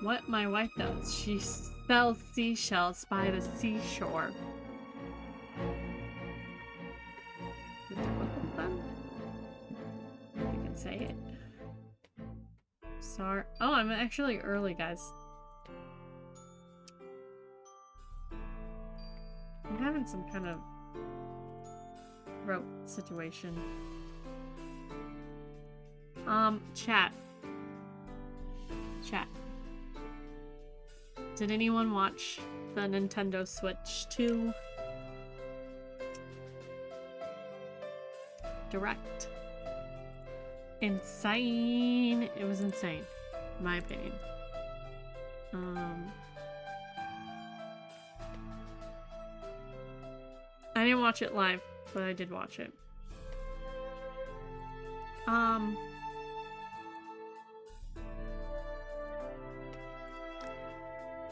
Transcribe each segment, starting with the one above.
what my wife does. She sells seashells by the seashore. You can say it. Sorry. Oh, I'm actually early, guys. I'm having some kind of throat situation. Chat. Did anyone watch the Nintendo Switch 2 Direct? Insane. It was insane, in my opinion. I didn't watch it live, but I did watch it.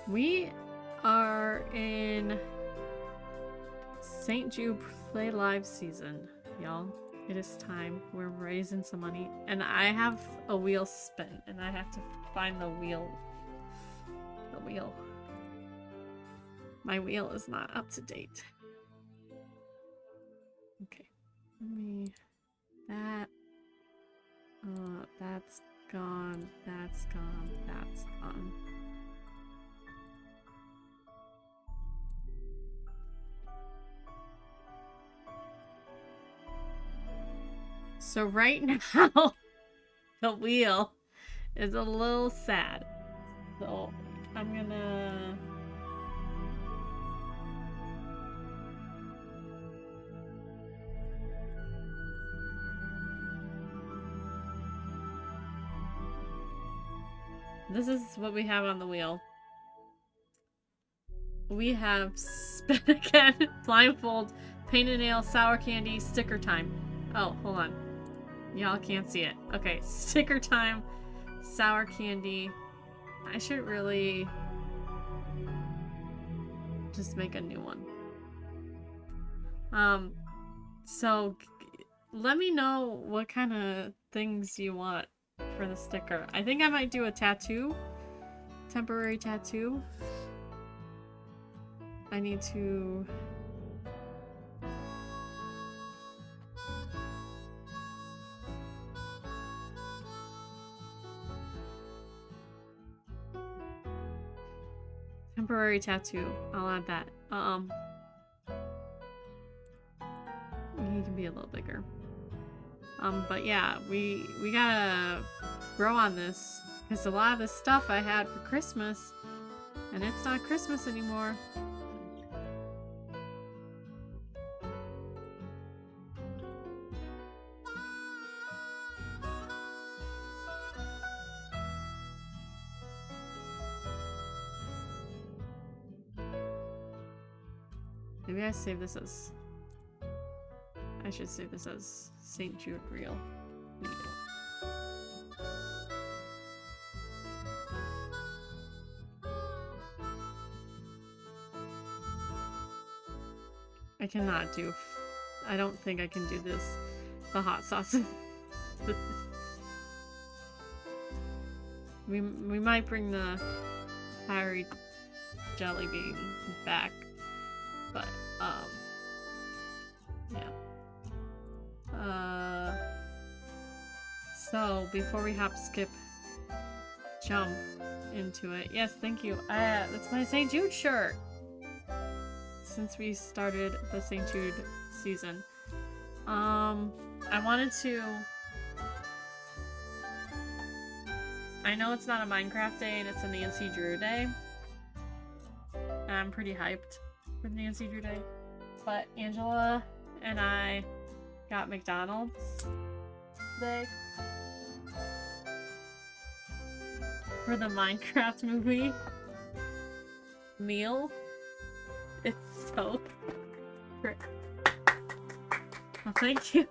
We are in St. Jude Play Live season, y'all. It is time. We're raising some money. And I have a wheel spin, and I have to find the wheel. My wheel is not up to date. Okay. Let me... that's gone. That's gone. That's gone. So right now, the wheel is a little sad. So I'm gonna... This is what we have on the wheel. We have spin again, blindfold, paint and nail, sour candy, sticker time. Oh, hold on. Y'all can't see it. Okay, sticker time, sour candy. I should really just make a new one. So let me know what kind of things you want for the sticker. I think I might do a tattoo. Temporary tattoo. I need to... Temporary tattoo. I'll add that. He can be a little bigger. But yeah, we gotta grow on this, because a lot of the stuff I had for Christmas, and it's not Christmas anymore. Maybe I save this as... I should save this as St. Jude Real. I cannot do... I don't think I can do this. The hot sauce. we might bring the fiery jelly bean back. But, yeah. So, before we hop, skip, jump into it. Yes, thank you. That's my St. Jude shirt. Since we started the St. Jude season. I wanted to... I know it's not a Minecraft day and it's a Nancy Drew day. And I'm pretty hyped for Nancy Drew day. But Angela and I got McDonald's today for the Minecraft movie meal. It's so great. Well, thank you.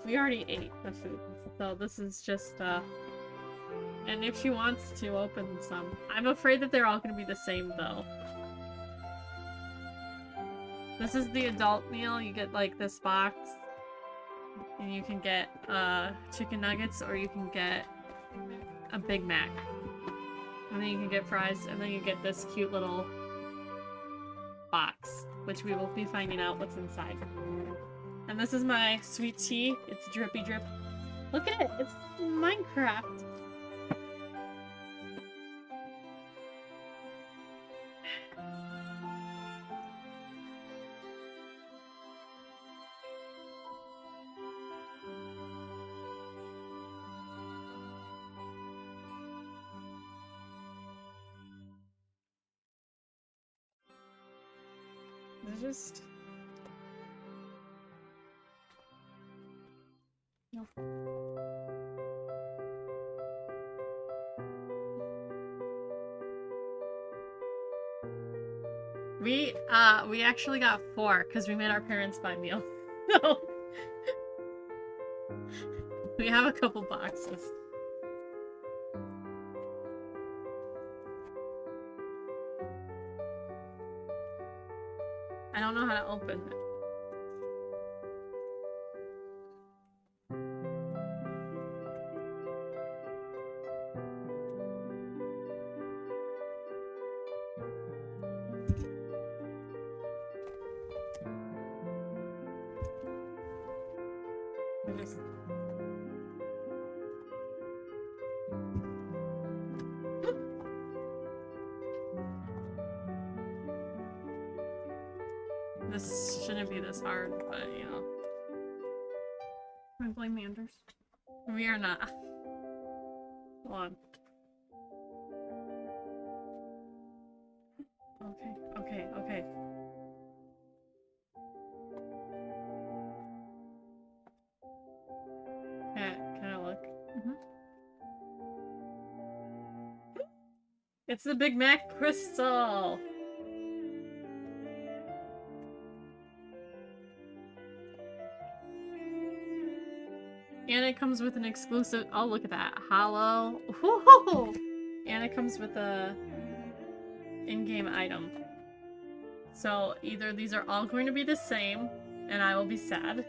We already ate the food, so this is just, and if she wants to open some. I'm afraid that they're all gonna be the same, though. This is the adult meal. You get, like, this box, and you can get, chicken nuggets, or you can get a Big Mac. And then you can get fries, and then you get this cute little box, which we will be finding out what's inside. And this is my sweet tea. It's drippy drip. Look at it! It's Minecraft! It's just... No. We actually got 4 because we made our parents buy meals. So we have a couple boxes. I don't know how to open it. This shouldn't be this hard, but you know. I blame Anders. We are not. Hold on. Okay. Can I look? It's the Big Mac crystal! And it comes with an exclusive- oh, look at that. Hollow. Woohoo! And it comes with a in-game item. So either these are all going to be the same, and I will be sad.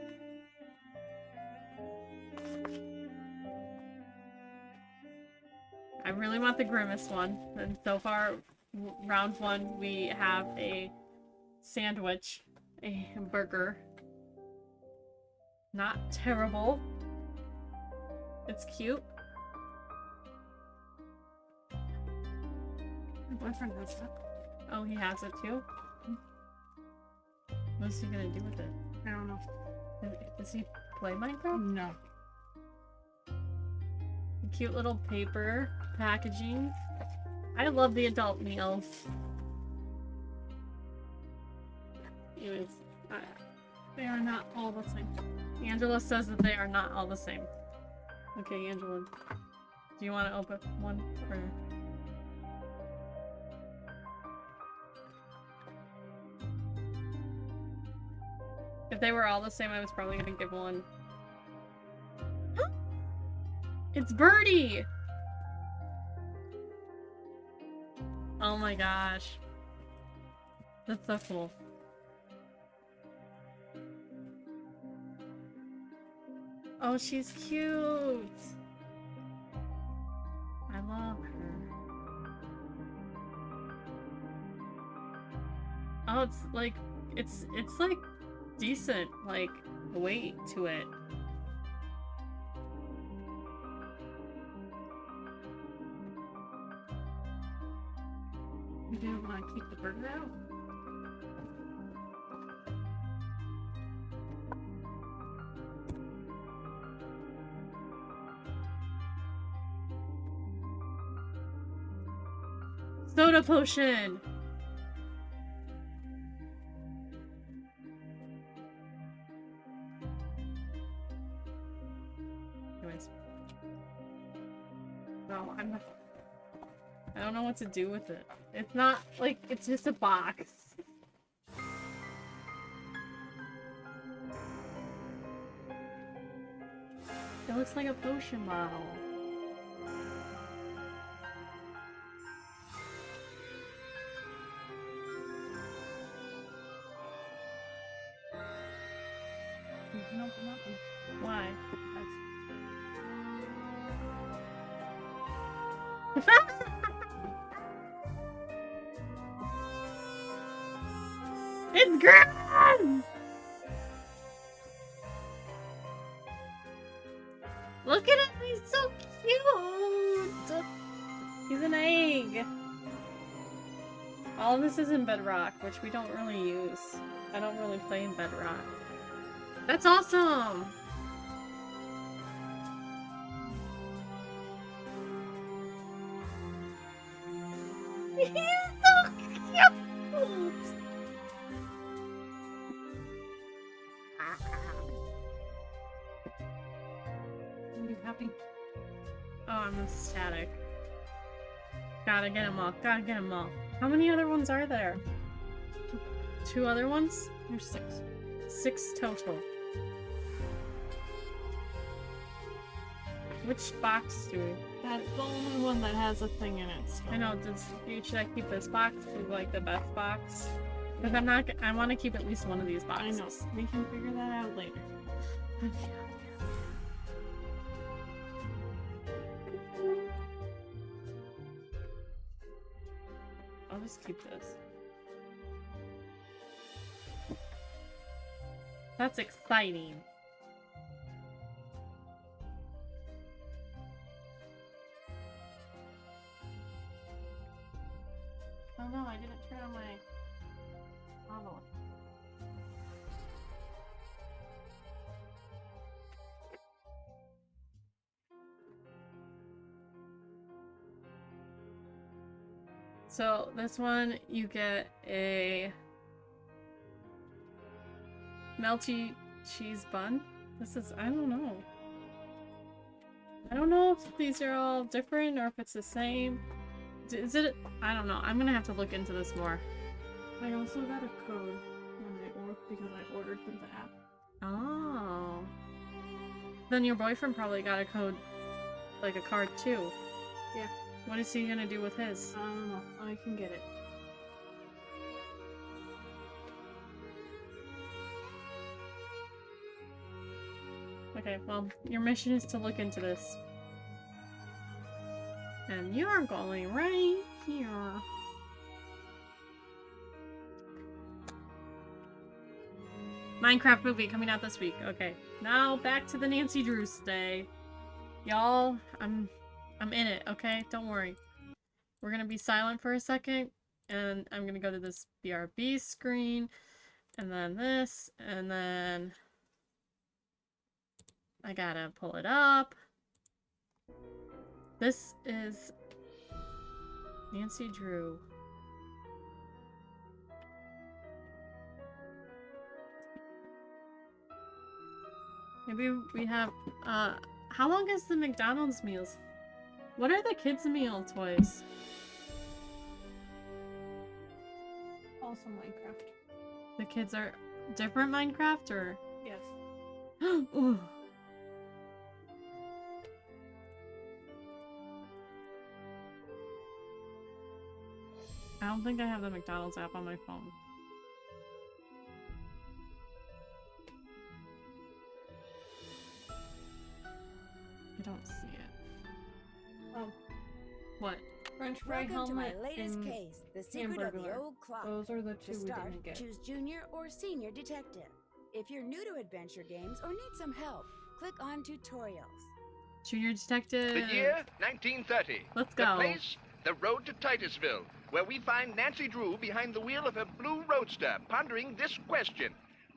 I really want the Grimace one. And so far, round 1, we have a sandwich, a burger. Not terrible. It's cute. My boyfriend has that. Oh, he has it too? What's he gonna do with it? I don't know. Does he play Minecraft? No. Cute little paper packaging. I love the adult meals. Anyways, they are not all the same. Angela says that they are not all the same. Okay, Angela. Do you want to open one? Or... if they were all the same, I was probably gonna give one. It's Birdie! Oh my gosh. That's so cool. Oh, she's cute! I love her. Oh, it's like decent, like, weight to it. You didn't want to keep the burger out? Soda potion! Anyways. No, I'm not... I don't know what to do with it. It's not, like, it's just a box. It looks like a potion bottle. Nope, nothing. Why? It's green! Look at him, he's so cute! He's an egg. All of this is in Bedrock, which we don't really use. I don't really play in Bedrock. That's awesome! He's so cute! Are you happy? Oh, I'm ecstatic. Gotta get them all. Gotta get them all. How many other ones are there? Two other ones? There's 6. 6 total. Which box do we? That's the only one that has a thing in it. So. I know. Should I keep this box as like the best box? Because I'm not. I want to keep at least one of these boxes. I know. We can figure that out later. I'll just keep this. That's exciting. Oh no, I didn't turn on my toggle. So this one, you get a melty cheese bun. This is, I don't know. I don't know if these are all different or if it's the same. Is it? I don't know. I'm gonna have to look into this more. I also got a code because I ordered through the app. Oh. Then your boyfriend probably got a code, like a card too. Yeah. What is he gonna do with his? I don't know. I can get it. Okay, well, your mission is to look into this. And you're going right here. Minecraft movie coming out this week. Okay, now back to the Nancy Drew stay. Y'all, I'm in it, okay? Don't worry. We're gonna be silent for a second, and I'm gonna go to this BRB screen, and then this, and then I gotta pull it up. This is Nancy Drew. Maybe we have, how long is the McDonald's meals? What are the kids' meal toys? Also Minecraft. The kids are different Minecraft, or? Yes. Ooh. I don't think I have the McDonald's app on my phone. I don't see it. Oh. What? French fry helmet. Welcome to my latest case, The Secret of the Old Clock. Those are the two to start, we didn't get. Choose Junior or Senior Detective. If you're new to adventure games or need some help, click on Tutorials. Junior Detective. The year 1930. Let's go. The place, the road to Titusville, where we find Nancy Drew behind the wheel of her blue roadster, pondering this question.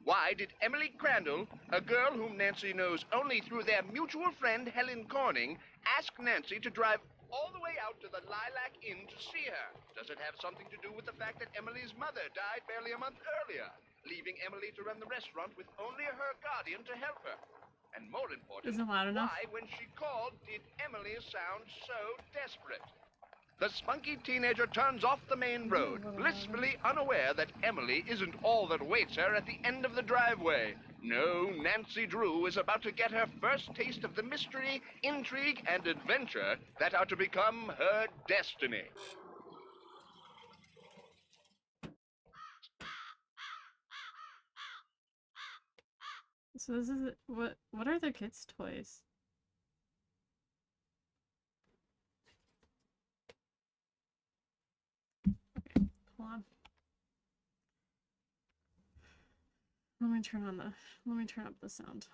Why did Emily Crandall, a girl whom Nancy knows only through their mutual friend Helen Corning, ask Nancy to drive all the way out to the Lilac Inn to see her? Does it have something to do with the fact that Emily's mother died barely a month earlier, leaving Emily to run the restaurant with only her guardian to help her? And more important, Isn't loud enough? why, when she called, did Emily sound so desperate? The spunky teenager turns off the main road, blissfully unaware that Emily isn't all that awaits her at the end of the driveway. No, Nancy Drew is about to get her first taste of the mystery, intrigue, and adventure that are to become her destiny. So this is what are the kids' toys? Let me turn up the sound.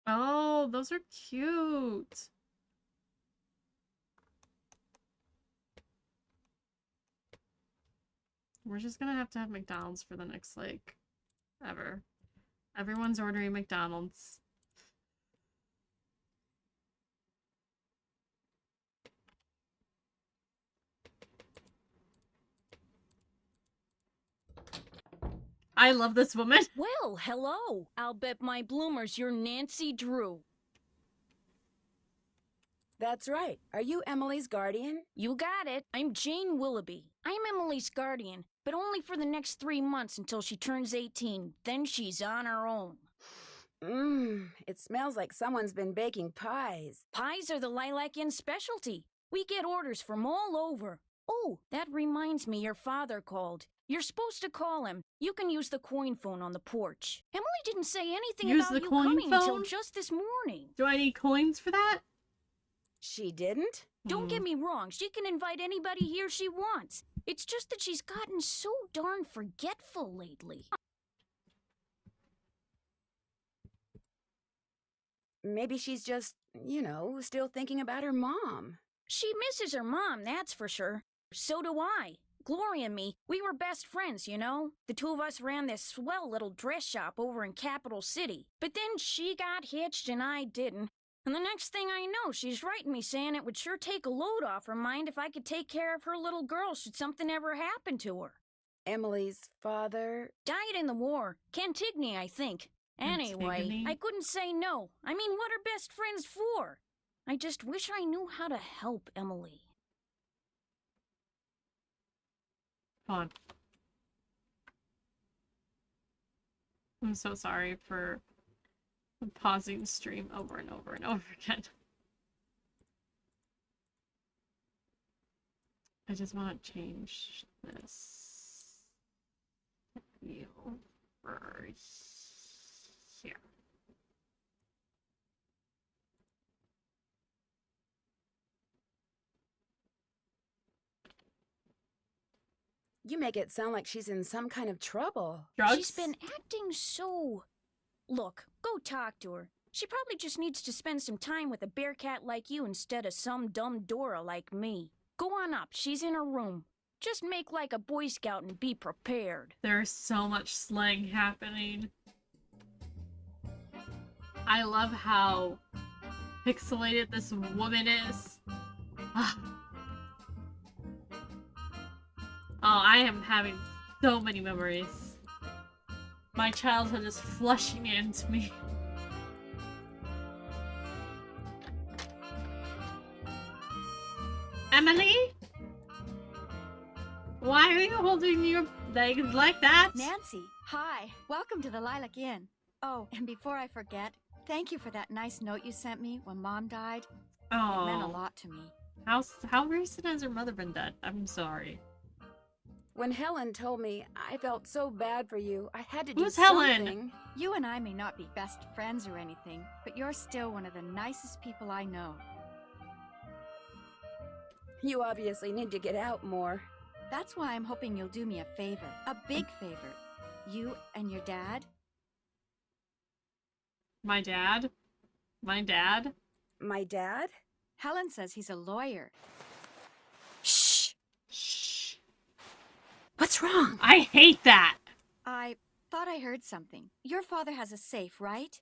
Oh, those are cute. We're just gonna have to have McDonald's for the next, like, ever. Everyone's ordering McDonald's. I love this woman. Well, hello. I'll bet my bloomers you're Nancy Drew. That's right. Are you Emily's guardian? You got it. I'm Jane Willoughby. I'm Emily's guardian, but only for the next 3 months until she turns 18. Then she's on her own. It smells like someone's been baking pies. Pies are the Lilac Inn specialty. We get orders from all over. Oh, that reminds me, your father called. You're supposed to call him. You can use the coin phone on the porch. Emily didn't say anything Use about the you coin coming until phone? just this morning. Do I need coins for that? She didn't? Don't get me wrong, she can invite anybody here she wants. It's just that she's gotten so darn forgetful lately. Maybe she's just, still thinking about her mom. She misses her mom, that's for sure. So do I. Gloria and me, we were best friends, you know? The two of us ran this swell little dress shop over in Capital City. But then she got hitched and I didn't. And the next thing I know, she's writing me saying it would sure take a load off her mind if I could take care of her little girl should something ever happen to her. Emily's father? Died in the war. Cantigny, I think. Anyway, Antigone? I couldn't say no. I mean, what are best friends for? I just wish I knew how to help Emily. Hold on. I'm so sorry for pausing stream over and over and over again. I just want to change this view for here. You make it sound like she's in some kind of trouble. Drugs? She's been acting so... Look, go talk to her. She probably just needs to spend some time with a bearcat like you instead of some dumb Dora like me. Go on up, she's in her room. Just make like a Boy Scout and be prepared. There's so much slang happening. I love how pixelated this woman is. Ah. Oh, I am having so many memories. My childhood is flushing into me. Emily? Why are you holding your legs like that? Nancy, hi. Welcome to the Lilac Inn. Oh, and before I forget, thank you for that nice note you sent me when Mom died. Oh. It meant a lot to me. How recent has her mother been dead? I'm sorry. When Helen told me, I felt so bad for you. I had to do Who's something. Helen? You and I may not be best friends or anything, but you're still one of the nicest people I know. You obviously need to get out more. That's why I'm hoping you'll do me a favor. A big favor. You and your dad. My dad? My dad? My dad? Helen says he's a lawyer. Shh! Shh. What's wrong? I hate that! I thought I heard something. Your father has a safe, right?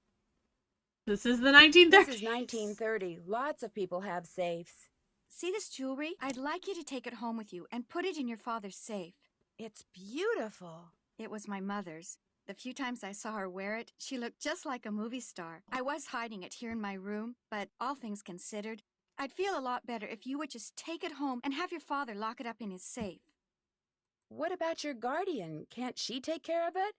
This is the 1930s. This is 1930. Lots of people have safes. See this jewelry? I'd like you to take it home with you and put it in your father's safe. It's beautiful. It was my mother's. The few times I saw her wear it, she looked just like a movie star. I was hiding it here in my room, but all things considered, I'd feel a lot better if you would just take it home and have your father lock it up in his safe. What about your guardian? Can't she take care of it?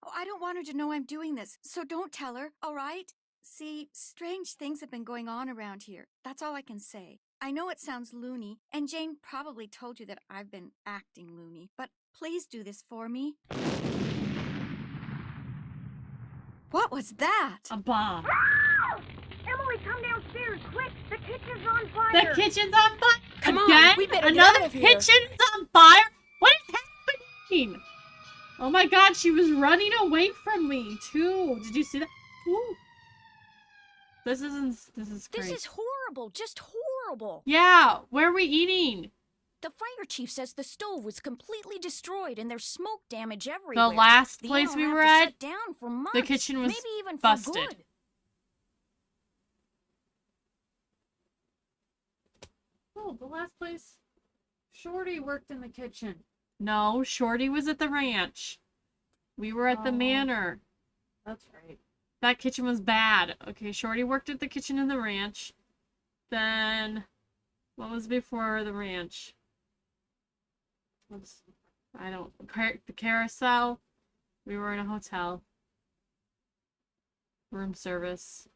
Oh, I don't want her to know I'm doing this, so don't tell her, all right? See, strange things have been going on around here. That's all I can say. I know it sounds loony, and Jane probably told you that I've been acting loony, but please do this for me. What was that? A bomb. Emily, come downstairs, quick! The kitchen's on The fire! kitchen's on fire! Come on, Again? we better get Another out of here. kitchen's on fire? What is happening? Oh my god, she was running away from me, too. Did you see that? Ooh. This is great. This is horrible, just horrible. Yeah, where are we eating? The fire chief says the stove was completely destroyed and there's smoke damage everywhere. The last The place inn we will were have to at, shut down for months, the kitchen was maybe even busted. For good. Oh, the last place Shorty worked in the kitchen. No, Shorty was at the ranch. We were at the manor. That's right. That kitchen was bad. Okay, Shorty worked at the kitchen in the ranch. Then, what was before the ranch? The carousel. We were in a hotel. Room service.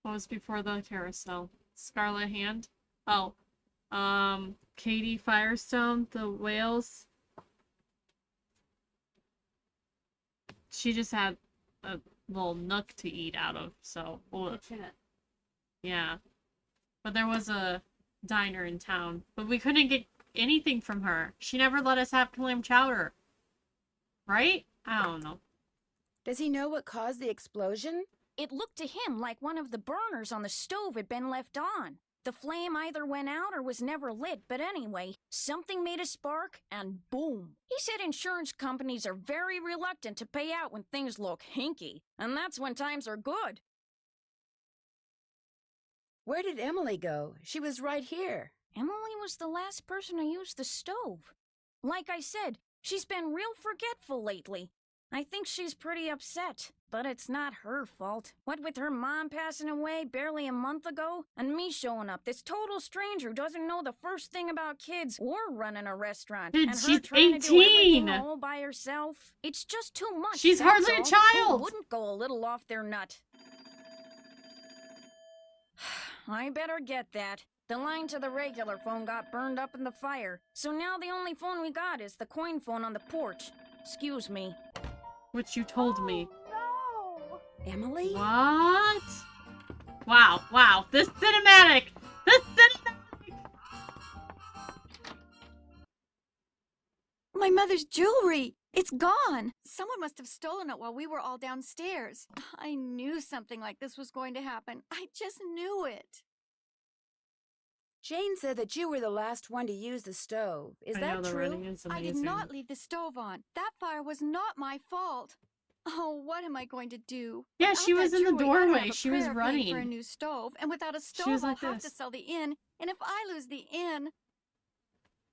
What was before the carousel? Scarlet Hand? Oh. Katie Firestone, the whales. She just had a little nook to eat out of, so. Ugh. Kitchenette. Yeah. But there was a diner in town. But we couldn't get anything from her. She never let us have clam chowder. Right? I don't know. Does he know what caused the explosion? It looked to him like one of the burners on the stove had been left on. The flame either went out or was never lit, but anyway, something made a spark, and boom. He said insurance companies are very reluctant to pay out when things look hinky, and that's when times are good. Where did Emily go? She was right here. Emily was the last person to use the stove. Like I said, she's been real forgetful lately. I think she's pretty upset, but it's not her fault. What with her mom passing away barely a month ago, and me showing up, this total stranger who doesn't know the first thing about kids or running a restaurant, Dude, and her she's trying to do 18. everything all by herself. It's just too much. She's that's hardly a all. child. Who wouldn't go a little off their nut? I better get that. The line to the regular phone got burned up in the fire, so now the only phone we got is the coin phone on the porch. Excuse me. Which you told me. No! Emily? What? Wow. This cinematic! My mother's jewelry! It's gone! Someone must have stolen it while we were all downstairs. I knew something like this was going to happen. I just knew it. Jane said that you were the last one to use the stove. Is I know that the true? running is I amazing. did not leave the stove on. That fire was not my fault. Oh, what am I going to do? Yeah, Without she was that in the jewelry, I don't doorway. have a She was prayer plate for a running. new stove, and without a stove, was I'll like have to this. sell the inn. And if I lose the inn,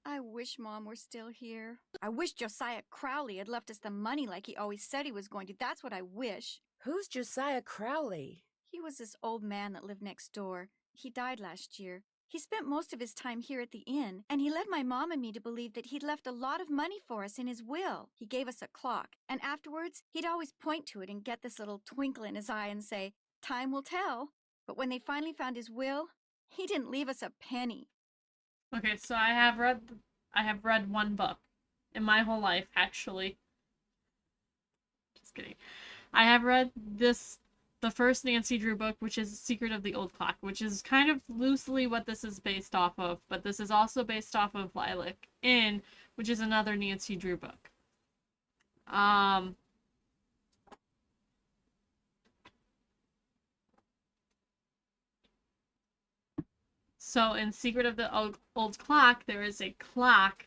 I wish Mom were still here. I wish Josiah Crowley had left us the money like he always said he was going to. That's what I wish. Who's Josiah Crowley? He was this old man that lived next door. He died last year. He spent most of his time here at the inn, and he led my mom and me to believe that he'd left a lot of money for us in his will. He gave us a clock, and afterwards, he'd always point to it and get this little twinkle in his eye and say, "Time will tell." But when they finally found his will, he didn't leave us a penny. Okay, so I have read one book in my whole life, actually. Just kidding. I have read the first Nancy Drew book, which is Secret of the Old Clock, which is kind of loosely what this is based off of, but this is also based off of Lilac Inn, which is another Nancy Drew book. So in Secret of the Old Clock, there is a clock.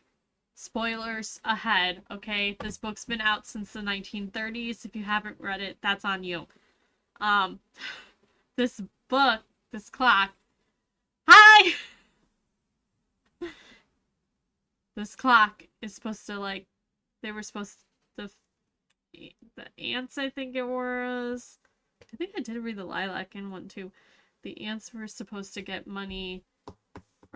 Spoilers ahead, okay? This book's been out since the 1930s. If you haven't read it, that's on you. This book, this clock. Hi! This clock is supposed to, they were supposed to, the ants, I think it was. I think I did read the Lilac in one too. the aunts were supposed to get money,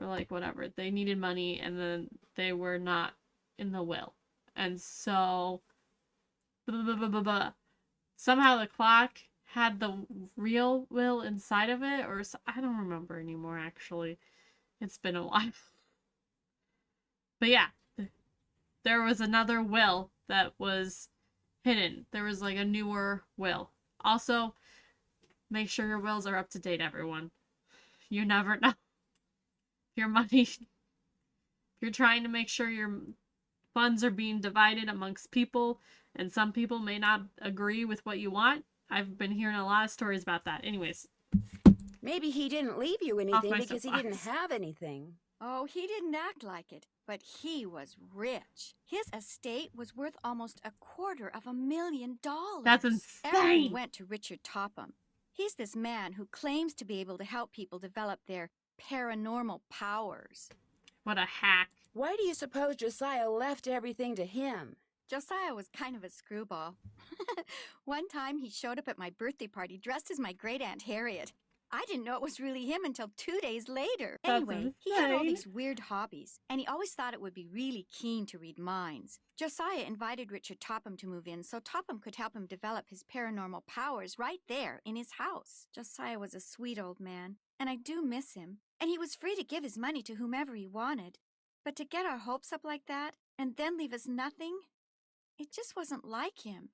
or like whatever. They needed money, and then they were not in the will. And so, blah, blah, blah, blah, blah. Somehow the clock had the real will inside of it, or I don't remember anymore, actually. It's been a while. But yeah, there was another will that was hidden. There was like a newer will. Also, make sure your wills are up to date, everyone. You never know. Your money, you're trying to make sure your funds are being divided amongst people, and some people may not agree with what you want. I've been hearing a lot of stories about that. Anyways. Maybe he didn't leave you Off anything my because he didn't soapbox. have anything. Oh, he didn't act like it, but he was rich. His estate was worth almost $250,000. That's Everyone insane! went to Richard Topham. He's this man who claims to be able to help people develop their paranormal powers. What a hack. Why do you suppose Josiah left everything to him? Josiah was kind of a screwball. One time he showed up at my birthday party dressed as my great-aunt Harriet. I didn't know it was really him until 2 days later. That's Anyway, he had all insane. these weird hobbies, and he always thought it would be really keen to read minds. Josiah invited Richard Topham to move in so Topham could help him develop his paranormal powers right there in his house. Josiah was a sweet old man, and I do miss him. And he was free to give his money to whomever he wanted. But to get our hopes up like that, and then leave us nothing, it just wasn't like him.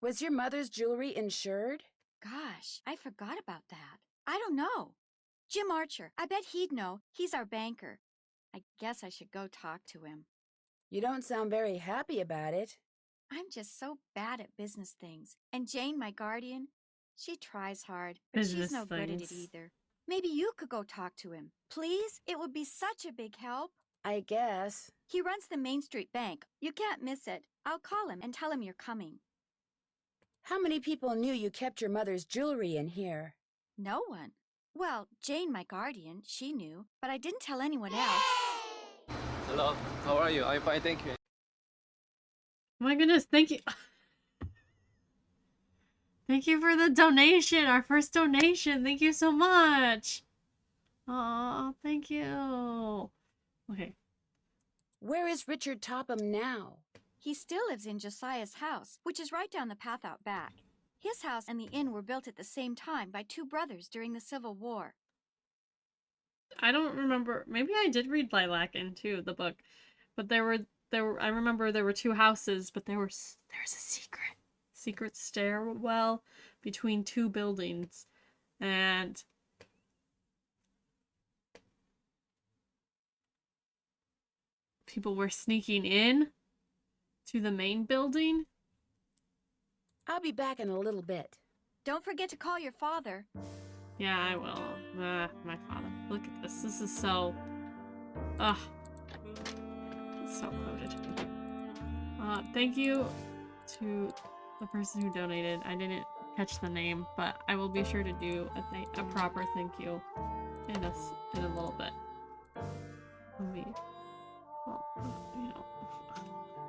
Was your mother's jewelry insured? Gosh, I forgot about that. I don't know. Jim Archer, I bet he'd know. He's our banker. I guess I should go talk to him. You don't sound very happy about it. I'm just so bad at business things. And Jane, my guardian, she tries hard, but Business she's no good at it things. either. Maybe you could go talk to him. Please? It would be such a big help. I guess. He runs the Main Street Bank. You can't miss it. I'll call him and tell him you're coming. How many people knew you kept your mother's jewelry in here? No one. Well, Jane, my guardian, she knew, but I didn't tell anyone else. Hello, how are you? I'm fine, thank you. Oh my goodness, thank you. Thank you for the donation, our first donation. Thank you so much. Oh, thank you. Okay. Where is Richard Topham now? He still lives in Josiah's house, which is right down the path out back. His house and the inn were built at the same time by two brothers during the Civil War. I don't remember. Maybe I did read Lilac into the book, but there were. I remember there were two houses, but there's a secret stairwell between two buildings, and people were sneaking in to the main building. I'll be back in a little bit. Don't forget to call your father. Yeah, I will. My father. Look at this. This is so. Ugh. It's so coded. Thank you to the person who donated. I didn't catch the name, but I will be sure to do a proper thank you in a little bit. Let me. Well, you know,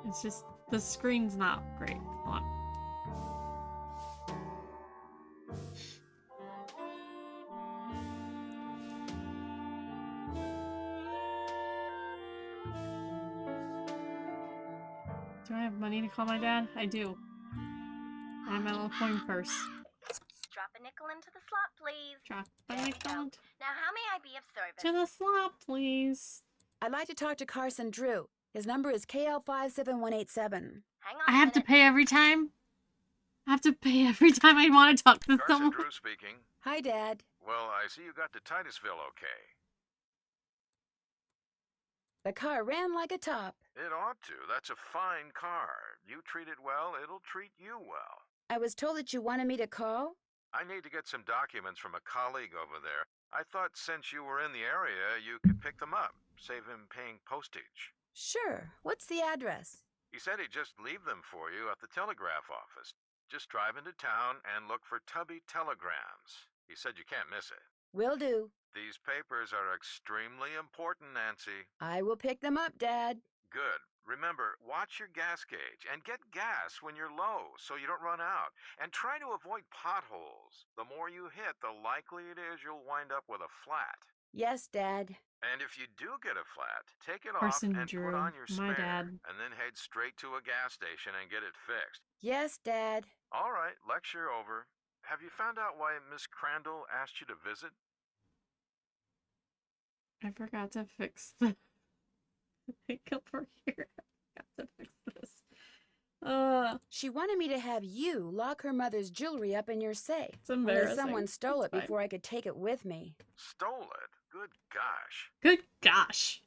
it's just the screen's not great. Hold on. Do I have money to call my dad? I do. I have my little coin purse. Drop a nickel into the slot, please. Drop my There you nickel go. into Now, how may I be of service? the slot, please. I'd like to talk to Carson Drew. His number is KL57187. Hang on I a have to minute. pay every time? I have to pay every time I want to talk to Carson someone. Drew speaking. Hi, Dad. Well, I see you got to Titusville okay. The car ran like a top. It ought to. That's a fine car. You treat it well, it'll treat you well. I was told that you wanted me to call. I need to get some documents from a colleague over there. I thought since you were in the area, you could pick them up, save him paying postage. Sure. What's the address? He said he'd just leave them for you at the telegraph office. Just drive into town and look for Tubby Telegrams. He said you can't miss it. Will do. These papers are extremely important, Nancy. I will pick them up, Dad. Good. Remember, watch your gas gauge and get gas when you're low so you don't run out. And try to avoid potholes. The more you hit, the likely it is you'll wind up with a flat. Yes, Dad. And if you do get a flat, take it off Person and put Drew, on your my spare. dad. And then head straight to a gas station and get it fixed. Yes, Dad. All right, lecture over. Have you found out why Miss Crandall asked you to visit? I forgot to fix the thing over here. I forgot to fix this. She wanted me to have you lock her mother's jewelry up in your safe. It's embarrassing. Unless someone stole It's it fine. before I could take it with me. Stole it? Good gosh. Good gosh.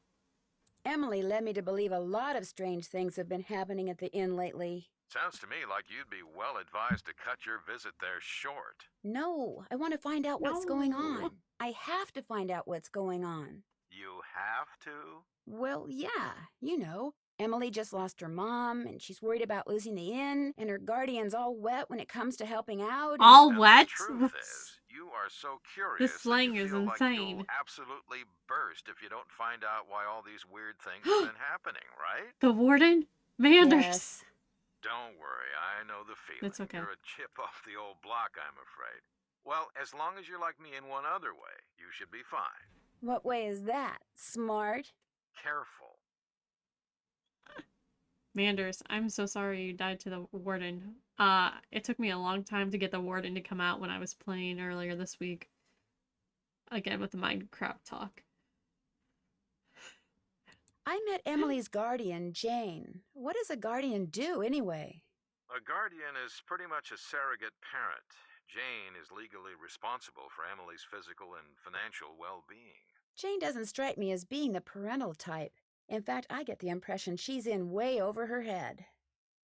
Emily led me to believe a lot of strange things have been happening at the inn lately. Sounds to me like you'd be well advised to cut your visit there short. No, I want to find out what's going on. I have to find out what's going on. You have to? Well, yeah, you know. Emily just lost her mom, and she's worried about losing the inn, and her guardian's all wet when it comes to helping out. All And wet? The truth is, you are so curious This slang that you is feel insane. like you'll absolutely burst if you don't find out why all these weird things have been happening, right? The warden? Manders. Yes. Don't worry, I know the feeling. It's okay. You're a chip off the old block, I'm afraid. Well, as long as you're like me in one other way, you should be fine. What way is that? Smart? Careful. Manders, I'm so sorry you died to the warden. It took me a long time to get the warden to come out when I was playing earlier this week. Again with the Minecraft talk. I met Emily's guardian, Jane. What does a guardian do, anyway? A guardian is pretty much a surrogate parent. Jane is legally responsible for Emily's physical and financial well-being. Jane doesn't strike me as being the parental type. In fact, I get the impression she's in way over her head.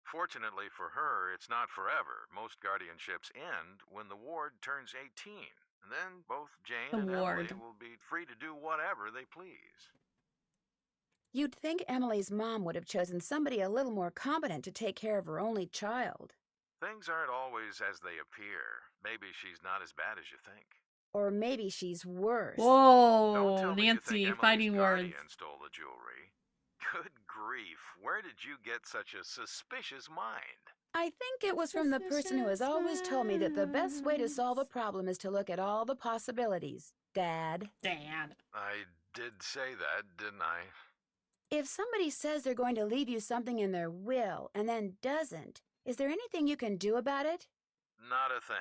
Fortunately for her, it's not forever. Most guardianships end when the ward turns 18. And then both Jane and Emily will be free to do whatever they please. You'd think Emily's mom would have chosen somebody a little more competent to take care of her only child. Things aren't always as they appear. Maybe she's not as bad as you think. Or maybe she's worse. Whoa, Nancy, fighting words. Guardian stole the jewelry. Good grief, where did you get such a suspicious mind? I think it was from the person who has always told me that the best way to solve a problem is to look at all the possibilities. Dad. Dad. I did say that, didn't I? If somebody says they're going to leave you something in their will and then doesn't, is there anything you can do about it? Not a thing.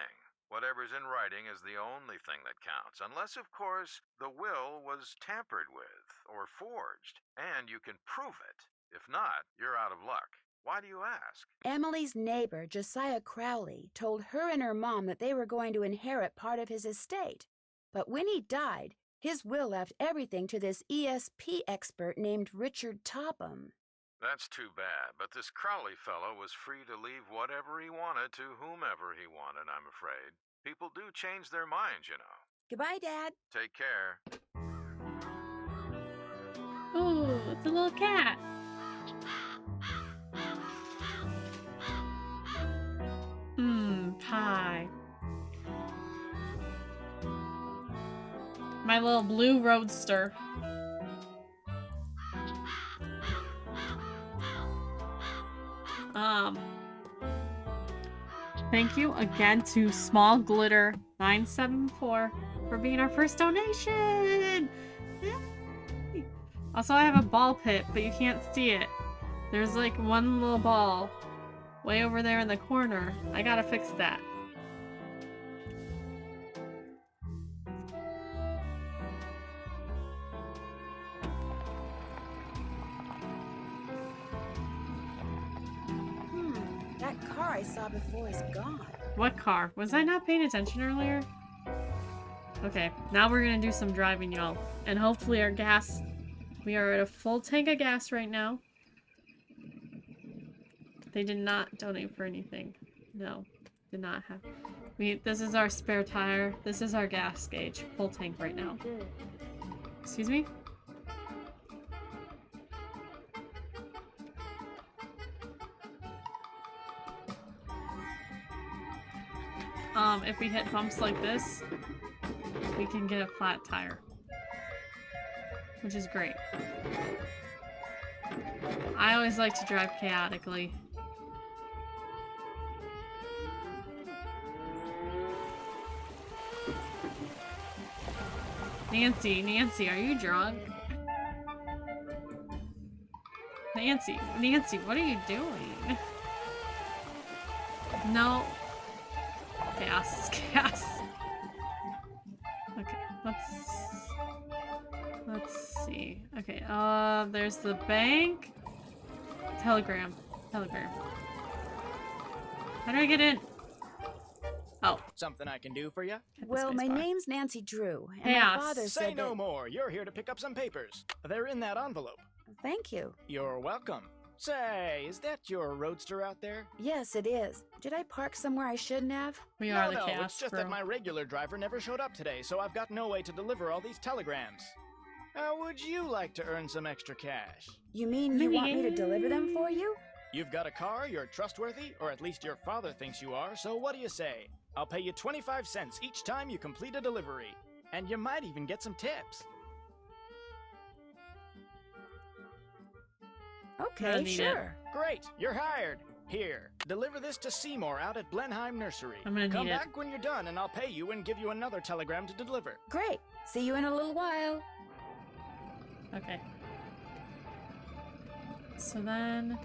Whatever's in writing is the only thing that counts, unless, of course, the will was tampered with or forged, and you can prove it. If not, you're out of luck. Why do you ask? Emily's neighbor, Josiah Crowley, told her and her mom that they were going to inherit part of his estate. But when he died, his will left everything to this ESP expert named Richard Topham. That's too bad, but this Crowley fellow was free to leave whatever he wanted to whomever he wanted, I'm afraid. People do change their minds, you know. Goodbye, Dad. Take care. Ooh, it's a little cat. Pie. My little blue roadster. Thank you again to Small Glitter 974 for being our first donation. Yay! Also, I have a ball pit, but you can't see it. There's like one little ball way over there in the corner. I gotta fix that. That car I saw before is gone. What car? Was I not paying attention earlier? Okay, now we're gonna do some driving, y'all. And hopefully our gas... We are at a full tank of gas right now. They did not donate for anything. No, did not have... This is our spare tire. This is our gas gauge. Full tank right now. Excuse me? If we hit bumps like this, we can get a flat tire. Which is great. I always like to drive chaotically. Nancy, are you drunk? Nancy, what are you doing? No. Chaos. Okay, let's see. Okay, there's the bank. Telegram. How do I get in? Oh. Something I can do for you? Well, my name's Nancy Drew, and Chaos. my father Say said no that... more. You're here to pick up some papers. They're in that envelope. Thank you. You're welcome. Say, is that your roadster out there? Yes, it is. Did I park somewhere I shouldn't have? We are the No, chaos it's just crew. that my regular driver never showed up today, so I've got no way to deliver all these telegrams. How would you like to earn some extra cash? You mean you want me to deliver them for you? You've got a car, you're trustworthy, or at least your father thinks you are, so what do you say? I'll pay you 25 cents each time you complete a delivery. And you might even get some tips. Okay, sure. Great, you're hired. Here, deliver this to Seymour out at Blenheim Nursery. I'm gonna Come need it. back when you're done and I'll pay you and give you another telegram to deliver. Great. See you in a little while. Okay. So then...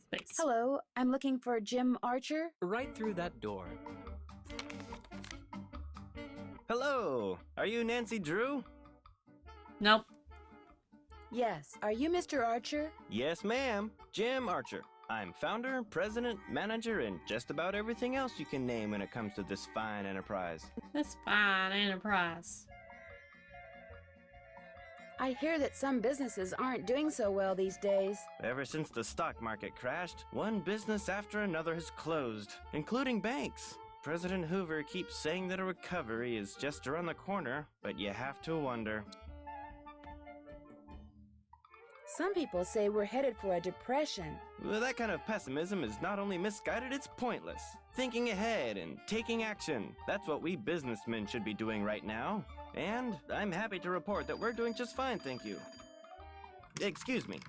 Space. Hello, I'm looking for Jim Archer. Right through that door. Hello, are you Nancy Drew? Nope. Yes, are you Mr. Archer? Yes, ma'am. Jim Archer. I'm founder, president, manager, and just about everything else you can name when it comes to this fine enterprise. This fine enterprise. I hear that some businesses aren't doing so well these days. Ever since the stock market crashed, one business after another has closed, including banks. President Hoover keeps saying that a recovery is just around the corner, but you have to wonder. Some people say we're headed for a depression. Well, that kind of pessimism is not only misguided, it's pointless. Thinking ahead and taking action. That's what we businessmen should be doing right now. And I'm happy to report that we're doing just fine, thank you. Excuse me.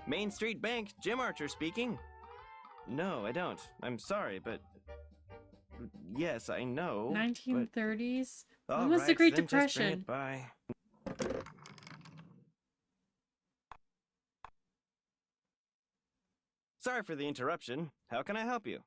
Main Street Bank, Jim Archer speaking. No, I don't. I'm sorry, but... Yes, I know. 1930s? But... When was the Great then just bring Depression? it by. Sorry for the interruption. How can I help you?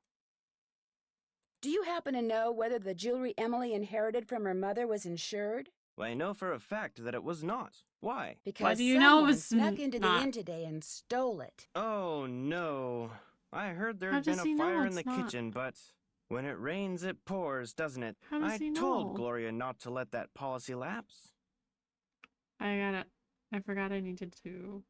Do you happen to know whether the jewelry Emily inherited from her mother was insured? Well, I know for a fact that it was not. Why? Because do you know it someone was snuck into the not? inn today and stole it. Oh, no. I heard there How had been does he a know fire in it's the not? kitchen, but when it rains, it pours, doesn't it? How does I he know? told Gloria not to let that policy lapse. I forgot I needed to...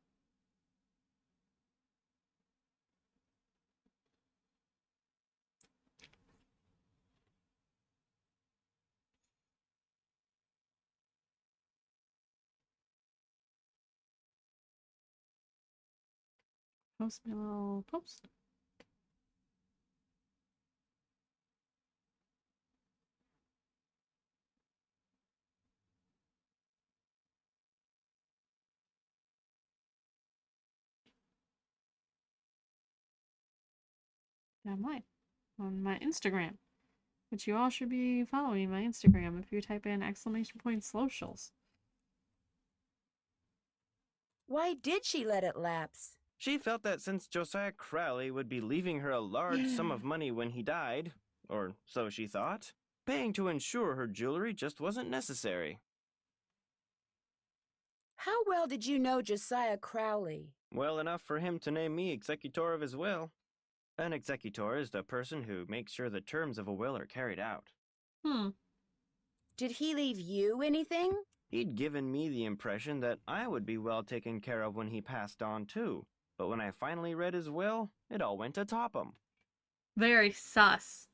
Post my little post. Damn right. On my Instagram. Which you all should be following my Instagram if you type in !/ socials. Why did she let it lapse? She felt that since Josiah Crowley would be leaving her a large sum of money when he died, or so she thought, paying to insure her jewelry just wasn't necessary. How well did you know Josiah Crowley? Well enough for him to name me executor of his will. An executor is the person who makes sure the terms of a will are carried out. Did he leave you anything? He'd given me the impression that I would be well taken care of when he passed on, too. But when I finally read his will, it all went atop him. Very sus.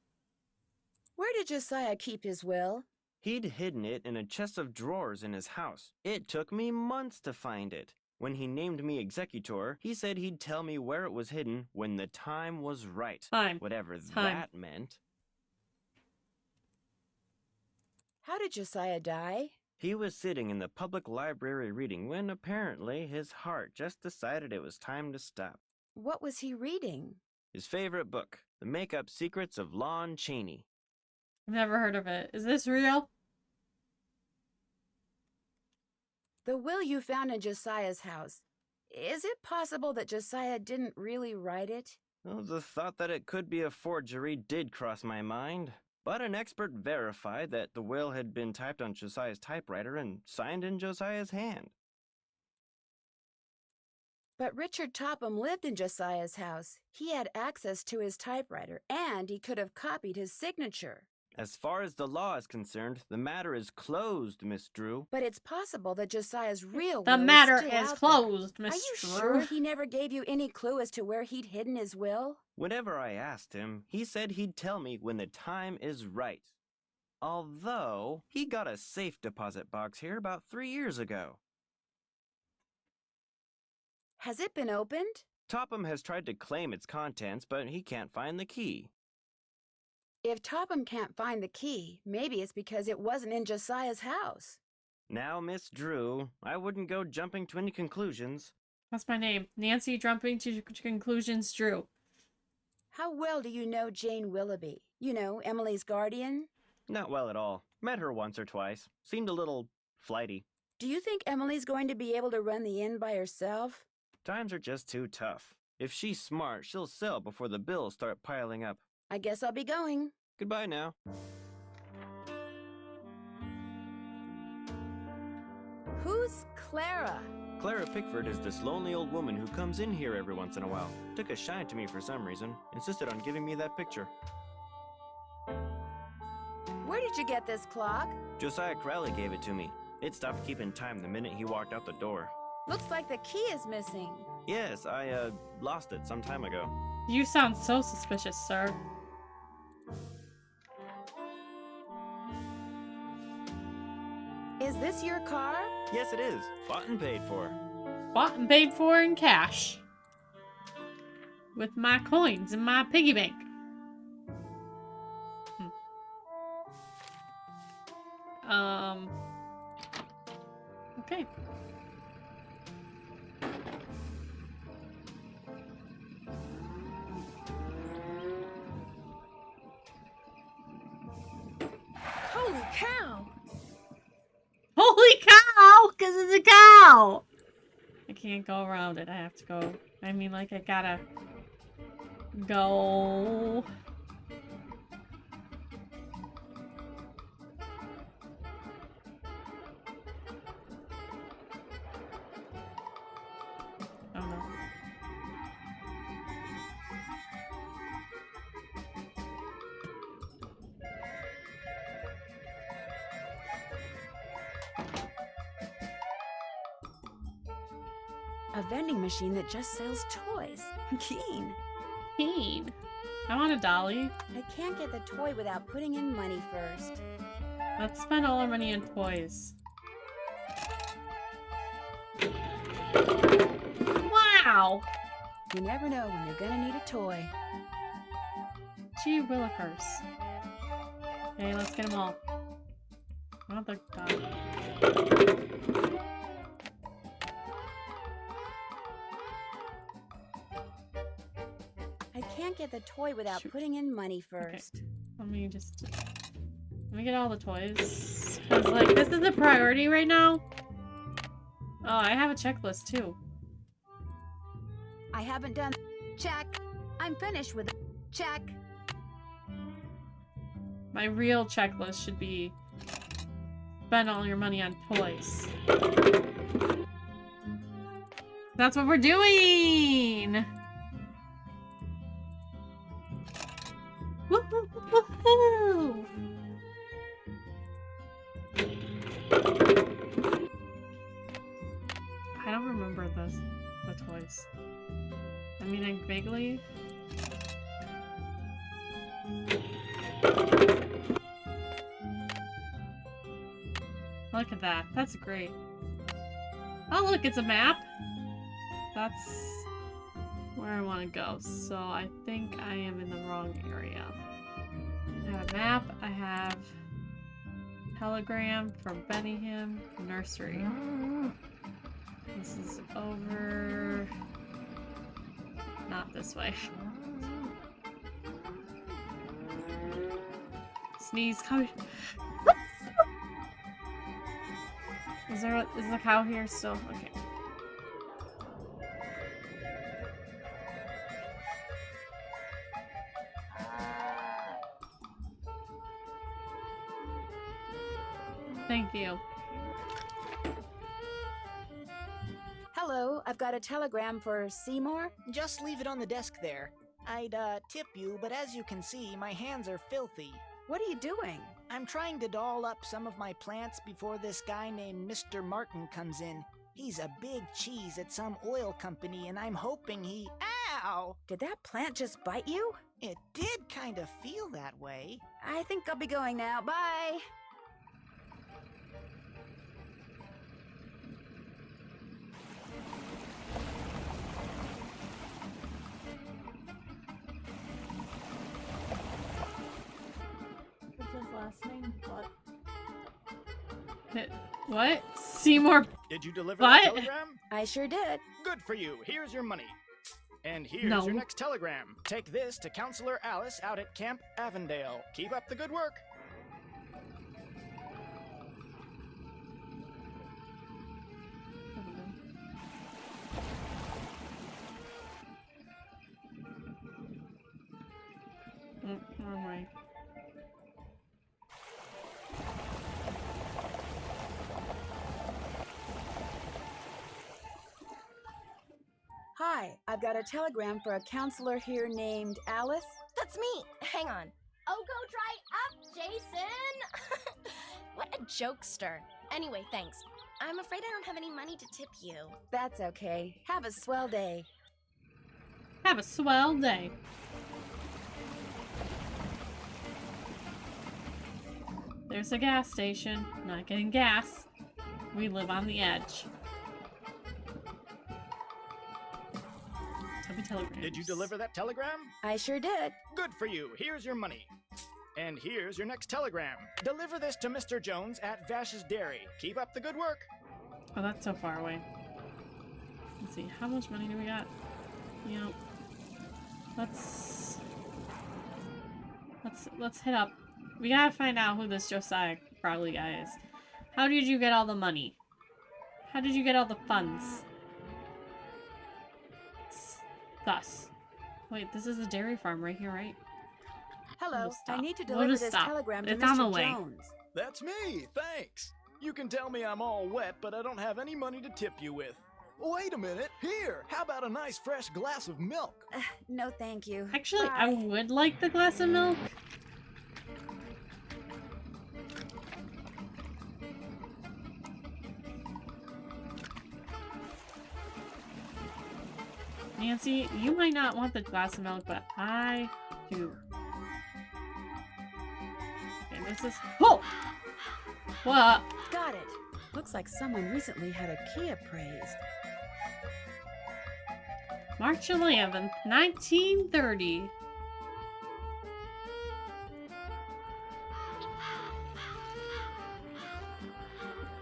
Where did Josiah keep his will? He'd hidden it in a chest of drawers in his house. It took me months to find it. When he named me executor, he said he'd tell me where it was hidden when the time was right. Time. Whatever Time. that meant. How did Josiah die? He was sitting in the public library reading when apparently his heart just decided it was time to stop. What was he reading? His favorite book, The Make-Up Secrets of Lon Chaney. I've never heard of it. Is this real? The will you found in Josiah's house. Is it possible that Josiah didn't really write it? Well, the thought that it could be a forgery did cross my mind, but an expert verified that the will had been typed on Josiah's typewriter and signed in Josiah's hand. But Richard Topham lived in Josiah's house. He had access to his typewriter, and he could have copied his signature. As far as the law is concerned, the matter is closed, Miss Drew. But it's possible that Josiah's real The will matter is still is out closed, there. Miss Are you Drew. sure he never gave you any clue as to where he'd hidden his will? Whenever I asked him, he said he'd tell me when the time is right. Although, he got a safe deposit box here about 3 years ago. Has it been opened? Topham has tried to claim its contents, but he can't find the key. If Topham can't find the key, maybe it's because it wasn't in Josiah's house. Now, Miss Drew, I wouldn't go jumping to any conclusions. That's my name. Nancy Jumping to Conclusions Drew. How well do you know Jane Willoughby? You know, Emily's guardian? Not well at all. Met her once or twice. Seemed a little flighty. Do you think Emily's going to be able to run the inn by herself? Times are just too tough. If she's smart, she'll sell before the bills start piling up. I guess I'll be going. Goodbye now. Who's Clara? Clara Pickford is this lonely old woman who comes in here every once in a while. Took a shine to me for some reason. Insisted on giving me that picture. Where did you get this clock? Josiah Crowley gave it to me. It stopped keeping time the minute he walked out the door. Looks like the key is missing. Yes, I, lost it some time ago. You sound so suspicious, sir. Is this your car? Yes, it is. Bought and paid for. Bought and paid for in cash. With my coins in my piggy bank. Okay. Holy cow! Holy cow! Because it's a cow! I can't go around it. I have to go. I mean, like, I gotta go. Oh no. A vending machine that just sells toys. Keen. Keen. I want a dolly. I can't get the toy without putting in money first. Let's spend all our money on toys. Wow! You never know when you're gonna need a toy. Gee willikers. Okay, let's get them all. I want the dog. I can't get the toy without Shoot. putting in money first. Let me get all the toys. Cause like, this is a priority right now. Oh, I have a checklist too. I haven't done. Check. I'm finished with it. Check. My real checklist should be spend all your money on toys. That's what we're doing! Woo-hoo-hoo-hoo-hoo! I don't remember the toys. I mean, I vaguely... Look at that. That's great. Oh, look, it's a map. That's where I want to go. So I think I am in the wrong area. I have a map. I have Telegram from Benningham Nursery. This is over... not this way. Sneeze coming. Is the cow here still? Okay. Thank you. Hello, I've got a telegram for Seymour. Just leave it on the desk there. I'd, tip you, but as you can see, my hands are filthy. What are you doing? I'm trying to doll up some of my plants before this guy named Mr. Martin comes in. He's a big cheese at some oil company, and I'm hoping he... Ow! Did that plant just bite you? It did kind of feel that way. I think I'll be going now. Bye! What's his last name? What? Seymour. Did you deliver What? the telegram? I sure did. Good for you. Here's your money. And here's your next telegram. Take this to Counselor Alice out at Camp Avondale. Keep up the good work. Wrong way. Hi, I've got a telegram for a counselor here named Alice. That's me. Hang on. Oh, go dry up, Jason! What a jokester. Anyway, thanks. I'm afraid I don't have any money to tip you. That's okay. Have a swell day. Have a swell day. There's a gas station. Not getting gas. We live on the edge. Telegrams. Did you deliver that telegram? I sure did. Good for you. Here's your money. And here's your next telegram. Deliver this to Mr. Jones at Vash's Dairy. Keep up the good work. Oh, that's so far away. Let's see. How much money do we got? You know, let's hit up. We gotta find out who this Josiah Crowley guy is. How did you get all the money? How did you get all the funds? Thus. Wait, this is a dairy farm right here, right? Hello, I need to We'll deliver just this stop. telegram to It's on the Mr. way. Jones. That's me. Thanks. You can tell me I'm all wet, but I don't have any money to tip you with. Wait a minute. Here, how about a nice fresh glass of milk? No, thank you. Actually, Bye. I would like the glass of milk. Nancy, you might not want the glass of milk, but I do. Okay, this is... Whoa! What? Got it. Looks like someone recently had a key appraised. March 11th, 1930.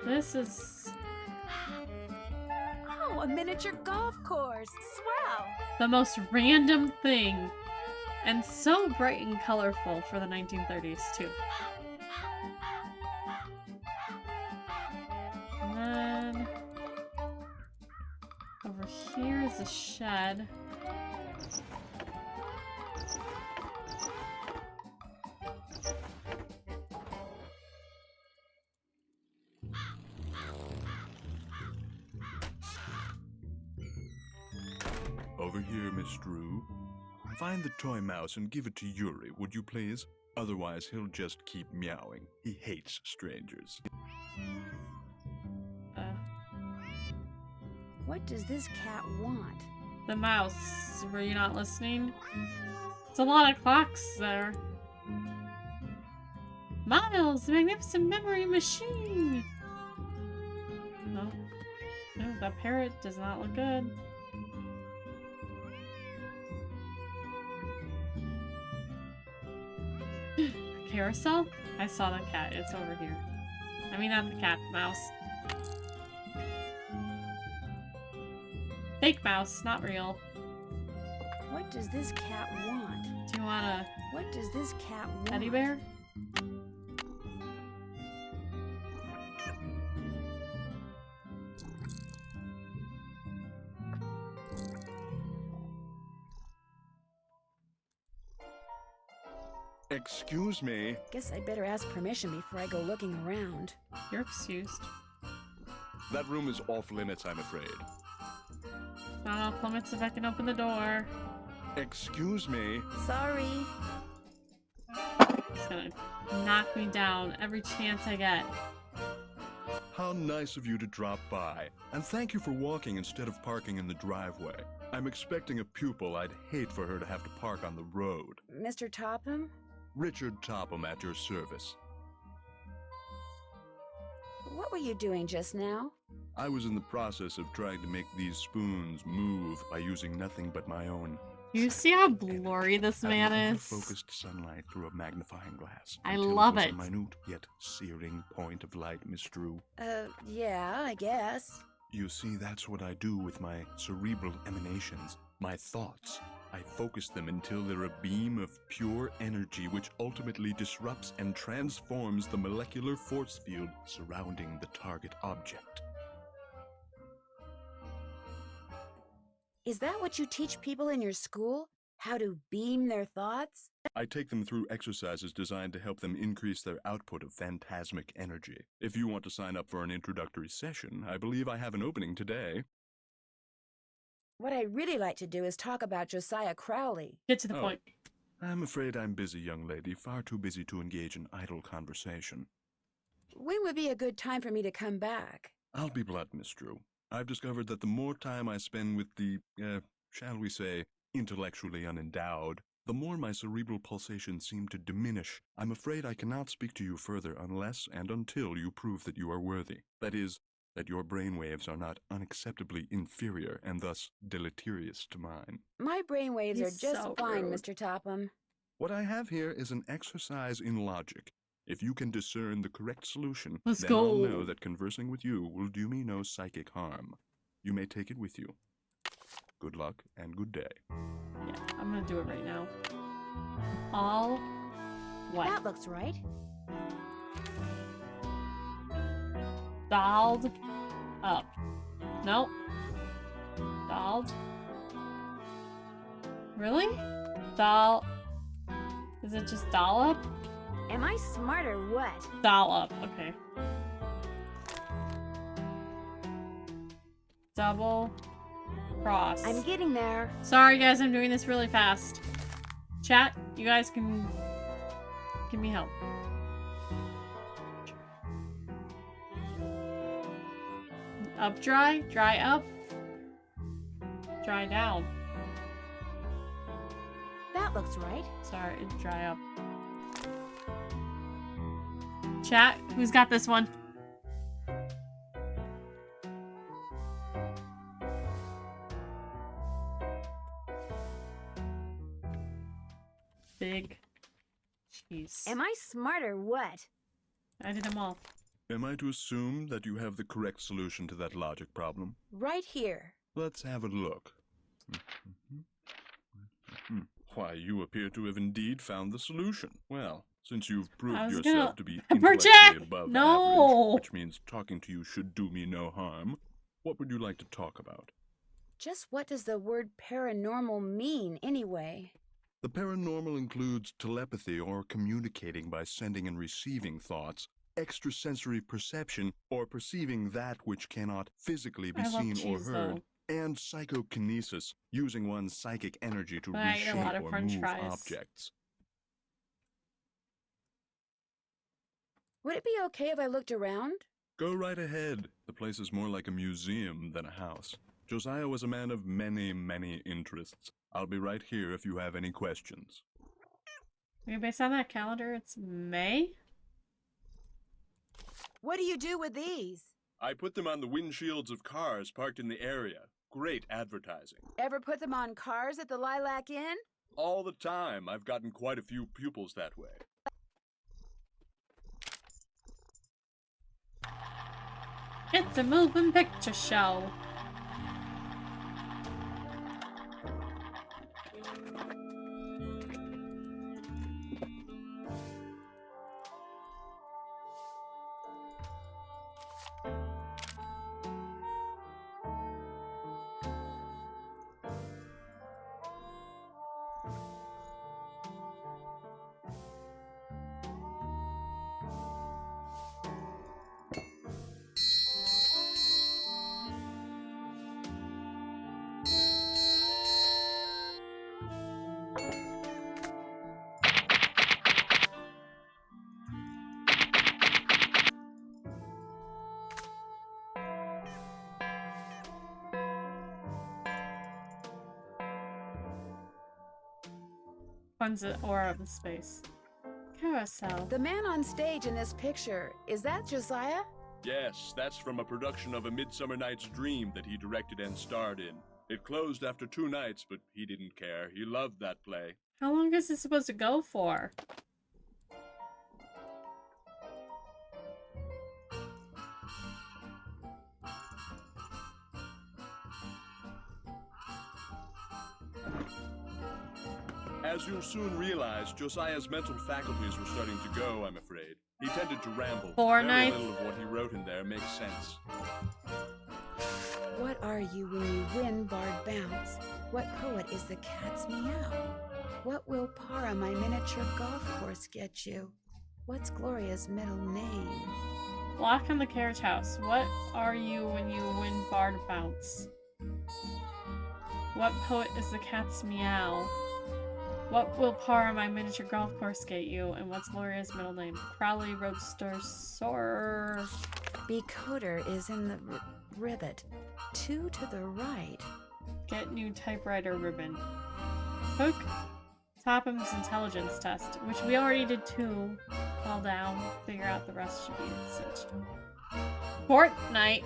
This is Oh, a miniature golf course. Swell. the most random thing. And so bright and colorful for the 1930s, too. And then... over here is a shed. Over here, Miss Drew. Find the toy mouse and give it to Yuri, would you please? Otherwise, he'll just keep meowing. He hates strangers. What does this cat want? The mouse. Were you not listening? It's a lot of clocks there. Miles, the magnificent memory machine! No. No, that parrot does not look good. Carousel? I saw the cat. It's over here. I mean, not the cat, the mouse. Fake mouse, not real. What does this cat want? Do you want a What does this cat want? teddy bear? Excuse me. Guess I better ask permission before I go looking around. You're excused. That room is off limits, I'm afraid. Not off limits if I can open the door. Excuse me. Sorry. It's gonna knock me down every chance I get. How nice of you to drop by. And thank you for walking instead of parking in the driveway. I'm expecting a pupil. I'd hate for her to have to park on the road. Mr. Topham? Richard Topham at your service. What were you doing just now? I was in the process of trying to make these spoons move by using nothing but my own. You see how blurry this man is? Focused sunlight through a magnifying glass. I until love it. it. Was a minute yet searing point of light, Miss Drew. Yeah, I guess. You see, that's what I do with my cerebral emanations, my thoughts. I focus them until they're a beam of pure energy which ultimately disrupts and transforms the molecular force field surrounding the target object. Is that what you teach people in your school? How to beam their thoughts? I take them through exercises designed to help them increase their output of phantasmic energy. If you want to sign up for an introductory session, I believe I have an opening today. What I'd really like to do is talk about Josiah Crowley. Get to the point. I'm afraid I'm busy, young lady, far too busy to engage in idle conversation. When would be a good time for me to come back? I'll be blunt, Miss Drew. I've discovered that the more time I spend with the, shall we say, intellectually unendowed, the more my cerebral pulsations seem to diminish. I'm afraid I cannot speak to you further unless and until you prove that you are worthy. That is, that your brainwaves are not unacceptably inferior and thus deleterious to mine. My brainwaves are just so fine, rude. Mr. Topham. What I have here is an exercise in logic. If you can discern the correct solution, Let's then go. I'll know that conversing with you will do me no psychic harm. You may take it with you. Good luck and good day. Yeah, I'm gonna do it right now. All white. That looks right. Dolled up. Nope. Dolled. Really? Doll. Is it just doll up? Am I smart or what? Doll up. Okay. Double cross. I'm getting there. Sorry guys, I'm doing this really fast. Chat, you guys can give me help. Up dry, dry up, dry down. That looks right. Sorry, dry up. Chat, who's got this one? Big cheese. Am I smart or what? I did them all. Am I to assume that you have the correct solution to that logic problem? Right here. Let's have a look. Why, you appear to have indeed found the solution. Well, since you've proved yourself to be intellectually above average, which means talking to you should do me no harm, what would you like to talk about? Just what does the word paranormal mean, anyway? The paranormal includes telepathy or communicating by sending and receiving thoughts, extrasensory perception or perceiving that which cannot physically be seen or heard, and psychokinesis, using one's psychic energy to reshape or move objects. Would it be okay if I looked around? Go right ahead. The place is more like a museum than a house. Josiah was a man of many, many interests. I'll be right here if you have any questions. Based on that calendar, it's May? What do you do with these? I put them on the windshields of cars parked in the area. Great advertising. Ever put them on cars at the Lilac Inn? All the time. I've gotten quite a few pupils that way. It's a moving picture show. Fun's the aura of the space. Carousel. The man on stage in this picture, is that Josiah? Yes, that's from a production of A Midsummer Night's Dream that he directed and starred in. It closed after 2 nights, but he didn't care. He loved that play. How long is it supposed to go for? As you'll soon realize, Josiah's mental faculties were starting to go, I'm afraid. He tended to ramble. 4 Very nights? little of what he wrote in there makes sense. What are you when you win barred bounce? What poet is the cat's meow? What will Para, my miniature golf course, get you? What's Gloria's middle name? Lock on the carriage house. What are you when you win bar to bounce? What poet is the cat's meow? What will Para, my miniature golf course, get you? And what's Gloria's middle name? Crowley Roadster Soar. Becoder is in the rivet. 2 to the right. Get new typewriter ribbon. Took Topham's intelligence test, which we already did 2. Fall down. Figure out the rest should be such. Fortnite.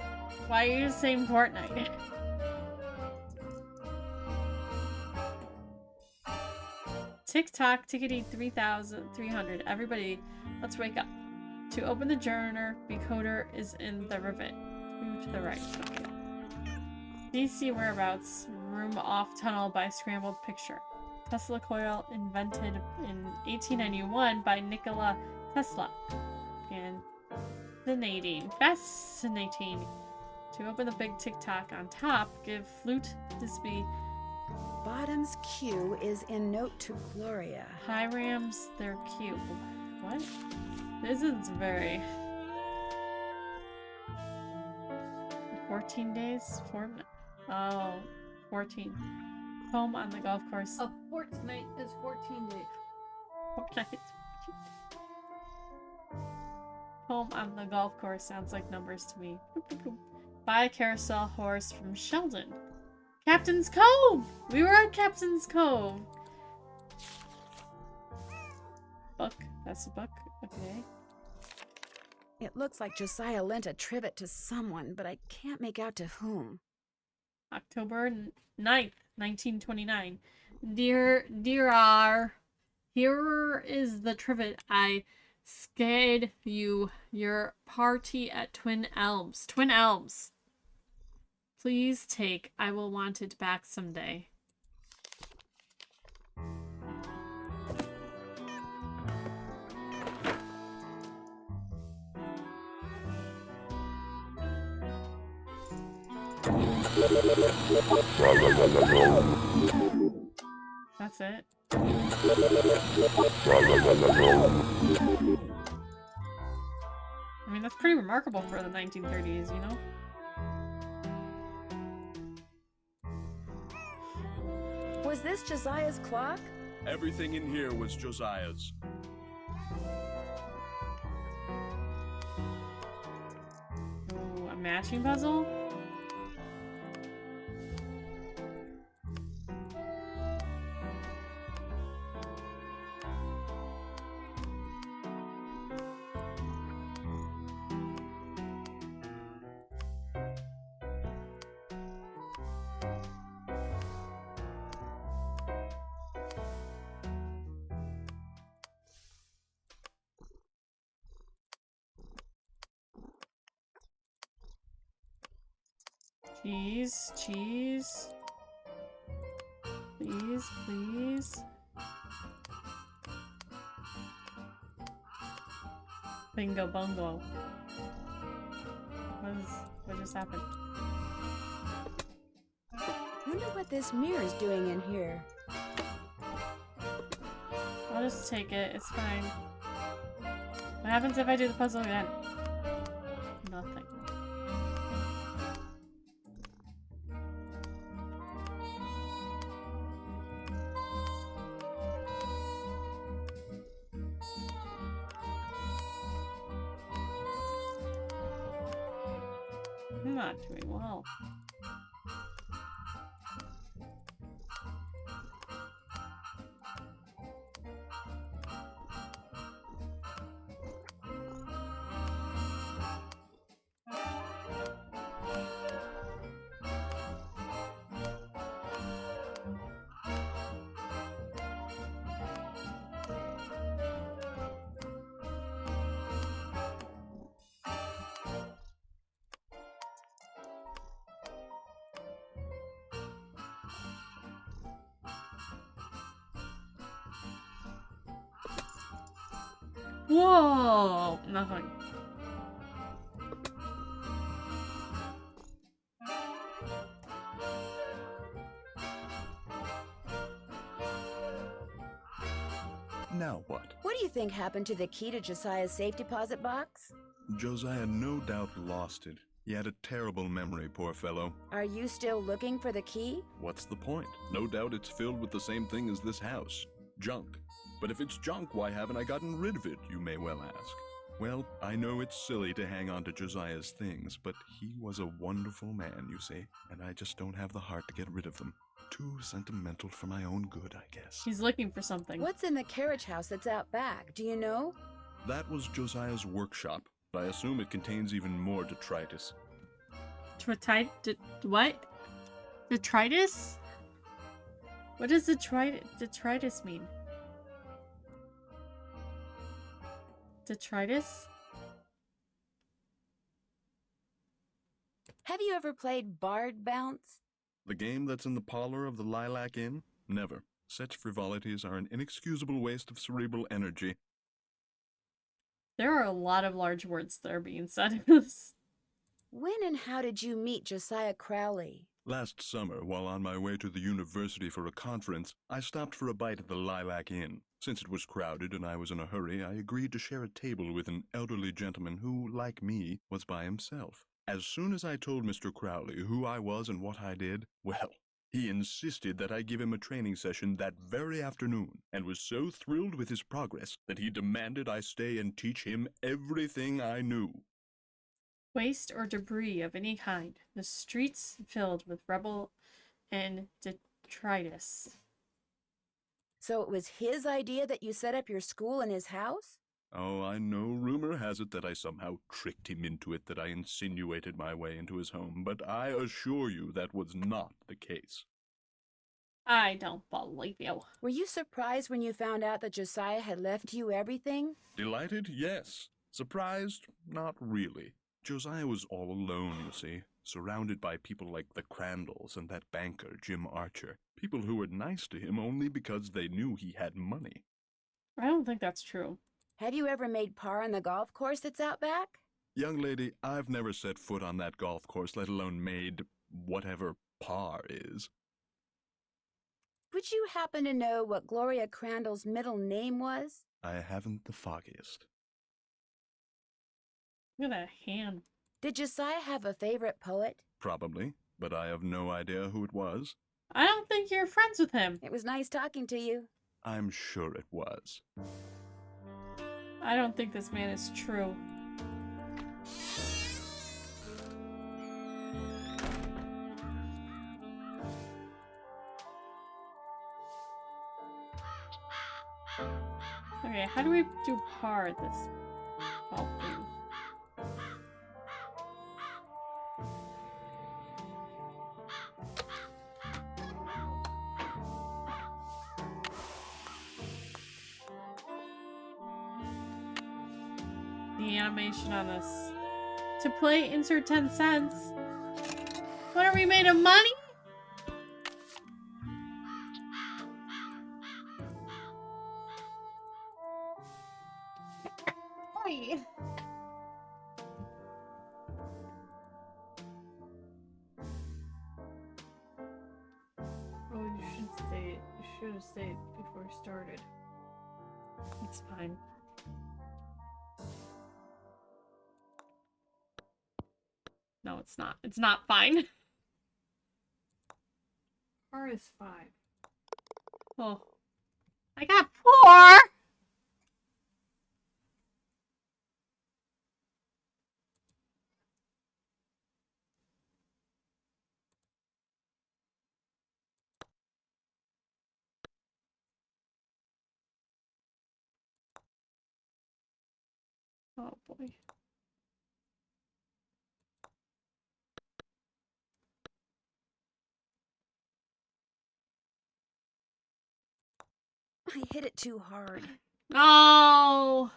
Why are you saying Fortnite? Tick-tock, tickety 3,300. Everybody, let's wake up. To open the journal, Becoder is in the rivet. 2 to the right. Okay. DC whereabouts. Room off tunnel by scrambled picture. Tesla coil invented in 1891 by Nikola Tesla. Fascinating. To open the big tick-tock on top, give flute Disby. Bottom's Q is in note to Gloria. Hirams their cube. What? This is very... 14 days? 14. Home on the golf course. A fortnight is 14 days. Fortnite. Home on the golf course sounds like numbers to me. Buy a carousel horse from Sheldon. Captain's Cove! We were at Captain's Cove! Book. That's a book. Okay. It looks like Josiah lent a trivet to someone, but I can't make out to whom. October 9th, 1929. Dear R, here is the trivet I scared you your party at Twin Elms. Twin Elms! Please take. I will want it back someday. That's it. I mean, that's pretty remarkable for the 1930s, you know? Was this Josiah's clock? Everything in here was Josiah's. Ooh, a matching puzzle? Cheese, cheese. Please, please. Bingo bongo. What just happened? Wonder what this mirror's doing in here. I'll just take it. It's fine. What happens if I do the puzzle again? Nothing. I'm not doing well. Whoa! Nothing. Now what? What do you think happened to the key to Josiah's safe deposit box? Josiah no doubt lost it. He had a terrible memory, poor fellow. Are you still looking for the key? What's the point? No doubt it's filled with the same thing as this house. Junk. But if it's junk, why haven't I gotten rid of it, you may well ask. Well, I know it's silly to hang on to Josiah's things, but he was a wonderful man, you see, and I just don't have the heart to get rid of them. Too sentimental for my own good, I guess. He's looking for something. What's in the carriage house that's out back? Do you know? That was Josiah's workshop. I assume it contains even more detritus. What? Detritus? What does detritus mean? Detritus? Have you ever played Bard Bounce? The game that's in the parlor of the Lilac Inn? Never. Such frivolities are an inexcusable waste of cerebral energy. There are a lot of large words that are being said in this. When and how did you meet Josiah Crowley? Last summer, while on my way to the university for a conference, I stopped for a bite at the Lilac Inn. Since it was crowded and I was in a hurry, I agreed to share a table with an elderly gentleman who, like me, was by himself. As soon as I told Mr. Crowley who I was and what I did, well, he insisted that I give him a training session that very afternoon, and was so thrilled with his progress that he demanded I stay and teach him everything I knew. Waste or debris of any kind. The streets filled with rubble and detritus. So it was his idea that you set up your school in his house? Oh, I know rumor has it that I somehow tricked him into it, that I insinuated my way into his home, but I assure you that was not the case. I don't believe you. Were you surprised when you found out that Josiah had left you everything? Delighted? Yes. Surprised? Not really. Josiah was all alone, you see, surrounded by people like the Crandalls and that banker, Jim Archer. People who were nice to him only because they knew he had money. I don't think that's true. Have you ever made par on the golf course that's out back? Young lady, I've never set foot on that golf course, let alone made whatever par is. Would you happen to know what Gloria Crandall's middle name was? I haven't the foggiest. Look at that hand. Did Josiah have a favorite poet? Probably, but I have no idea who it was. I don't think you're friends with him. It was nice talking to you. I'm sure it was. I don't think this man is true. Okay, how do we do par at this golf thing? The animation on this. To play, insert 10 cents. What are we made of money? Oi. Oh, you should stay. You should have stayed before it started. It's fine. No, it's not. It's not fine. R is 5. Oh. I got 4! Oh boy. I hit it too hard. No!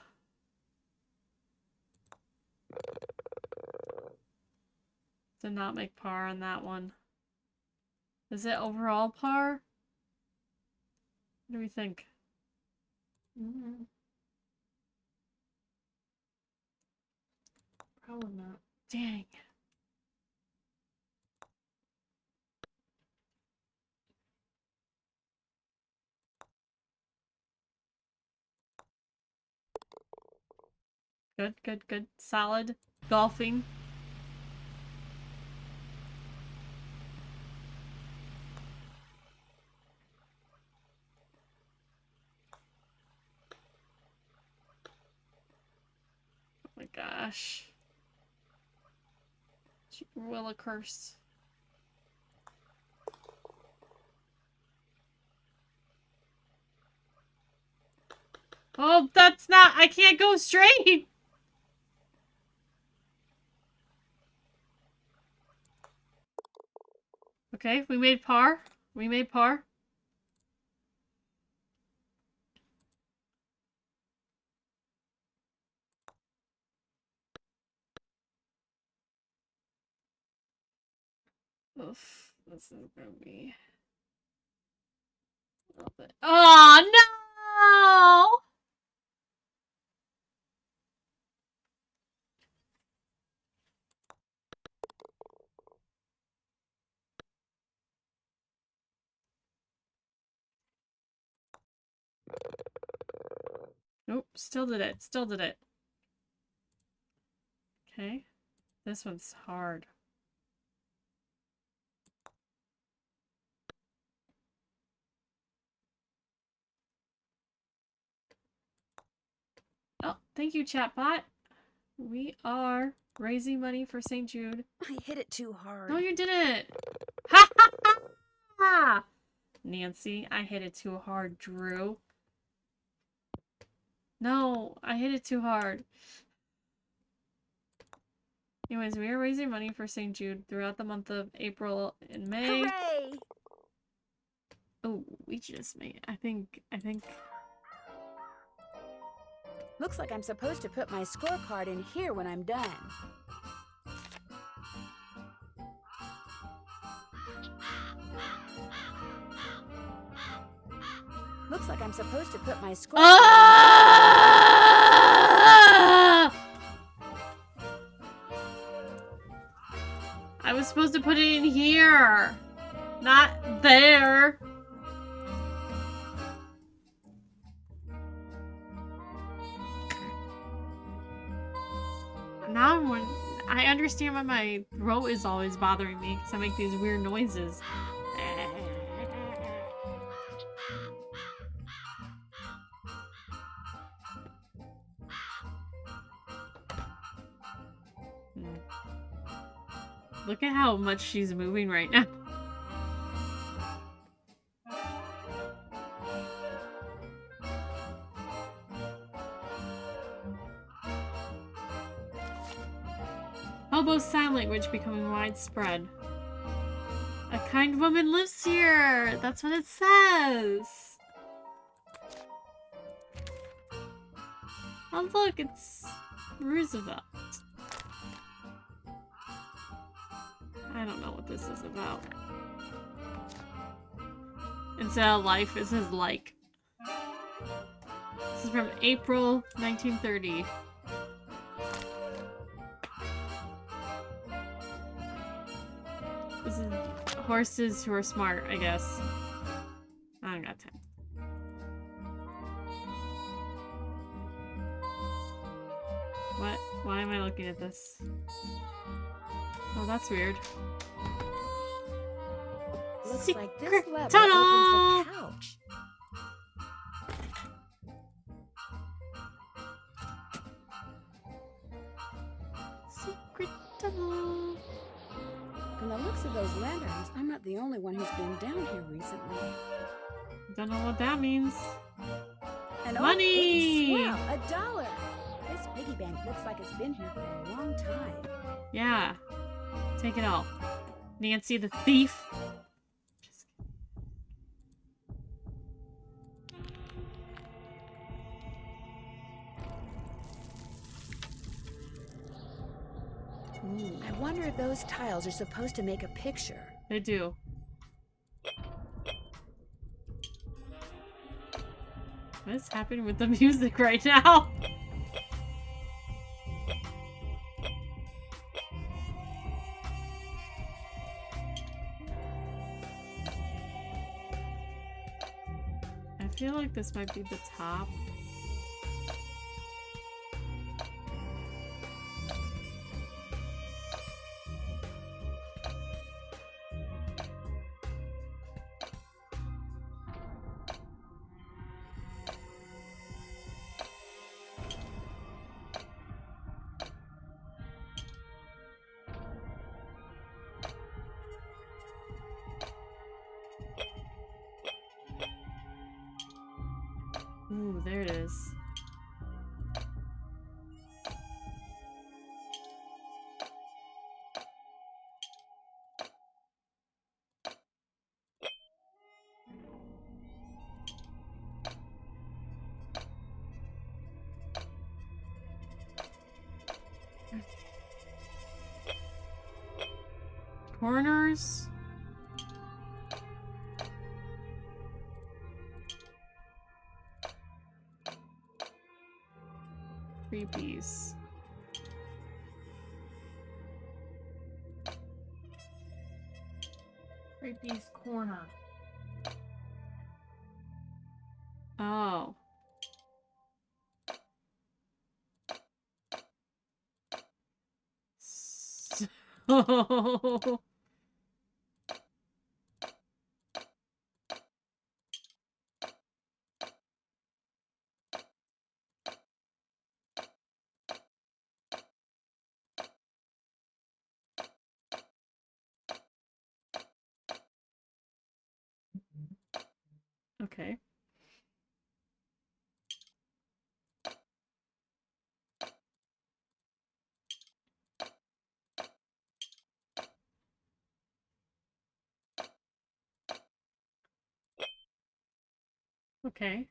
Did not make par on that one. Is it overall par? What do we think? Probably not. Dang. Good, good, good. Solid. Golfing. Oh my gosh. Will a curse. Oh, that's not. I can't go straight. Okay, we made par. We made par. Oof, this is gonna be a little bit. Oh no! Nope, still did it. Still did it. Okay, this one's hard. Oh, thank you, chatbot. We are raising money for St. Jude. I hit it too hard. No, you didn't. Ha ha ha! Ha! Nancy, I hit it too hard, Drew. No, I hit it too hard. Anyways, we are raising money for St. Jude throughout the month of April and May. Hooray! Oh, we just made. I think. Looks like I'm supposed to put my scorecard in here when I'm done. Looks like I'm supposed to put my scorecard. Ah! I was supposed to put it in here, not there. Now I understand why my throat is always bothering me because I make these weird noises. Look at how much she's moving right now. Hobo sign language becoming widespread. A kind woman lives here. That's what it says. Oh look, it's Roosevelt. I don't know what this is about. Instead of life, it says like. This is from April 1930. This is horses who are smart, I guess. I don't got time. What? Why am I looking at this? Oh, that's weird. Looks like this Secret lever tunnel! opens the couch. Secret tunnel. From the looks of those lanterns, I'm not the only one who's been down here recently. Don't know what that means. An Money! old piggy swell, $1. This piggy bank looks like it's been here for a long time. Yeah. Take it all. Nancy the thief. Just kidding. I wonder if those tiles are supposed to make a picture. They do. What is happening with the music right now? I feel like this might be the top. Ooh, there it is. Corners? Creepies. Creepies corner. Oh. So... Okay. Okay.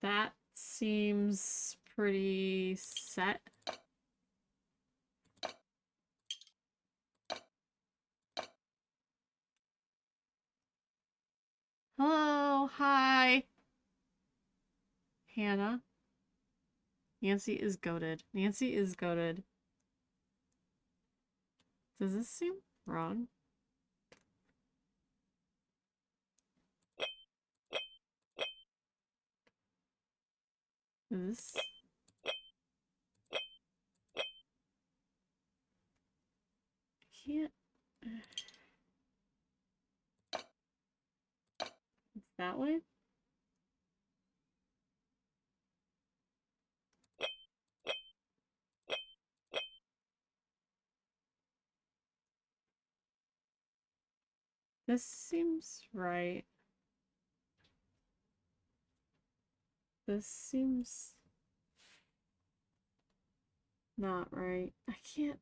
That seems pretty set. Hello, hi. Hannah. Nancy is goated. Nancy is goated. Does this seem wrong? Is this... I can't... It's that way? This seems right. This seems not right. I can't...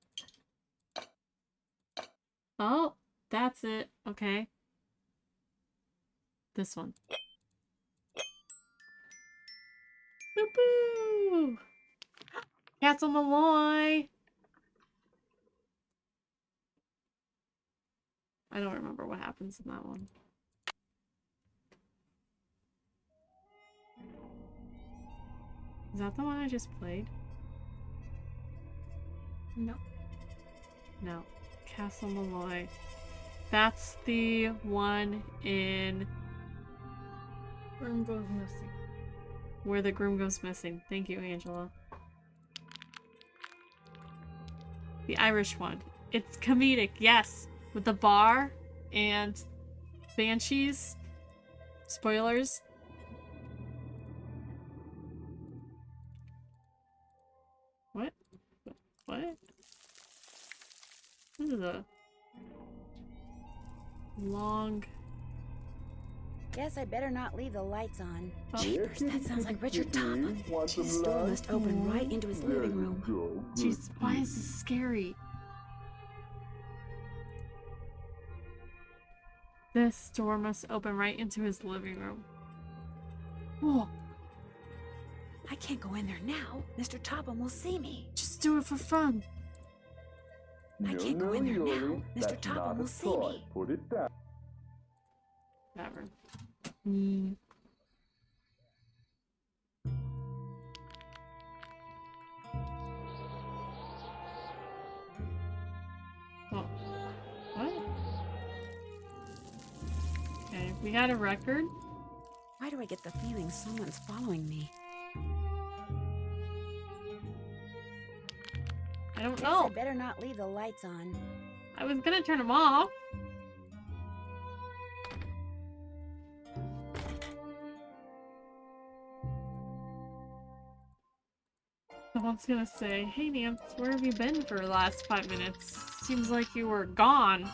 Oh, that's it. Okay. This one. Boo boo! Castle Malloy! I don't remember what happens in that one. Is that the one I just played? No. No. Castle Malloy. That's the one in... Groom goes missing. Where the groom goes missing. Thank you, Angela. The Irish one. It's comedic, yes. With the bar and banshees. Spoilers. What? What? This is a long... Guess I better not leave the lights on. Oh. Jeepers, that sounds like Richard Tam-Tam. His door must open right into his living room. Jeez, why is this scary? This door must open right into his living room. Whoa. I can't go in there now. Mr. Topham will see me. Just do it for fun. I can't go in there now. Mr. Topham will see me. Put it down. Whatever. Oh. What? Okay, we got a record. Why do I get the feeling someone's following me? I don't Guess know. I better not leave the lights on. I was gonna turn them off. Someone's gonna say, "Hey Nance, where have you been for the last 5 minutes? Seems like you were gone."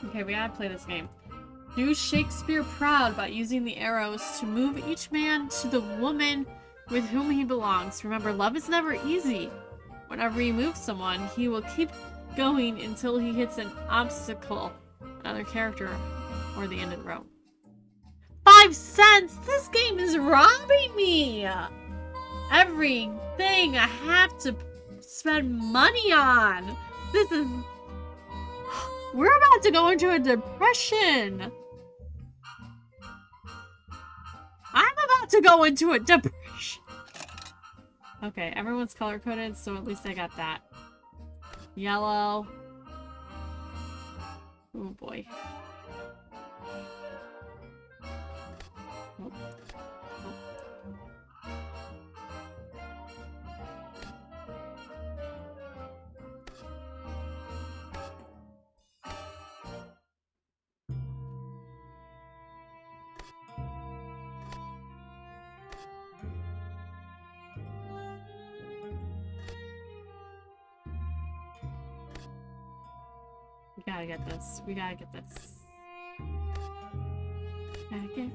Okay, we gotta play this game. Do Shakespeare proud by using the arrows to move each man to the woman with whom he belongs. Remember, love is never easy. Whenever you move someone, he will keep going until he hits an obstacle, another character, or the end of the row. 5 cents! This game is robbing me! Everything I have to spend money on! This is... We're about to go into a depression! I'm about to go into a depression! Okay, everyone's color-coded, so at least I got that. Yellow. Oh boy. Oh. We gotta get this. We gotta get this. Gotta get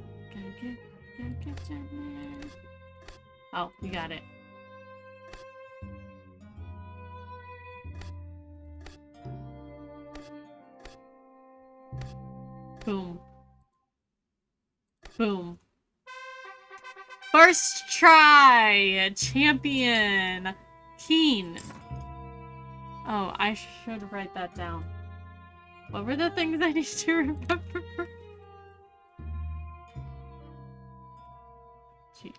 Jetman. Oh, we got it. Boom. Boom. First try! Champion! Keen. Oh, I should write that down. What were the things I need to remember? G.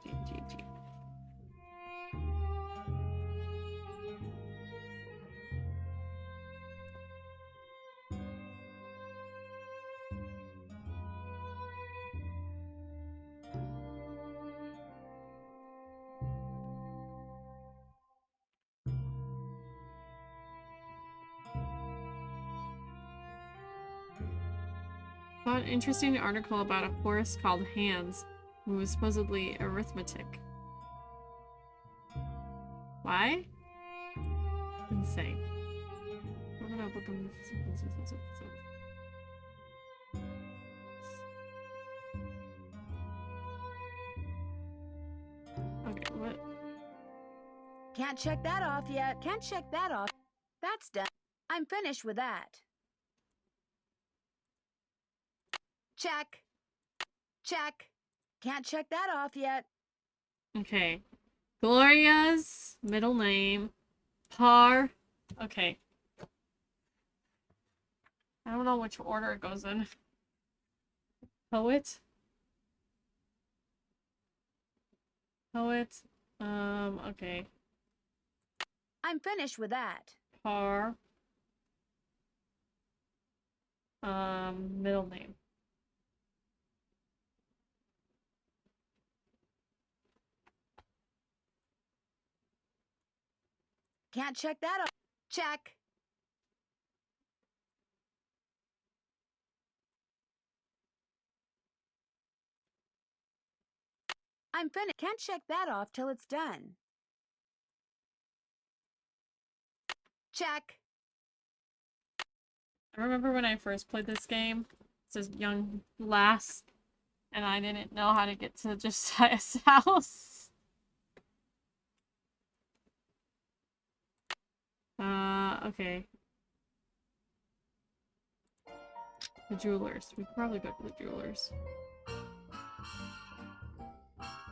Saw an interesting article about a horse called Hans, who was supposedly arithmetic. Why? Insane. Okay, what? Can't check that off yet. Can't check that off. That's done. I'm finished with that. Check. Check. Can't check that off yet. Okay. Gloria's middle name. Par. Okay. I don't know which order it goes in. Poet. Poet. Okay. I'm finished with that. Par. Middle name. Can't check that off. Check. I'm finished. Can't check that off till it's done. Check. I remember when I first played this game, it's a young lass, and I didn't know how to get to Josiah's house. Okay. The jewelers. We could probably go to the jewelers.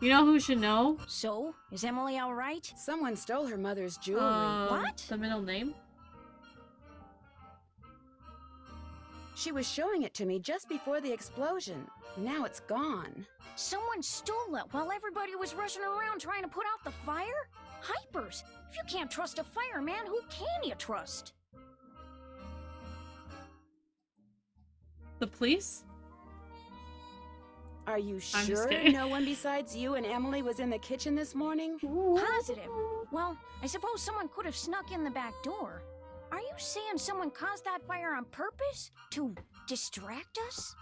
You know who should know? So, is Emily all right? Someone stole her mother's jewelry. What? The middle name? She was showing it to me just before the explosion. Now it's gone. Someone stole it while everybody was rushing around trying to put out the fire? Hypers! If you can't trust a fireman, who can you trust? The police? Are you I'm just sure kidding. no one besides you and Emily was in the kitchen this morning? Positive. Well, I suppose someone could have snuck in the back door. Are you saying someone caused that fire on purpose? To distract us?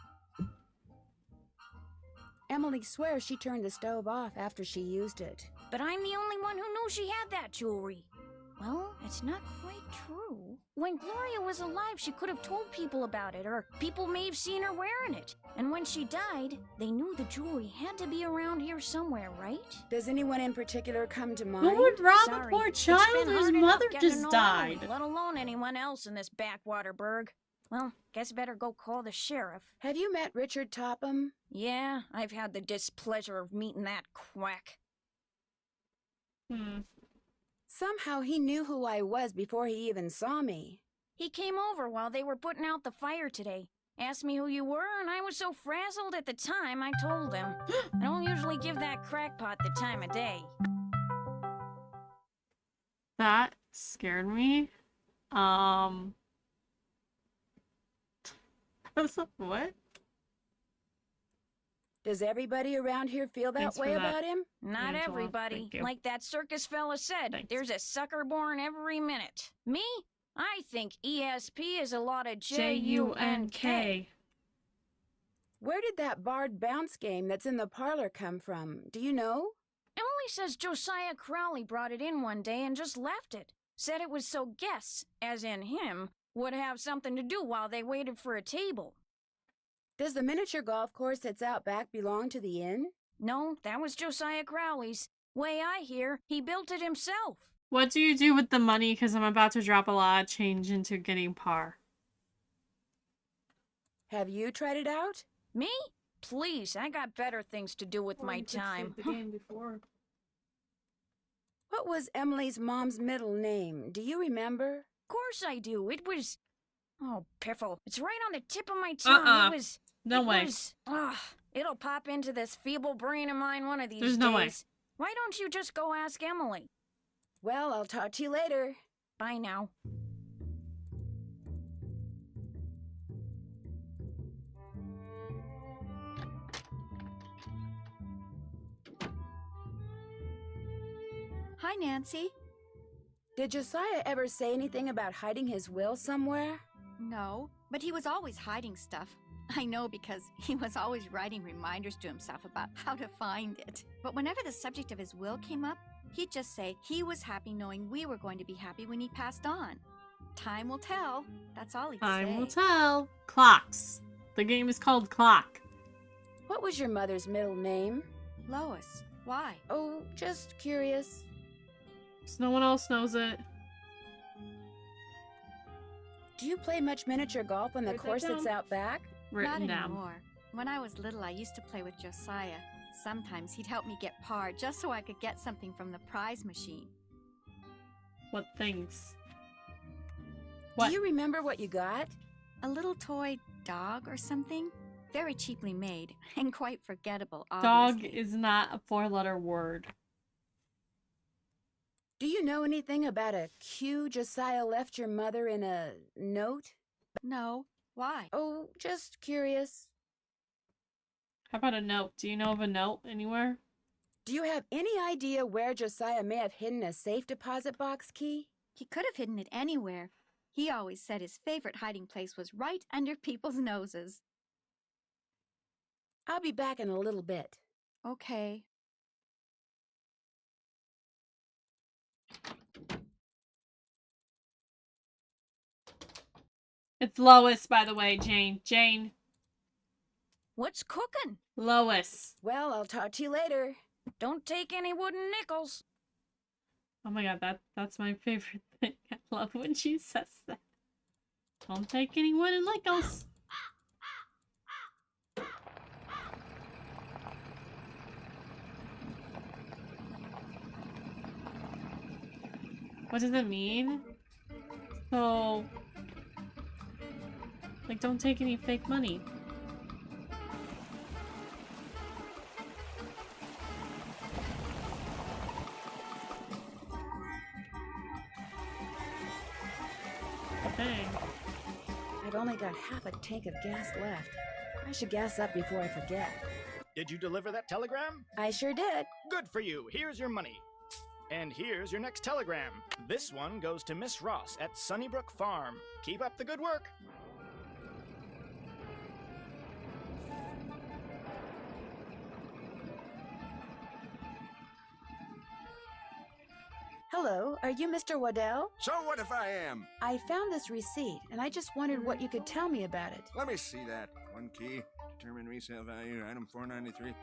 Emily swears she turned the stove off after she used it. But I'm the only one who knew she had that jewelry. Well, it's not quite true. When Gloria was alive, she could have told people about it, or people may have seen her wearing it. And when she died, they knew the jewelry had to be around here somewhere, right? Does anyone in particular come to mind? Who would rob Sorry, a poor it's child been whose hard enough mother getting to just know died? Emily, let alone anyone else in this backwater burg. Well, guess better go call the sheriff. Have you met Richard Topham? Yeah, I've had the displeasure of meeting that quack. Somehow he knew who I was before he even saw me. He came over while they were putting out the fire today. Asked me who you were, and I was so frazzled at the time, I told him. I don't usually give that crackpot the time of day. That scared me. What? Does everybody around here feel that Thanks way for that. about him? Not Angela, everybody. thank you. Like that circus fella said, Thanks. there's a sucker born every minute. Me? I think ESP is a lot of J-U-N-K. Where did that barred bounce game that's in the parlor come from? Do you know? Emily says Josiah Crowley brought it in one day and just left it. Said it was so guests, as in him, would have something to do while they waited for a table. Does the miniature golf course that's out back belong to the inn? No, that was Josiah Crowley's. Way I hear, he built it himself. What do you do with the money? Because I'm about to drop a lot of change into getting par. Have you tried it out? Me? Please, I got better things to do with my time. The game before. What was Emily's mom's middle name? Do you remember? Of course I do. It was... Oh, piffle. It's right on the tip of my tongue. It was... No way. It'll pop into this feeble brain of mine one of these There's days. no way. Why don't you just go ask Emily? Well, I'll talk to you later. Bye now. Hi, Nancy. Did Josiah ever say anything about hiding his will somewhere? No, but he was always hiding stuff. I know because he was always writing reminders to himself about how to find it. But whenever the subject of his will came up, he'd just say he was happy knowing we were going to be happy when he passed on. Time will tell. That's all he'd say. Time will tell. Clocks. The game is called Clock. What was your mother's middle name? Lois. Why? Oh, just curious. So no one else knows it. Do you play much miniature golf on the Write that course that's down. out back? Written Not down. anymore. When I was little, I used to play with Josiah. Sometimes he'd help me get par just so I could get something from the prize machine. What things? What? Do you remember what you got? A little toy dog or something? Very cheaply made and quite forgettable, Dog obviously. is not a 4-letter word. Do you know anything about a cue Josiah left your mother in a note? No. Why? Oh, just curious. How about a note? Do you know of a note anywhere? Do you have any idea where Josiah may have hidden a safe deposit box key? He could have hidden it anywhere. He always said his favorite hiding place was right under people's noses. I'll be back in a little bit. Okay. It's Lois, by the way, Jane. Jane. What's cooking? Lois. Well, I'll talk to you later. Don't take any wooden nickels. Oh my god, that's my favorite thing. I love when she says that. Don't take any wooden nickels. What does it mean? So, like, don't take any fake money. Dang. I've only got half a tank of gas left. I should gas up before I forget. Did you deliver that telegram? I sure did. Good for you. Here's your money. And here's your next telegram. This one goes to Miss Ross at Sunnybrook Farm. Keep up the good work. Hello, are you Mr. Waddell? So what if I am? I found this receipt, and I just wondered what you could tell me about it. Let me see that. One key, determine resale value, item 493.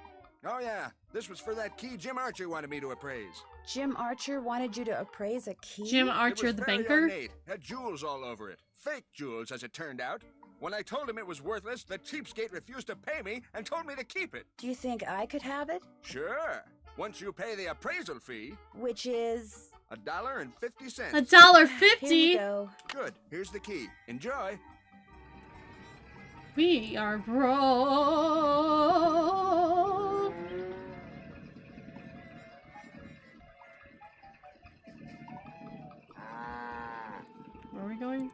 Oh yeah, this was for that key Jim Archer wanted me to appraise. Jim Archer wanted you to appraise a key? Jim Archer, the banker? Ornate. Had jewels all over it. Fake jewels, as it turned out. When I told him it was worthless, the cheapskate refused to pay me and told me to keep it. Do you think I could have it? Sure. Once you pay the appraisal fee. Which is? $1.50. $1.50? Here you go. Good. Here's the key. Enjoy. We are broke. Where are we going?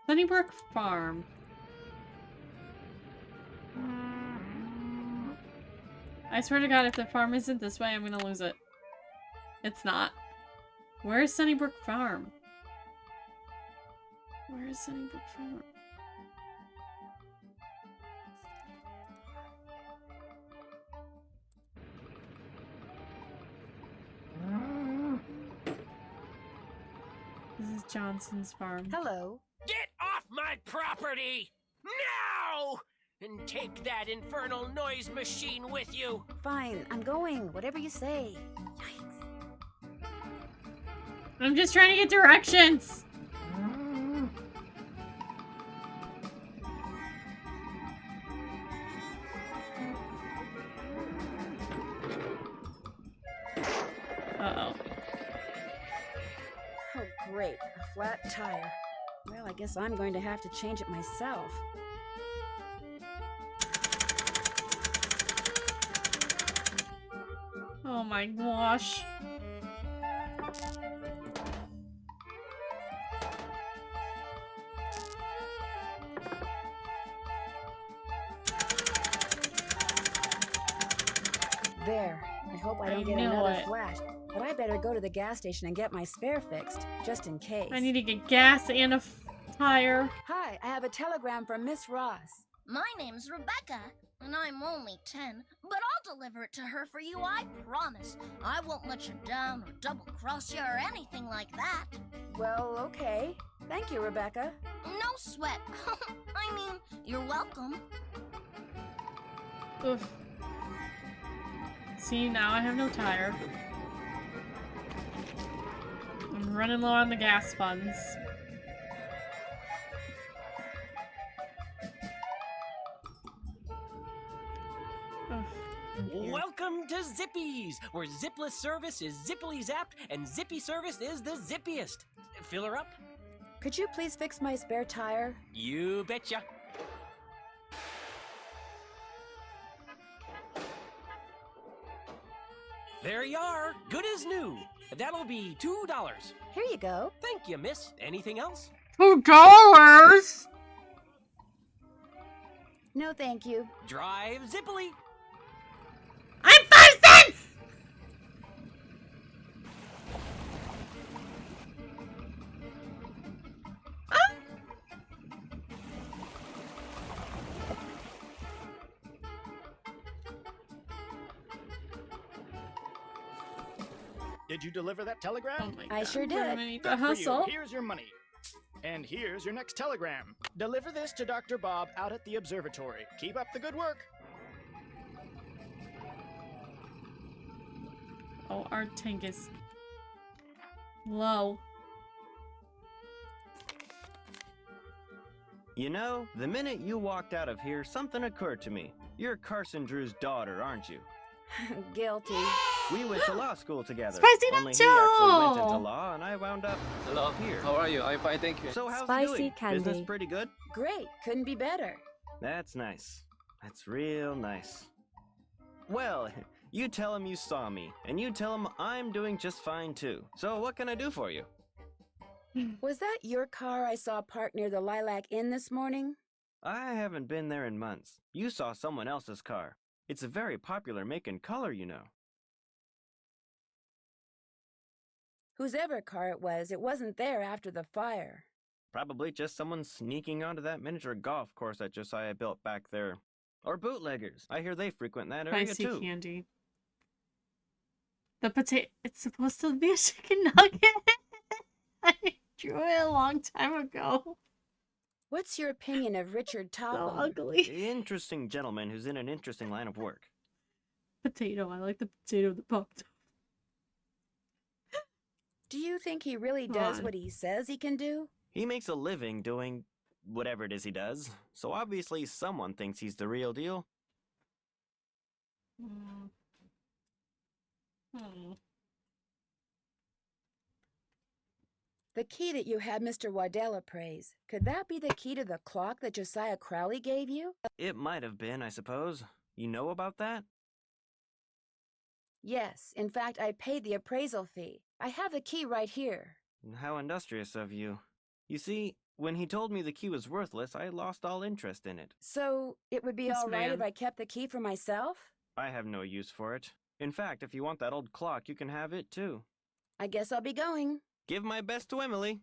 Sunnybrook Farm. I swear to God, if the farm isn't this way, I'm gonna lose it. It's not. Where is Sunnybrook Farm? Where is Sunnybrook Farm? This is Johnson's farm. Hello. Get off my property! Now! And take that infernal noise machine with you! Fine, I'm going. Whatever you say. I'm just trying to get directions! Uh-oh. Oh, great. A flat tire. Well, I guess I'm going to have to change it myself. Oh my gosh. There. I hope I don't get another flat. But I better go to the gas station and get my spare fixed, just in case. I need to get gas and a tire. Hi, I have a telegram from Miss Ross. My name's Rebecca, and I'm only 10, but I'll deliver it to her for you, I promise. I won't let you down or double-cross you or anything like that. Well, okay. Thank you, Rebecca. No sweat. I mean, you're welcome. Oof. See, now I have no tire. I'm running low on the gas funds. here. Welcome to Zippy's, where zipless service is zippily zapped and zippy service is the zippiest. Fill her up? Could you please fix my spare tire? You betcha. There you are, good as new. That'll be $2. Here you go. Thank you, miss. Anything else? $2? No, thank you. Drive zippily. I'm 5 cents! Did you deliver that telegram? Oh my God. I sure We're did. gonna need to Good for you. hustle. Here's your money. And here's your next telegram. Deliver this to Dr. Bob out at the observatory. Keep up the good work. Oh, our tank is low. You know, the minute you walked out of here, something occurred to me. You're Carson Drew's daughter, aren't you? Guilty. We went to law school together. Spicy Only nacho! he actually went into law, and I wound up Hello. here. How are you? I'm fine, thank you. So how's Spicy it doing? candy. Business pretty good? Great. Couldn't be better. That's nice. That's real nice. Well, you tell him you saw me, and you tell him I'm doing just fine too. So what can I do for you? Was that your car I saw parked near the Lilac Inn this morning? I haven't been there in months. You saw someone else's car. It's a very popular make and color, you know. Whosever car it wasn't there after the fire. Probably just someone sneaking onto that miniature golf course that Josiah built back there. Or bootleggers. I hear they frequent that area Spicy too. candy. The potato. It's supposed to be a chicken nugget. I drew it a long time ago. What's your opinion of Richard So Topham? ugly. Interesting gentleman who's in an interesting line of work. Potato. I like the potato that popped. Do you think he really does what he says he can do? He makes a living doing whatever it is he does, so obviously someone thinks he's the real deal. The key that you had Mr. Waddell appraise, could that be the key to the clock that Josiah Crowley gave you? It might have been, I suppose. You know about that? Yes, in fact, I paid the appraisal fee. I have the key right here. How industrious of you. You see, when he told me the key was worthless, I lost all interest in it. So, it would be Yes, all right if ma'am. I kept the key for myself? I have no use for it. In fact, if you want that old clock, you can have it too. I guess I'll be going. Give my best to Emily.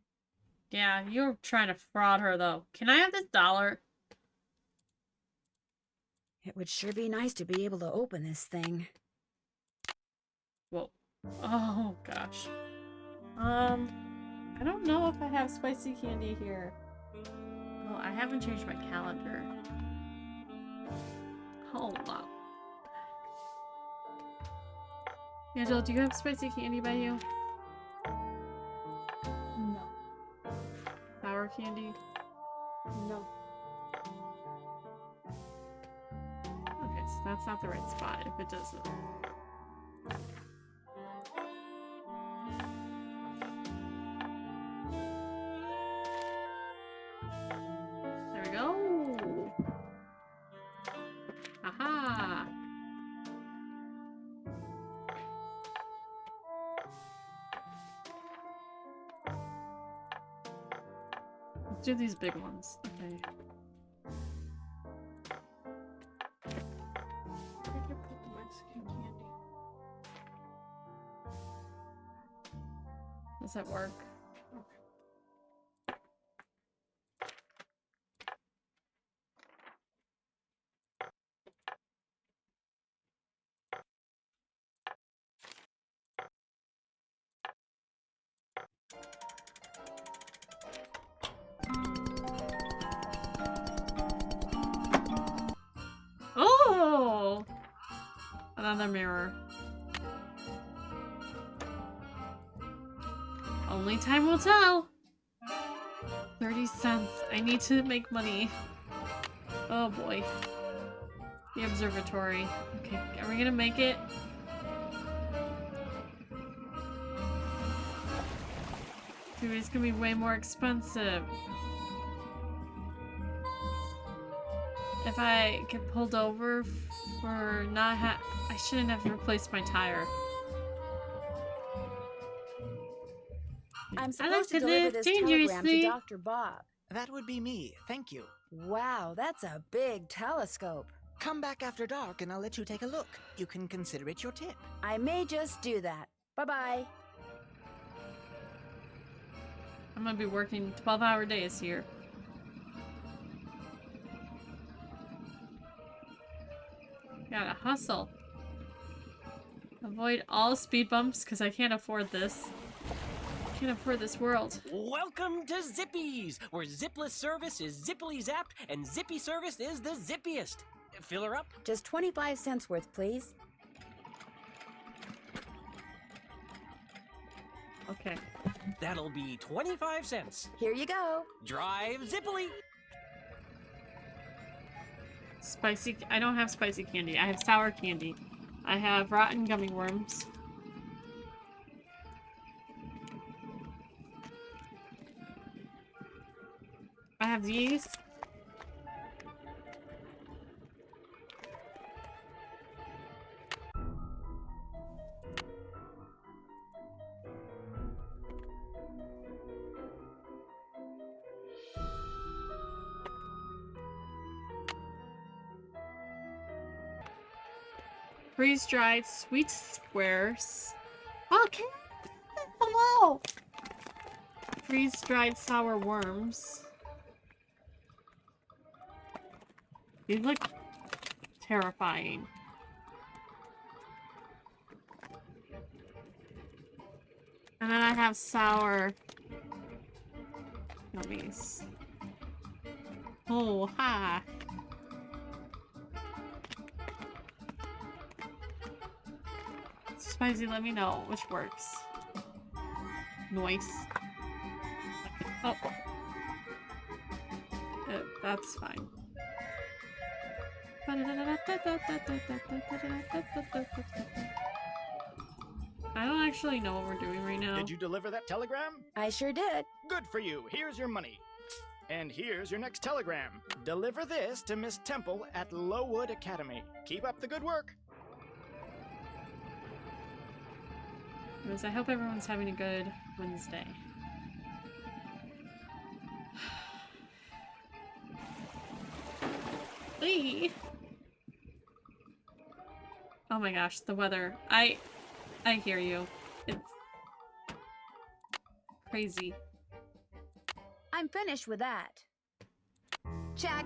Yeah, you're trying to fraud her though. Can I have this $1? It would sure be nice to be able to open this thing. Whoa. Oh gosh. I don't know if I have spicy candy here. Oh, I haven't changed my calendar. Hold on. Angela, do you have spicy candy by you? No. Sour candy? No. Okay, so that's not the right spot if it doesn't. There we go. Aha. Let's do these big ones. Okay. Where did I put the Mexican candy? Does that work? Oh! Another mirror. Only time will tell. 30 cents. I need to make money. Oh boy. The observatory. Okay, are we gonna make it? Dude, it's gonna be way more expensive. If I get pulled over for not I shouldn't have replaced my tire. I'm I like supposed to to deliver live this telegram to dangerously. Dr. Bob. That would be me, thank you. Wow, that's a big telescope. Come back after dark and I'll let you take a look. You can consider it your tip. I may just do that. Bye-bye. I'm gonna be working 12-hour days here. Gotta hustle. Avoid all speed bumps because I can't afford this. Can't afford this world. Welcome to Zippy's, where zipless service is zippily zapped and zippy service is the zippiest. Fill her up? Just 25 cents worth, please. Okay. That'll be 25 cents. Here you go. Drive zippily. Spicy. I don't have spicy candy. I have sour candy. I have rotten gummy worms. I have these. Freeze-dried sweet squares. Okay. Hello. Freeze-dried sour worms. These look terrifying. And then I have sour gummies. Oh, hi. Spicy, let me know which works. Nice. Oh. That's fine. I don't actually know what we're doing right now. Did you deliver that telegram? I sure did. Good for you. Here's your money. And here's your next telegram. Deliver this to Miss Temple at Lowood Academy. Keep up the good work. Anyways, I hope everyone's having a good Wednesday. Eee. Oh my gosh, the weather. I hear you. It's crazy. I'm finished with that. Check.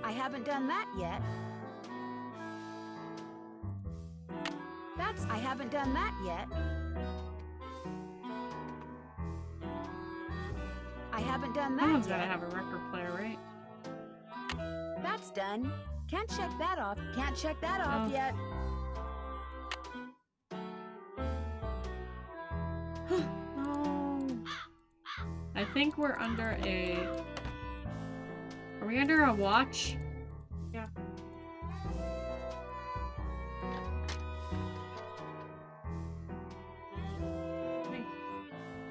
I haven't done that yet. I haven't done that yet. I haven't done that Someone's yet. gotta have a record player, right? That's done. Can't check that off. Can't check that off yet. No. I think we're under a... Are we under a watch? Yeah.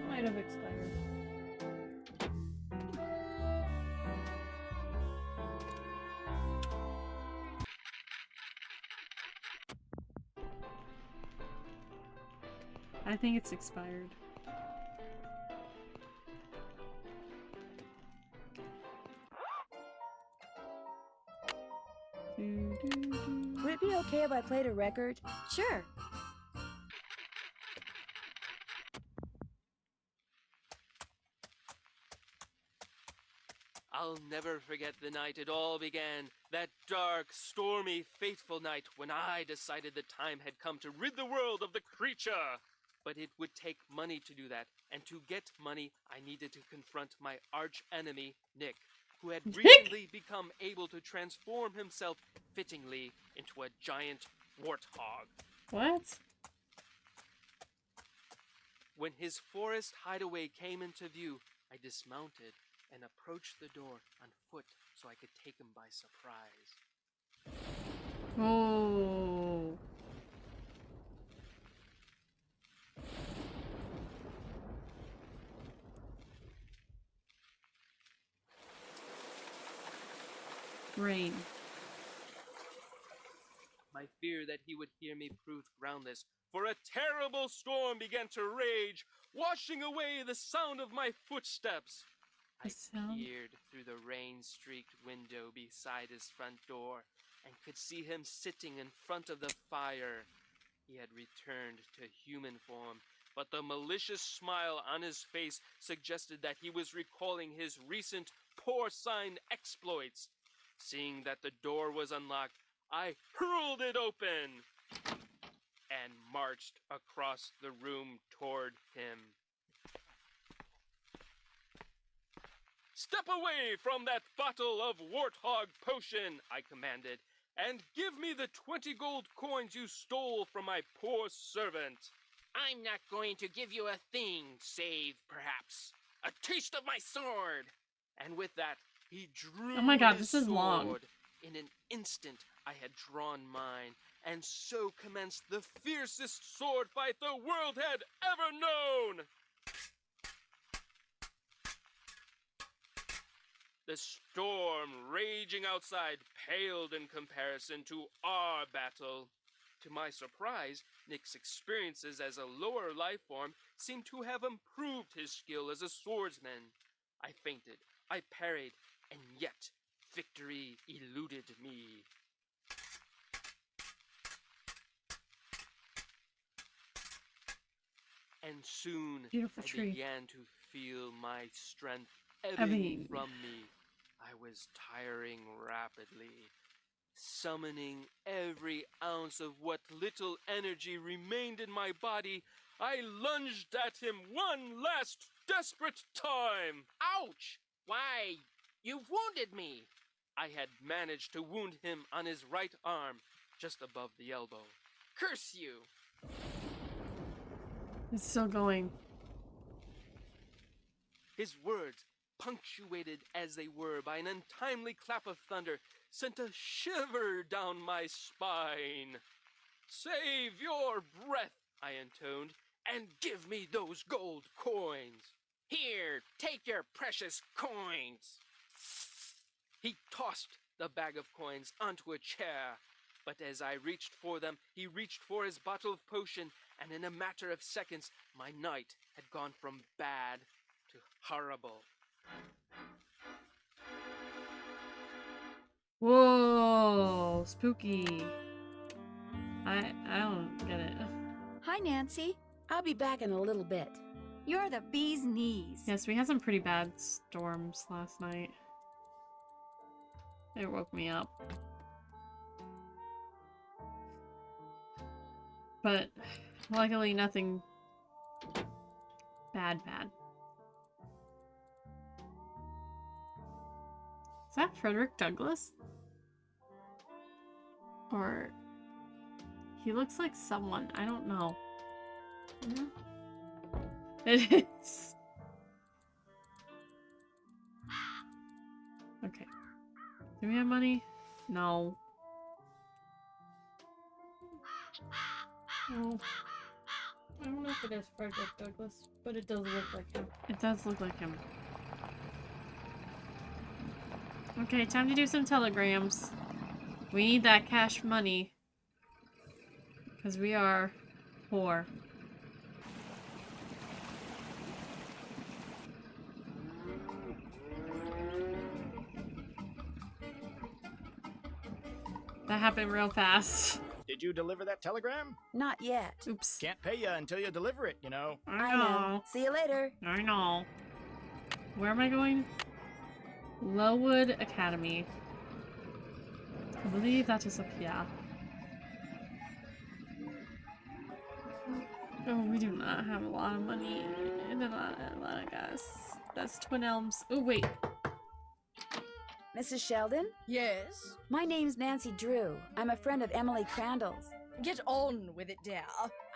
Might have expired. I think it's expired. Would it be okay if I played a record? Sure. I'll never forget the night it all began. That dark, stormy, fateful night when I decided the time had come to rid the world of the creature. But it would take money to do that, and to get money, I needed to confront my arch enemy, Nick, who had recently become able to transform himself fittingly into a giant warthog. What? When his forest hideaway came into view, I dismounted and approached the door on foot so I could take him by surprise. Oh. Rain. My fear that he would hear me proved groundless, for a terrible storm began to rage, washing away the sound of my footsteps. I peered through the rain-streaked window beside his front door and could see him sitting in front of the fire. He had returned to human form, but the malicious smile on his face suggested that he was recalling his recent porcine exploits. Seeing that the door was unlocked, I hurled it open and marched across the room toward him. "Step away from that bottle of warthog potion," I commanded, "and give me the 20 gold coins you stole from my poor servant." "I'm not going to give you a thing, save, perhaps, a taste of my sword." And with that, he drew Oh my god, his this is sword. long. In an instant, I had drawn mine, and so commenced the fiercest sword fight the world had ever known. The storm raging outside paled in comparison to our battle. To my surprise, Nick's experiences as a lower life form seemed to have improved his skill as a swordsman. I feinted, I parried, and yet victory eluded me. And soon Beautiful I tree. began to feel my strength Ebbing. ebbing from me. I was tiring rapidly. Summoning every ounce of what little energy remained in my body, I lunged at him one last desperate time. Ouch! Why, you've wounded me. I had managed to wound him on his right arm, just above the elbow. Curse you! It's still going. His words, punctuated as they were by an untimely clap of thunder, sent a shiver down my spine. "Save your breath," I intoned, "and give me those gold coins." "Here, take your precious coins." He tossed the bag of coins onto a chair, but as I reached for them, he reached for his bottle of potion, and in a matter of seconds, my night had gone from bad to horrible. Whoa, spooky. I don't get it. Hi, Nancy. I'll be back in a little bit. You're the bee's knees. Yes, we had some pretty bad storms last night. It woke me up. But luckily nothing bad. Is that Frederick Douglass? Or he looks like someone. I don't know. It is. Okay. Do we have money? No. Oh. I don't know if it is Frederick Douglass, but it does look like him. It does look like him. Okay, time to do some telegrams. We need that cash money. Because we are poor. That happened real fast. Did you deliver that telegram? Not yet. Oops. Can't pay you until you deliver it, you know. I know. See you later. I know. Where am I going? Lowood Academy. I believe that is up here. Oh, we do not have a lot of money in Atlanta, guys. That's Twin Elms. Oh, wait. Mrs. Sheldon? Yes? My name's Nancy Drew. I'm a friend of Emily Crandall's. Get on with it, dear.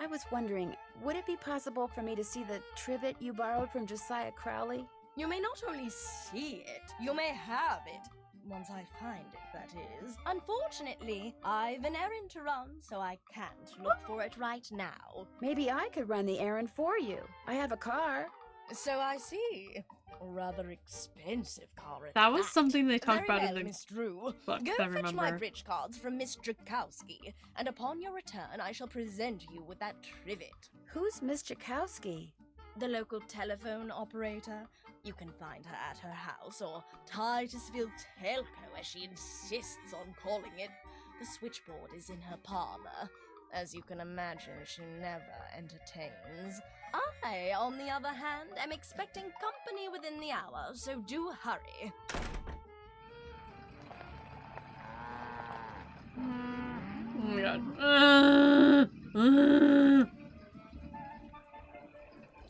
I was wondering, would it be possible for me to see the trivet you borrowed from Josiah Crowley? You may not only see it, you may have it. Once I find it, that is. Unfortunately, I've an errand to run, so I can't look for it right now. Maybe I could run the errand for you. I have a car. So I see. Rather expensive car at That was that. something they talked Very about in well, the Miss Drew. book, Go I fetch my remember. bridge cards from Miss Drakowski, and upon your return, I shall present you with that trivet. Who's Miss Jakowski? The local telephone operator. You can find her at her house, or Titusville Telco, as she insists on calling it. The switchboard is in her parlor. As you can imagine, she never entertains. I, on the other hand, am expecting company within the hour, so do hurry. Oh my god.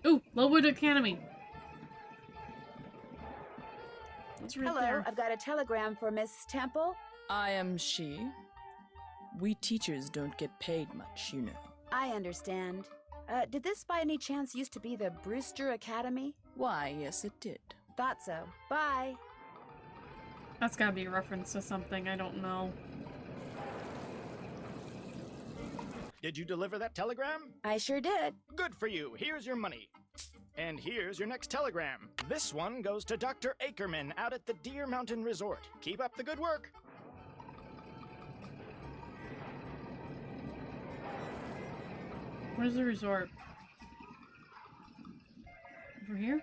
Ooh, Lowood Academy. It's right Hello, there. I've got a telegram for Miss Temple. I am she. We teachers don't get paid much, you know. I understand. Did this by any chance used to be the Brewster Academy? Why, yes, it did. Thought so. Bye. That's gotta be a reference to something, I don't know. Did you deliver that telegram? I sure did. Good for you. Here's your money. And here's your next telegram. This one goes to Dr. Ackerman out at the Deer Mountain Resort. Keep up the good work. Where's the resort? Over here?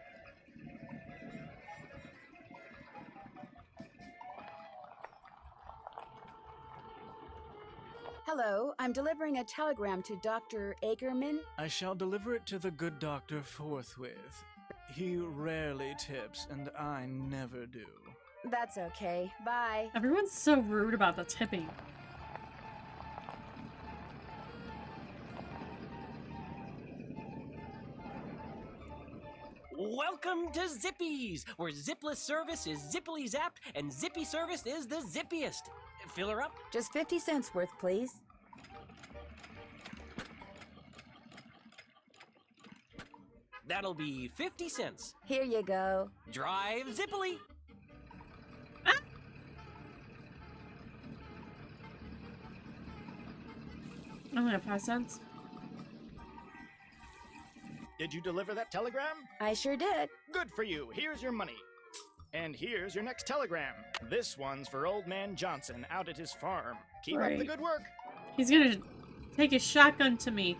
Hello, I'm delivering a telegram to Dr. Ackerman. I shall deliver it to the good doctor forthwith. He rarely tips, and I never do. That's okay. Bye. Everyone's so rude about the tipping. Welcome to Zippy's, where zipless service is zippily zapped and zippy service is the zippiest. Fill her up? Just 50 cents worth, please. That'll be 50 cents. Here you go. Drive zippily. I only have 5 cents. Did you deliver that telegram? I sure did. Good for you. Here's your money. And here's your next telegram. This one's for Old Man Johnson out at his farm. Keep up the good work. He's gonna take his shotgun to me.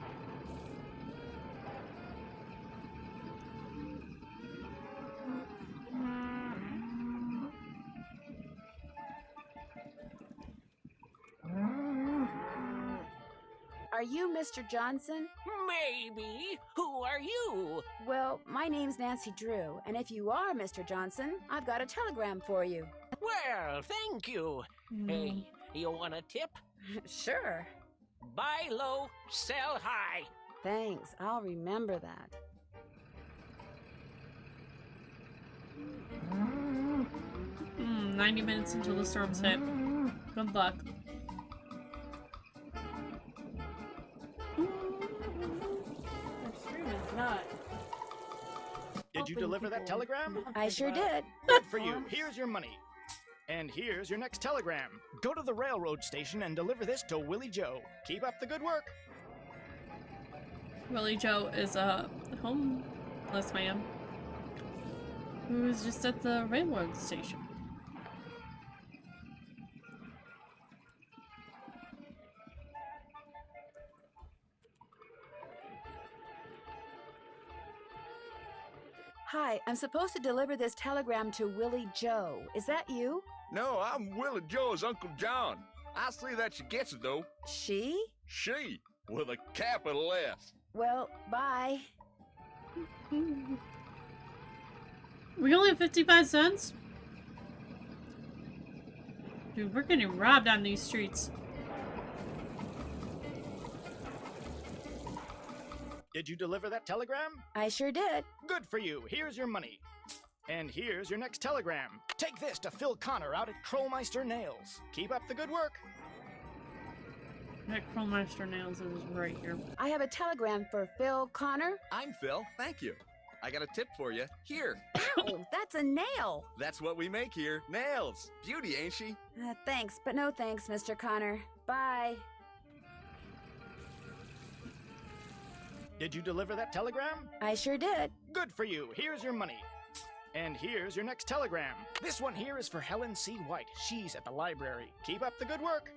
Are you Mr. Johnson? Maybe. Who are you? Well, my name's Nancy Drew, and if you are Mr. Johnson, I've got a telegram for you. Well, thank you. Hey, you want a tip? Sure. Buy low, sell high. Thanks, I'll remember that. 90 minutes until the storms hit. Good luck. Did you deliver that telegram? I sure did. Good for you. Here's your money. And here's your next telegram. Go to the railroad station and deliver this to Willie Joe. Keep up the good work. Willie Joe is a homeless man who's just at the railroad station. Hi, I'm supposed to deliver this telegram to Willie Joe. Is that you? No, I'm Willie Joe's Uncle John. I see that she gets it, though. She? She, with a capital S. Well, bye. We only have 55 cents? Dude, we're getting robbed on these streets. Did you deliver that telegram? I sure did. Good for you. Here's your money. And here's your next telegram. Take this to Phil Connor out at Krollmeister Nails. Keep up the good work. That Krollmeister Nails is right here. I have a telegram for Phil Connor. I'm Phil. Thank you. I got a tip for you. Here. Ow, that's a nail. That's what we make here. Nails. Beauty, ain't she? Thanks, but no thanks, Mr. Connor. Bye. Did you deliver that telegram? I sure did. Good for you. Here's your money. And here's your next telegram. This one here is for Helen C. White. She's at the library. Keep up the good work.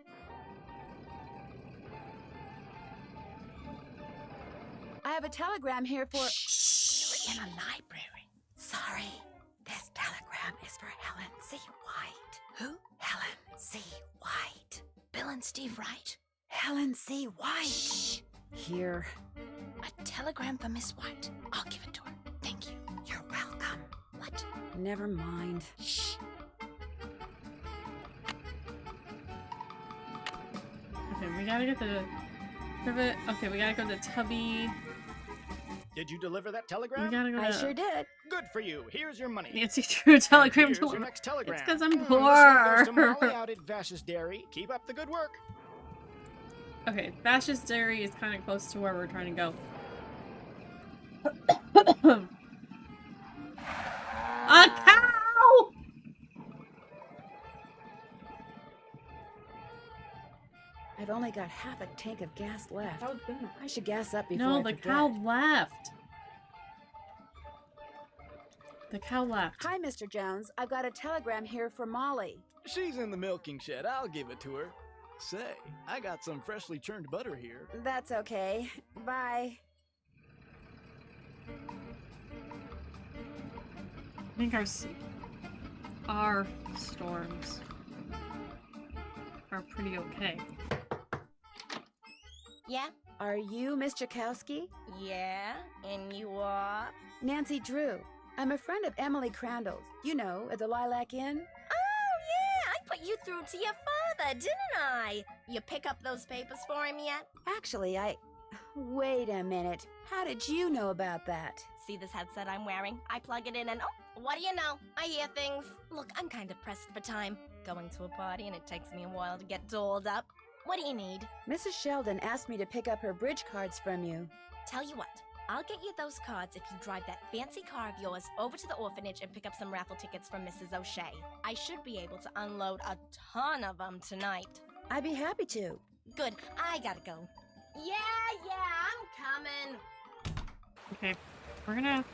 I have a telegram here for... You're in a library. Sorry. This telegram is for Helen C. White. Who? Helen C. White. Bill and Steve Wright? Helen C. White. Shh. Here. A telegram for Miss White. I'll give it to her. Thank you. You're welcome. What? Never mind. Shh. Okay, we gotta get the privet. Okay, we gotta go to Tubby. Did you deliver that telegram? We gotta go to... I sure did. Good for you. Here's your money. Nancy drew a telegram Here's to your next telegram. It's because I'm This one goes to poor. Molly out at Vash's Dairy. Keep up the good work. Okay, Vash's Dairy is kind of close to where we're trying to go. A cow! I've only got half a tank of gas left. I should gas up before I No, forget. the cow left. The cow left. Hi, Mr. Jones. I've got a telegram here for Molly. She's in the milking shed. I'll give it to her. Say, I got some freshly churned butter here. That's okay. Bye. I think our storms are pretty okay. Yeah? Are you Miss Jakowski? Yeah? And you are? Nancy Drew. I'm a friend of Emily Crandall's. You know, at the Lilac Inn. Oh, yeah! I put you through to your father, didn't I? You pick up those papers for him yet? Actually, Wait a minute. How did you know about that? See this headset I'm wearing? I plug it in and oh, what do you know? I hear things. Look, I'm kind of pressed for time. Going to a party and it takes me a while to get dolled up. What do you need? Mrs. Sheldon asked me to pick up her bridge cards from you. Tell you what, I'll get you those cards if you drive that fancy car of yours over to the orphanage and pick up some raffle tickets from Mrs. O'Shea. I should be able to unload a ton of them tonight. I'd be happy to. Good, I gotta go. Yeah, I'm coming. Okay, we're gonna...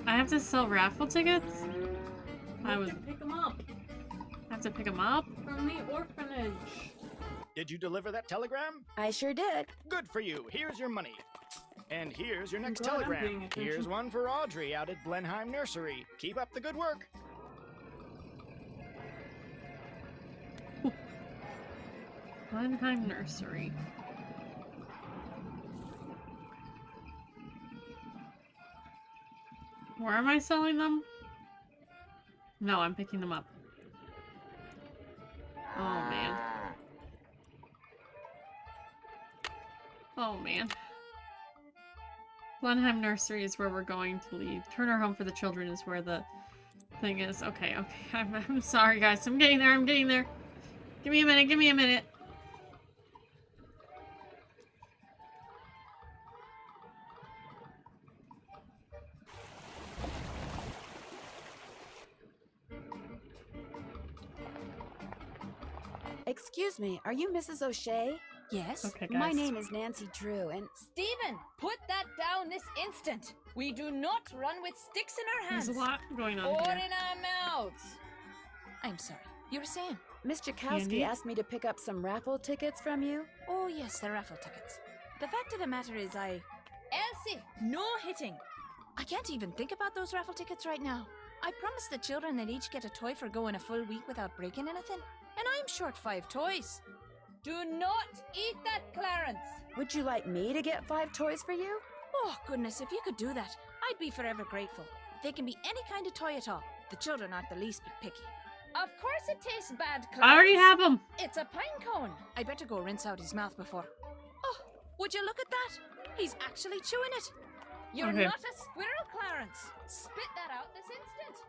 I have to sell raffle tickets? Pick them up I have to pick them up? from the orphanage. Did you deliver that telegram? I sure did. Good for you. Here's your money. And here's your next glad I'm paying telegram. attention. Here's one for Audrey out at Blenheim Nursery. Keep up the good work. Blenheim Nursery. Where am I selling them? No, I'm picking them up. Oh, man. Oh, man. Blenheim Nursery is where we're going to leave. Turner Home for the Children is where the thing is. Okay. I'm sorry, guys. I'm getting there. Give me a minute. Excuse me, are you Mrs. O'Shea? Yes? Okay, My guys. name is Nancy Drew, and... Stephen, put that down this instant. We do not run with sticks in our hands. There's a lot going on or here. in our mouths. I'm sorry. You were saying? Miss Jakowski Candy? asked me to pick up some raffle tickets from you. Oh, yes, the raffle tickets. The fact of the matter is Elsie, no hitting. I can't even think about those raffle tickets right now. I promised the children they'd each get a toy for going a full week without breaking anything. And I'm short 5 toys. Do not eat that, Clarence. Would you like me to get 5 toys for you? Oh, goodness, if you could do that, I'd be forever grateful. They can be any kind of toy at all. The children aren't the least bit picky. Of course it tastes bad, Clarence. I already have them. It's a pine cone. I better go rinse out his mouth before. Oh, would you look at that? He's actually chewing it. You're Okay. not a squirrel, Clarence. Spit that out this instant.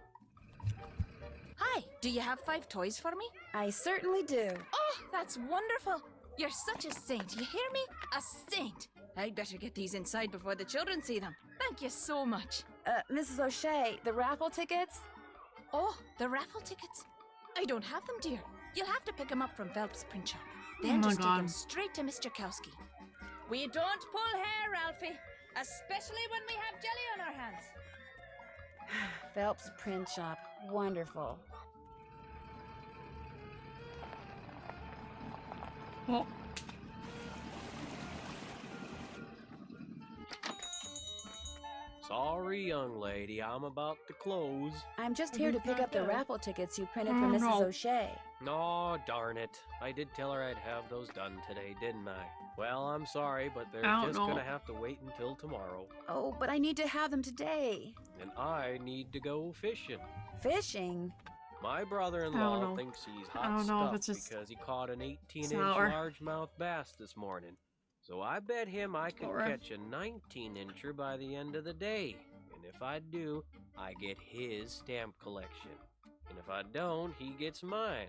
Hi, do you have 5 toys for me? I certainly do. Oh, that's wonderful. You're such a saint, you hear me? A saint! I'd better get these inside before the children see them. Thank you so much. Mrs. O'Shea, the raffle tickets? Oh, the raffle tickets? I don't have them, dear. You'll have to pick them up from Phelps' print shop. Then just take them straight to Mr. Kowski. We don't pull hair, Ralphie. Especially when we have jelly on our hands. Phelps Print Shop. Wonderful. Well. Sorry, young lady, I'm about to close. I'm just here to pick up the raffle tickets you printed for Mrs. O'Shea. No, darn it. I did tell her I'd have those done today, didn't I? Well, I'm sorry, but they're just gonna have to wait until tomorrow. Oh, but I need to have them today. And I need to go fishing. Fishing? My brother-in-law thinks he's hot stuff because he caught an 18-inch largemouth bass this morning. So I bet him I can catch a 19-incher by the end of the day. And if I do, I get his stamp collection. And if I don't, he gets mine.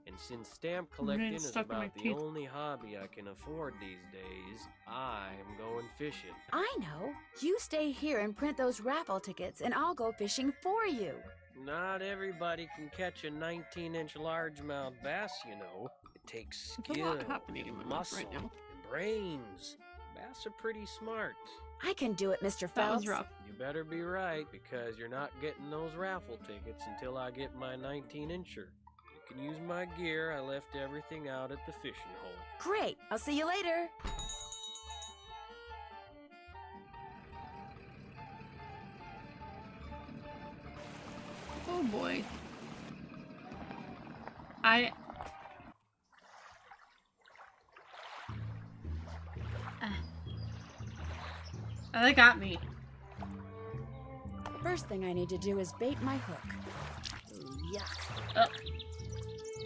And since stamp collecting is about the only hobby I can afford these days, I'm going fishing. I know. You stay here and print those raffle tickets, and I'll go fishing for you. Not everybody can catch a 19-inch largemouth bass, you know. It takes skill, muscle, and brains. Bass are pretty smart. I can do it, Mr. Phelps. That was rough. You better be right, because you're not getting those raffle tickets until I get my 19-incher. You can use my gear. I left everything out at the fishing hole. Great. I'll see you later. Oh boy. I They got me. First thing I need to do is bait my hook. Yuck.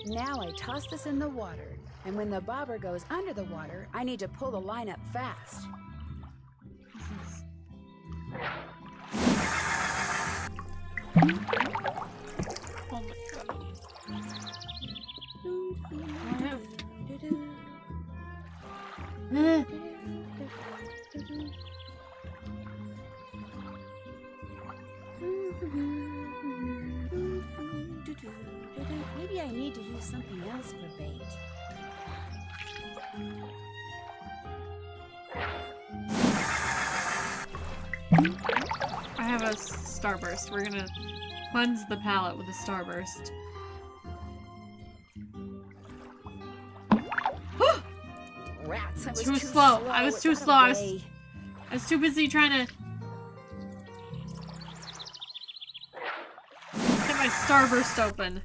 Now I toss this in the water, and when the bobber goes under the water, I need to pull the line up fast. Oh my god. Maybe I need to use something else for bait. I have a starburst. We're gonna cleanse the palate with a starburst. Rats! I was too slow. I was too slow. I was too busy trying to get my starburst open.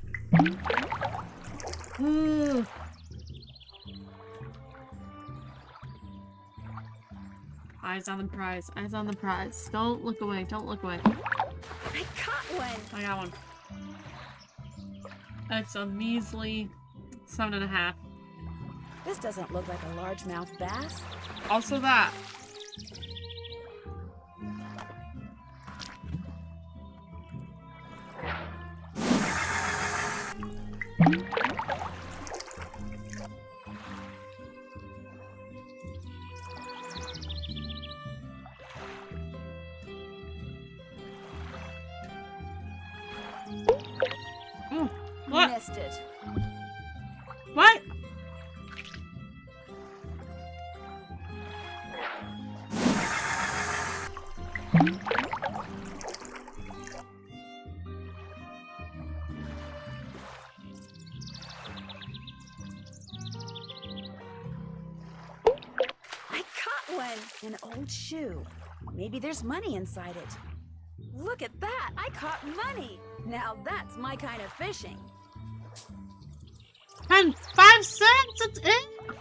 Eyes on the prize. Eyes on the prize. Don't look away. Don't look away. I caught one. I got one. That's a measly 7.5. This doesn't look like a largemouth bass. Also that. What? Missed it. What? I caught one! An old shoe. Maybe there's money inside it. Look at that! I caught money! Now that's my kind of fishing. And 5 cents, it's it? Oh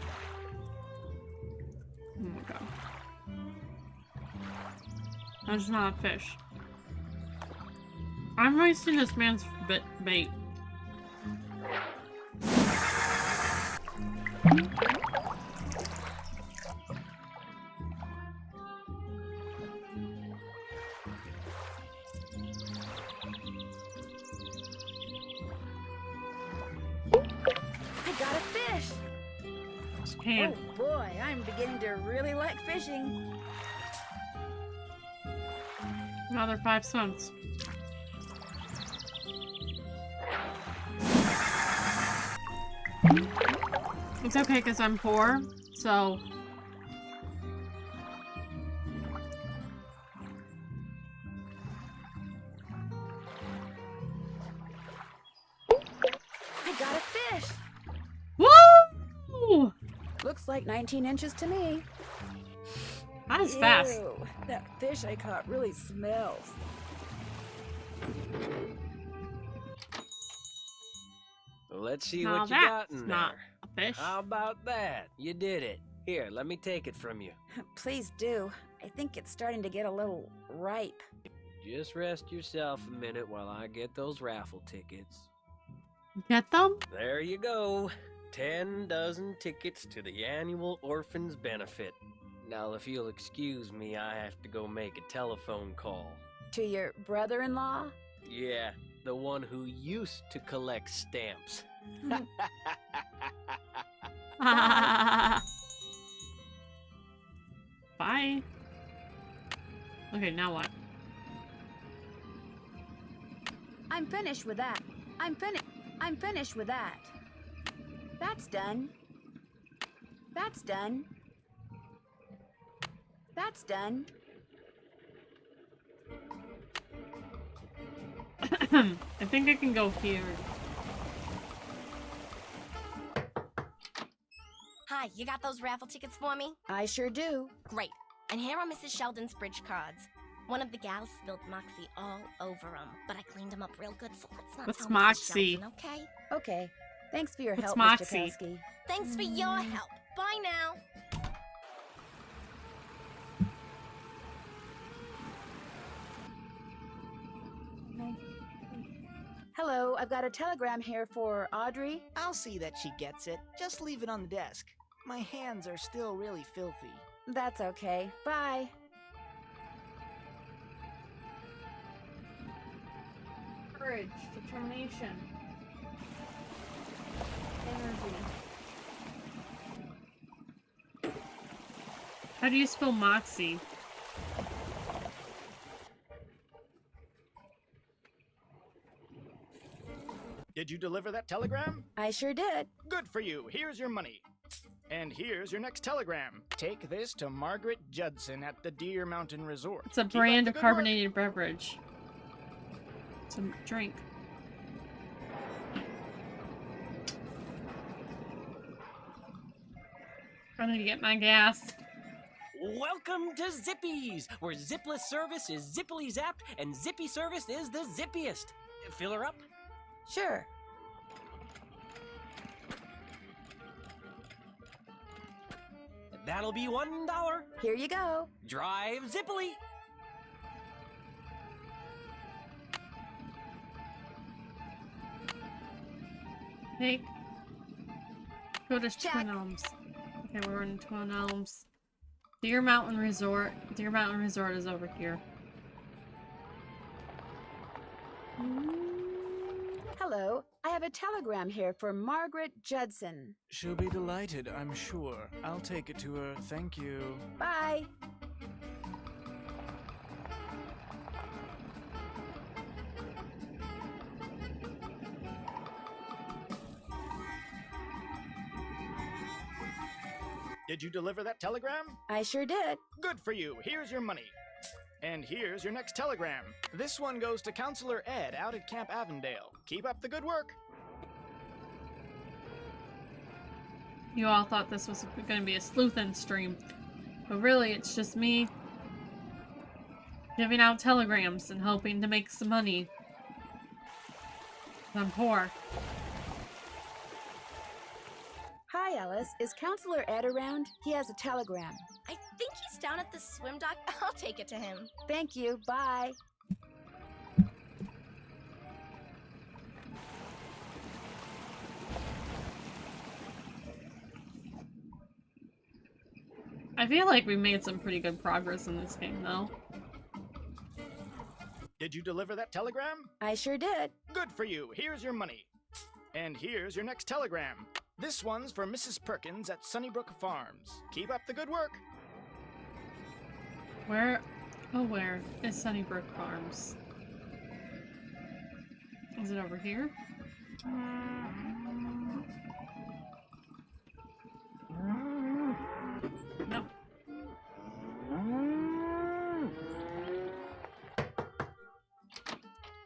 my god. That's not a fish. I'm wasting this man's bait. Hand. Oh boy, I'm beginning to really like fishing. Another 5 cents. It's okay because I'm poor, so... I got a fish! Woo! Looks like 19 inches to me. That is fast. Ew, that fish I caught really smells. Let's see Now what you got that's in not there. a fish. How about that? You did it. Here, let me take it from you. Please do. I think it's starting to get a little ripe. Just rest yourself a minute while I get those raffle tickets. Get them? There you go. 10 dozen tickets to the annual Orphans Benefit. Now, if you'll excuse me, I have to go make a telephone call. To your brother-in-law? Yeah, the one who used to collect stamps. Bye. Okay, now what? I'm finished with that. I'm finished with that. That's done. That's done. That's done. I think I can go here. Hi, you got those raffle tickets for me? I sure do. Great. And here are Mrs. Sheldon's bridge cards. One of the gals spilled Moxie all over them, but I cleaned them up real good, so let's not What's tell Moxie? Mrs. Sheldon, okay? Okay. Thanks for your What's help, Moxie? Mr. Pesky. Thanks for your help. Bye now. Hello, I've got a telegram here for Audrey. I'll see that she gets it. Just leave it on the desk. My hands are still really filthy. That's okay. Bye. Courage, determination, energy. How do you spell Moxie? Did you deliver that telegram? I sure did. Good for you. Here's your money. And here's your next telegram. Take this to Margaret Judson at the Deer Mountain Resort. It's a brand of carbonated beverage. It's a drink. I need to get my gas. Welcome to Zippy's, where zipless service is zippily zapped and zippy service is the zippiest. Fill her up? Sure. That'll be $1. Here you go. Drive zippily. Hey. Go to Twin Elms. Okay, we're in Twin Elms. Deer Mountain Resort. Deer Mountain Resort is over here. Hello, I have a telegram here for Margaret Judson. She'll be delighted, I'm sure. I'll take it to her. Thank you. Bye. Did you deliver that telegram? I sure did. Good for you. Here's your money. And here's your next telegram. This one goes to Counselor Ed out at Camp Avondale. Keep up the good work. You all thought this was going to be a sleuthin' stream, but really it's just me giving out telegrams and hoping to make some money. I'm poor. Hi, Alice. Is Counselor Ed around? He has a telegram. I think he's down at the swim dock. I'll take it to him. Thank you. Bye. I feel like we made some pretty good progress in this game, though. Did you deliver that telegram? I sure did. Good for you. Here's your money. And here's your next telegram. This one's for Mrs. Perkins at Sunnybrook Farms. Keep up the good work. Where is Sunnybrook Farms? Is it over here? No.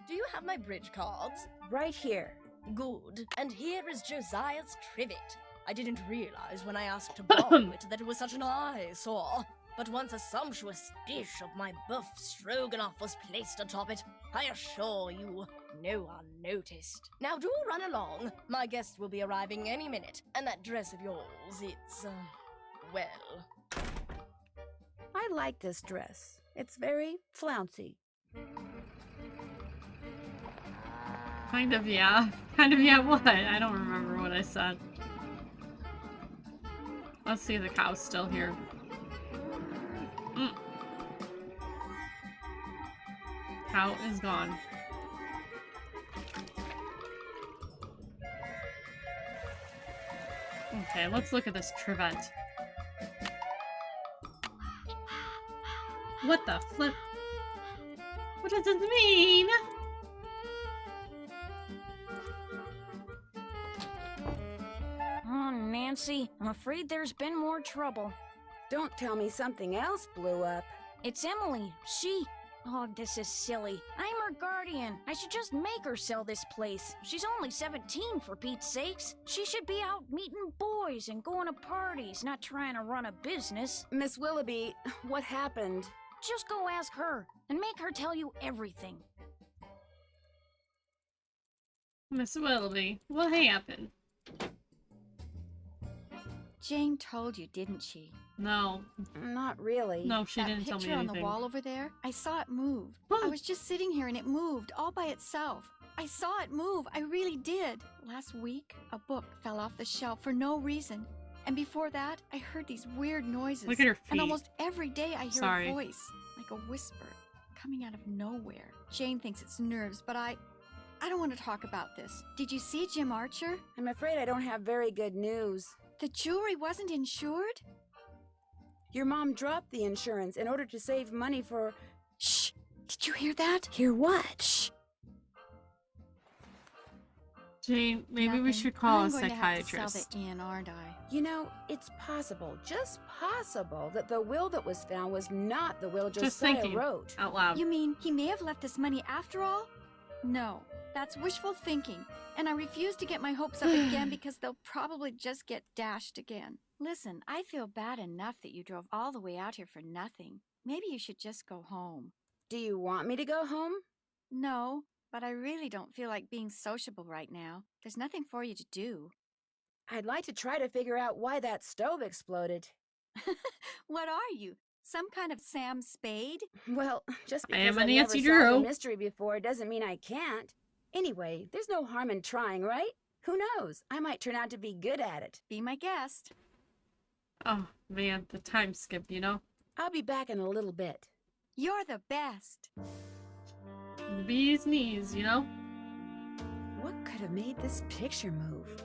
Do you have my bridge cards? Right here. Good. And here is Josiah's trivet. I didn't realize when I asked to borrow it that it was such an eyesore. But once a sumptuous dish of my buff stroganoff was placed atop it, I assure you, no one noticed. Now do run along. My guest will be arriving any minute, and that dress of yours, it's, well... I like this dress. It's very flouncy. Kind of, yeah. Kind of, yeah, what? I don't remember what I said. Let's see if the cow's still here. Cow is gone. Okay, let's look at this trivet. What the flip? What does this mean? Oh, Nancy, I'm afraid there's been more trouble. Don't tell me something else blew up. It's Emily. Oh, this is silly. I'm her guardian. I should just make her sell this place. She's only 17, for Pete's sakes. She should be out meeting boys and going to parties, not trying to run a business. Miss Willoughby, what happened? Just go ask her, and make her tell you everything. Miss Willoughby, what happened? Jane told you, didn't she? No. Not really. No, she didn't tell me anything. That picture on the wall over there, I saw it move. I was just sitting here and it moved all by itself. I saw it move, I really did. Last week, a book fell off the shelf for no reason. And before that, I heard these weird noises. Look at her feet. And almost every day I hear a voice, like a whisper, coming out of nowhere. Jane thinks it's nerves, but I don't want to talk about this. Did you see Jim Archer? I'm afraid I don't have very good news. The jewelry wasn't insured? Your mom dropped the insurance in order to save money for... Shh! Did you hear that? Hear what? Shh! Jane, maybe we should call a psychiatrist. I'm going to have to sell the inn, aren't I? You know, it's possible, just possible, that the will that was found was not the will Josiah wrote. Out loud. You mean he may have left us money after all? No, that's wishful thinking. And I refuse to get my hopes up again because they'll probably just get dashed again. Listen, I feel bad enough that you drove all the way out here for nothing. Maybe you should just go home. Do you want me to go home? No, but I really don't feel like being sociable right now. There's nothing for you to do. I'd like to try to figure out why that stove exploded. What are you? Some kind of Sam Spade? Well, just I because am a I've Nancy never solved Drew. a mystery before doesn't mean I can't. Anyway, there's no harm in trying, right? Who knows? I might turn out to be good at it. Be my guest. Oh, man, the time skip, you know? I'll be back in a little bit. You're the best. The bee's knees, you know? What could have made this picture move?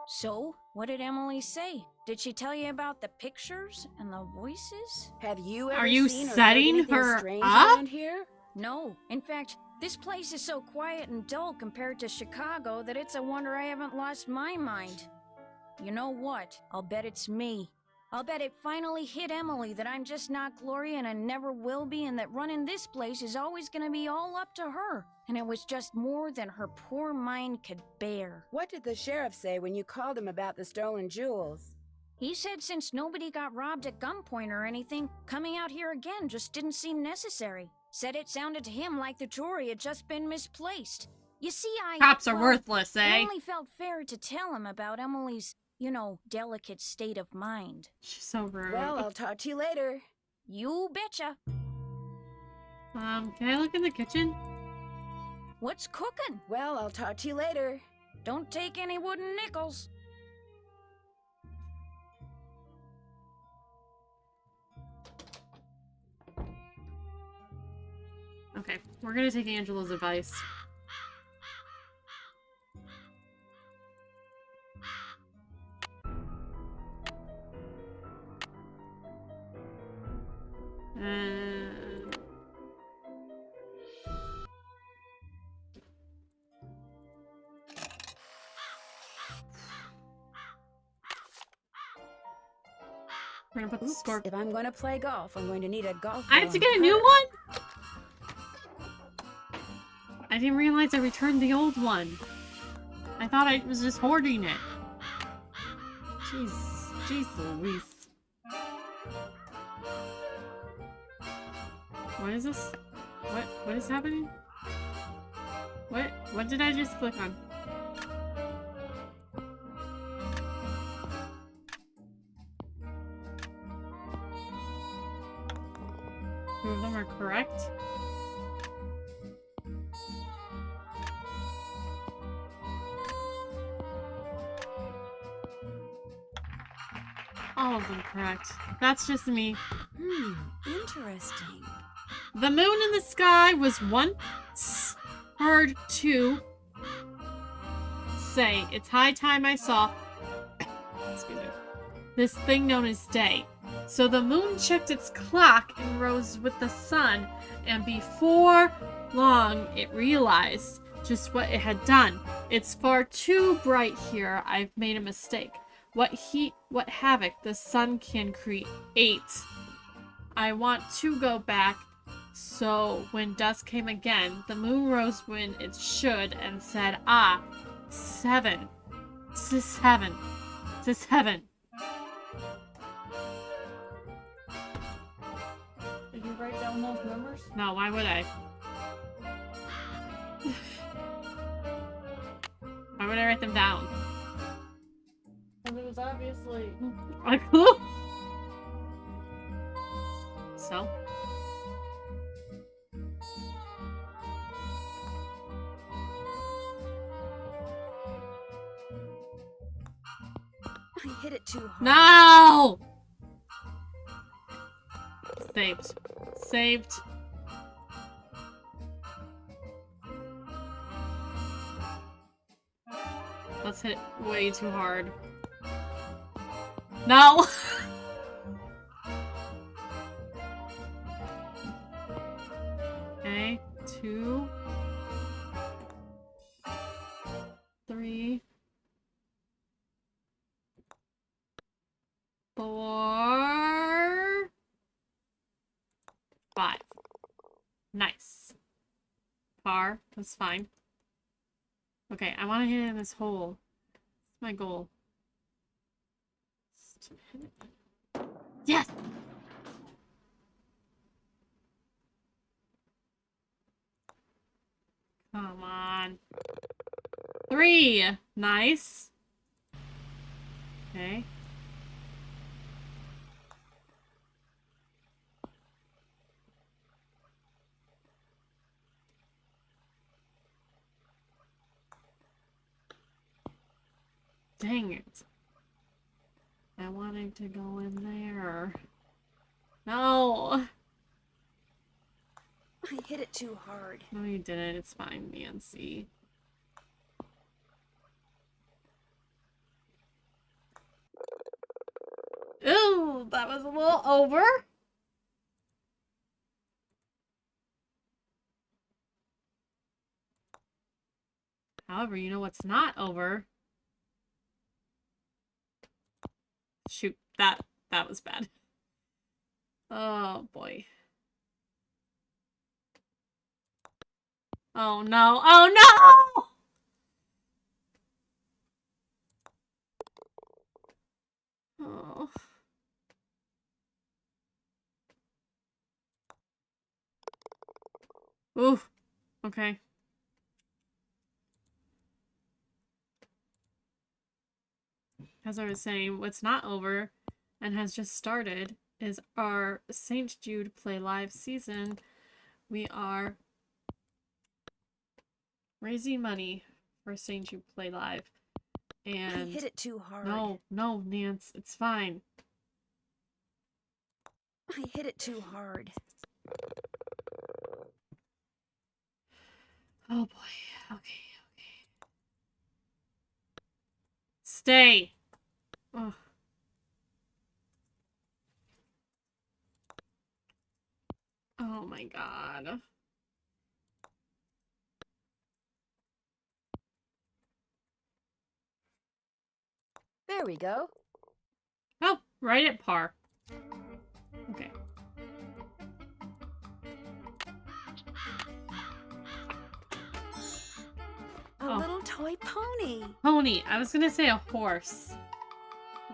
So, what did Emily say? Did she tell you about the pictures and the voices? Have you ever Are you seen or heard setting anything her strange up? around here? No. In fact, this place is so quiet and dull compared to Chicago that it's a wonder I haven't lost my mind. You know what? I'll bet it's me. I'll bet it finally hit Emily that I'm just not Gloria and I never will be, and that running this place is always gonna be all up to her. And it was just more than her poor mind could bear. What did the sheriff say when you called him about the stolen jewels? He said since nobody got robbed at gunpoint or anything, coming out here again just didn't seem necessary. Said it sounded to him like the jewelry had just been misplaced. You see, Cops are worthless, it eh? only felt fair to tell him about Emily's, you know, delicate state of mind. She's so rude. Well, I'll talk to you later. You betcha. Can I look in the kitchen? What's cooking? Well, I'll talk to you later. Don't take any wooden nickels. Okay, we're gonna take Angela's advice. We're gonna put the score. If I'm going to play golf, I'm going to need a golf ball. I have to get a new one? I didn't realize I returned the old one. I thought I was just hoarding it. Jeez Louise. What is this? What is happening? What did I just click on? Two of them are correct. All of them correct. That's just me. Interesting. The moon in the sky was once heard to say, "It's high time I saw," excuse me, "this thing known as day." So the moon checked its clock and rose with the sun, and before long it realized just what it had done. "It's far too bright here. I've made a mistake. What heat, what havoc the sun can create. I want to go back." So when dusk came again, the moon rose when it should and said, "Ah, 7. 7. 7. Did you write down those numbers? No, why would I? Why would I write them down? Because it was obviously... A clue? So? I hit it too hard. No! Saved. Saved. Let's hit it way too hard. No! Okay, 2, 3, 4, 5. Nice. Par. That's fine. Okay, I want to hit it in this hole. That's my goal. Yes! Come on. 3. Nice. Okay. Dang it. I wanted to go in there. No! I hit it too hard. No, you didn't. It's fine, Nancy. Ooh, that was a little over. However, you know what's not over? Shoot, that was bad. Oh boy. Oh no. Oh no! Oh. Oof. Okay. As I was saying, what's not over and has just started is our St. Jude Play Live season. We are raising money for St. Jude Play Live. And I hit it too hard. No, Nance, it's fine. I hit it too hard. Oh boy. Okay. Stay. Ugh. Oh my god. There we go. Oh, right at par. Okay. A little toy pony. Pony. I was gonna say a horse.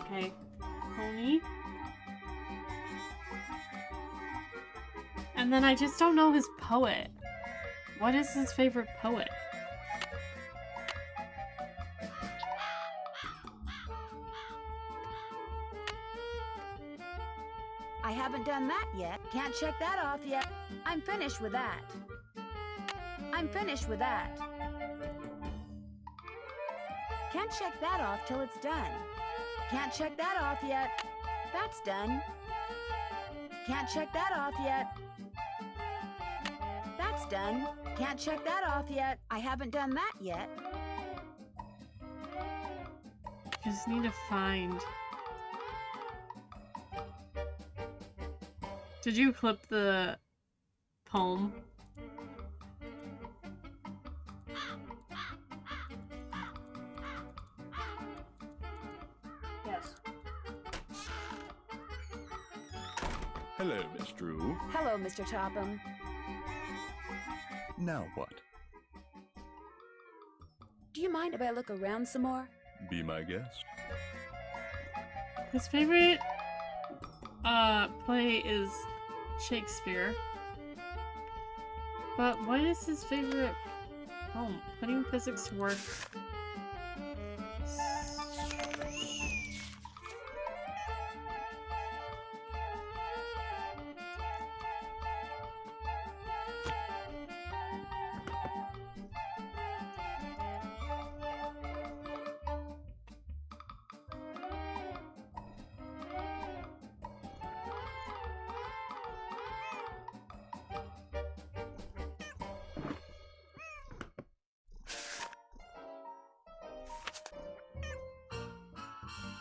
Okay. Pony. And then I just don't know his poet. What is his favorite poet? I haven't done that yet. Can't check that off yet. I'm finished with that. I'm finished with that. Can't check that off till it's done. Can't check that off yet. That's done. Can't check that off yet. That's done. Can't check that off yet. I haven't done that yet. Just need to find. Did you clip the poem? Yes. Hello, Miss Drew. Hello, Mr. Topham. Now what? Do you mind if I look around some more? Be my guest. His favorite play is Shakespeare. But what is his favorite poem? Putting physics to work.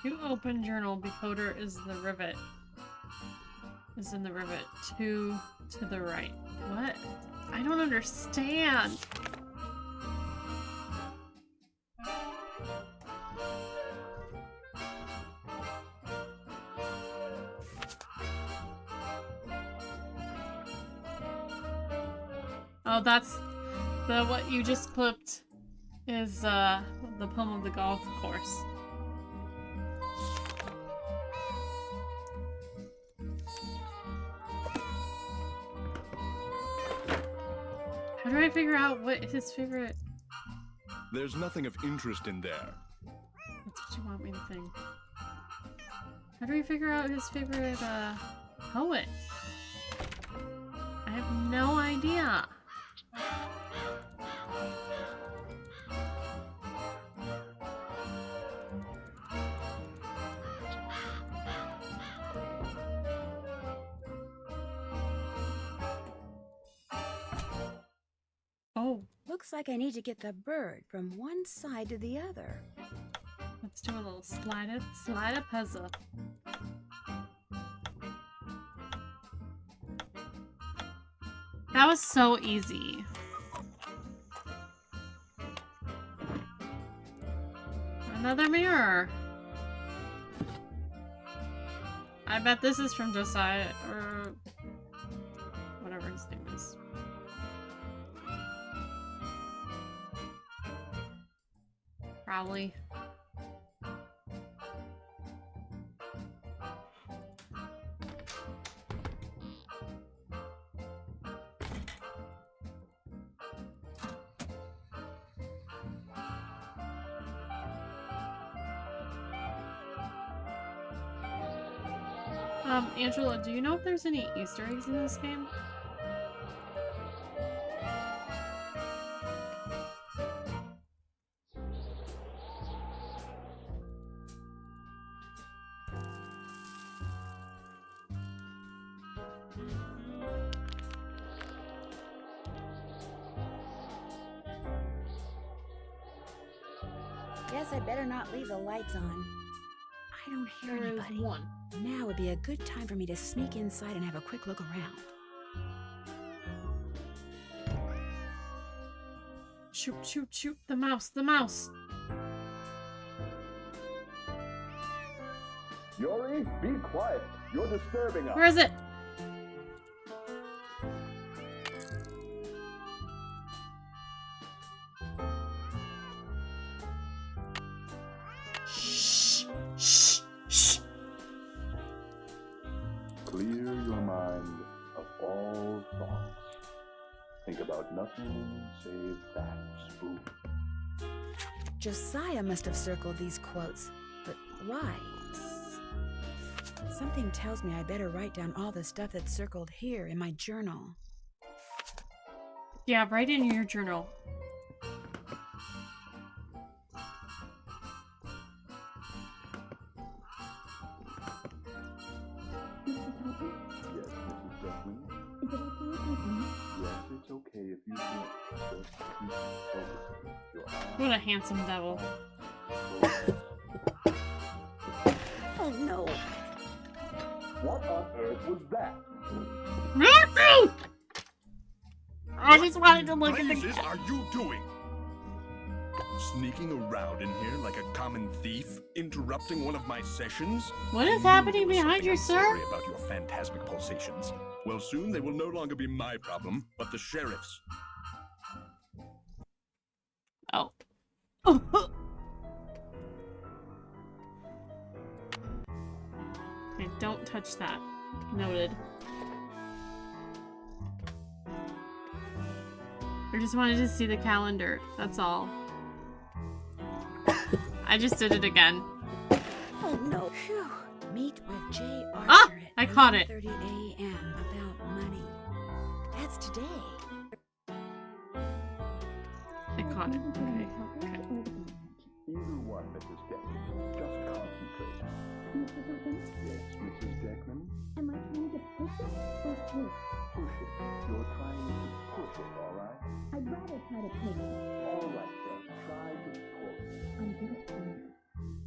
To open journal, decoder is the rivet. Is in the rivet. Two to the right. What? I don't understand. Oh, that's the what you just clipped is the poem of the golf course. How do I figure out what his favorite... There's nothing of interest in there. That's what you want me to think. How do we figure out his favorite, poet? I have no idea. Oh. Looks like I need to get the bird from one side to the other. Let's do a little slide up puzzle. That was so easy. Another mirror. I bet this is from Josiah, or whatever his name is. Probably. Angela, do you know if there's any Easter eggs in this game? Guess I better not leave the lights on. I don't hear There is anybody. one. Now would be a good time for me to sneak inside and have a quick look around. Shoot, shoot, shoot. The mouse, the mouse. Yuri, be quiet. You're disturbing us. Where is it? Shh, shh, shh. Clear your mind of all thoughts. Think about nothing save facts, Boo. Josiah must have circled these quotes, but why? Something tells me I better write down all the stuff that's circled here in my journal. Yeah, write in your journal. It's okay if you just keep focusing. Your eyes. What a handsome devil. Oh no. What on earth was that? I just wanted to look at the. What are you doing? Sneaking around in here like a common thief, interrupting one of my sessions? What is happening behind you, sir? Sorry about your phantasmic pulsations. Well, soon they will no longer be my problem, but the sheriff's. Oh. Okay, don't touch that. Noted. I just wanted to see the calendar. That's all. I just did it again. Oh no. Phew. Meet with J. Archer Ah! at I caught it. 9:30 a.m. about money. That's today. I caught it. Okay. Okay. Either one, Mrs. Deckman. Just concentrate. Yes, Mrs. Deckman? Am I trying to push it or push? Push it. You're trying to push it, all right? I'd rather try to push it. All right, then. Try to pull it. I'm good at that.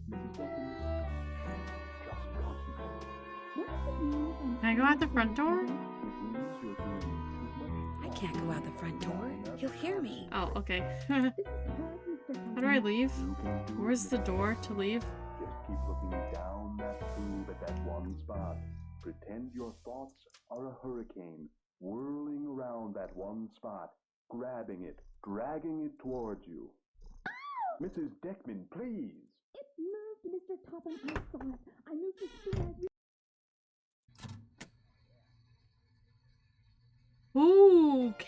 Mrs. Deckman, just concentrate. What does it mean if I'm Can I go out the front door? It means you're doing too much. I can't go out the front door. He'll hear me. Oh, okay. How do I leave? Where's the door to leave? Just keep looking down that tube at that one spot. Pretend your thoughts are a hurricane, whirling around that one spot, grabbing it, dragging it towards you. Mrs. Deckman, please. It moved, Mr. Topham. I saw it. I moved as soon as we... Okay.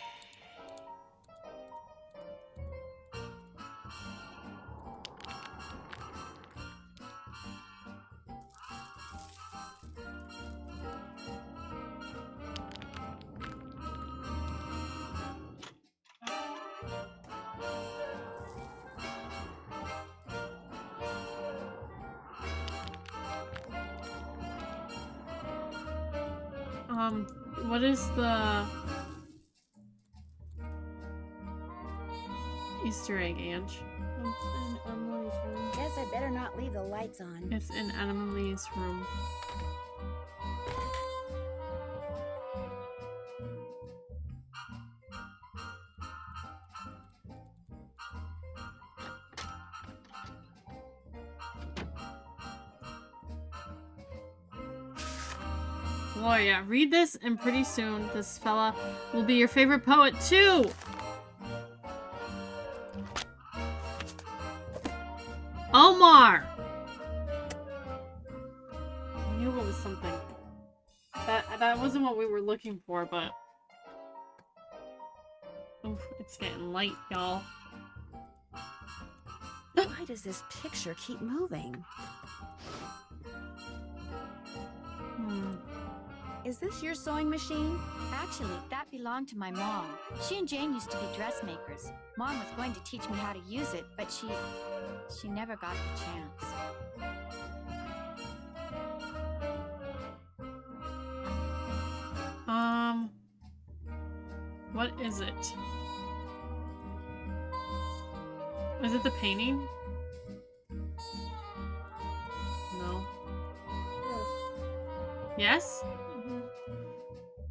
What is the Easter egg, Ange? Guess I better not leave the lights on. It's in Emily's room. Oh yeah, read this and pretty soon this fella will be your favorite poet too! Omar! I knew it was something. That wasn't what we were looking for, but... Oof, it's getting light, y'all. Why does this picture keep moving? Is this your sewing machine? Actually, that belonged to my mom. She and Jane used to be dressmakers. Mom was going to teach me how to use it, but she never got the chance. What is it? Is it the painting? Yes? Mm-hmm.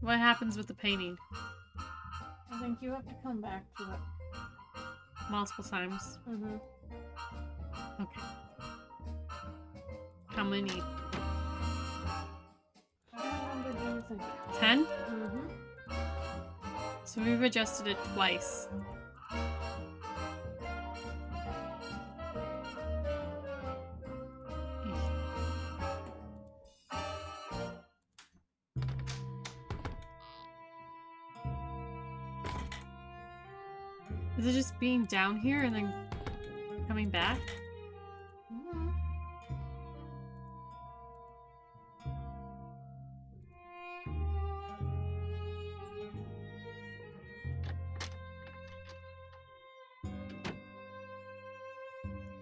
What happens with the painting? I think you have to come back to it. Multiple times. Mm-hmm. Okay. How many? How many do you think? 10? Mm-hmm. So we've adjusted it twice. Is it just being down here and then coming back? Mm-hmm.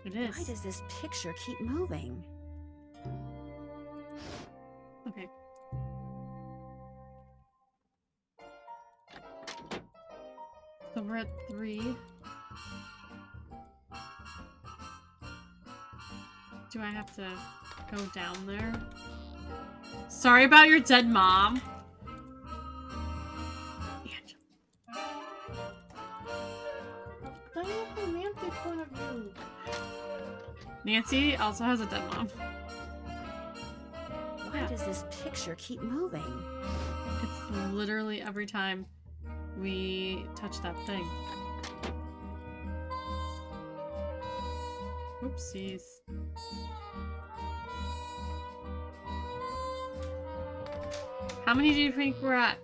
It is. Why does this picture keep moving? Okay. So we're at 3. Do I have to go down there? Sorry about your dead mom. Tell me from Nancy's point of view. Nancy also has a dead mom. Why does this picture keep moving? It's literally every time we touch that thing. Oopsies. How many do you think we're at?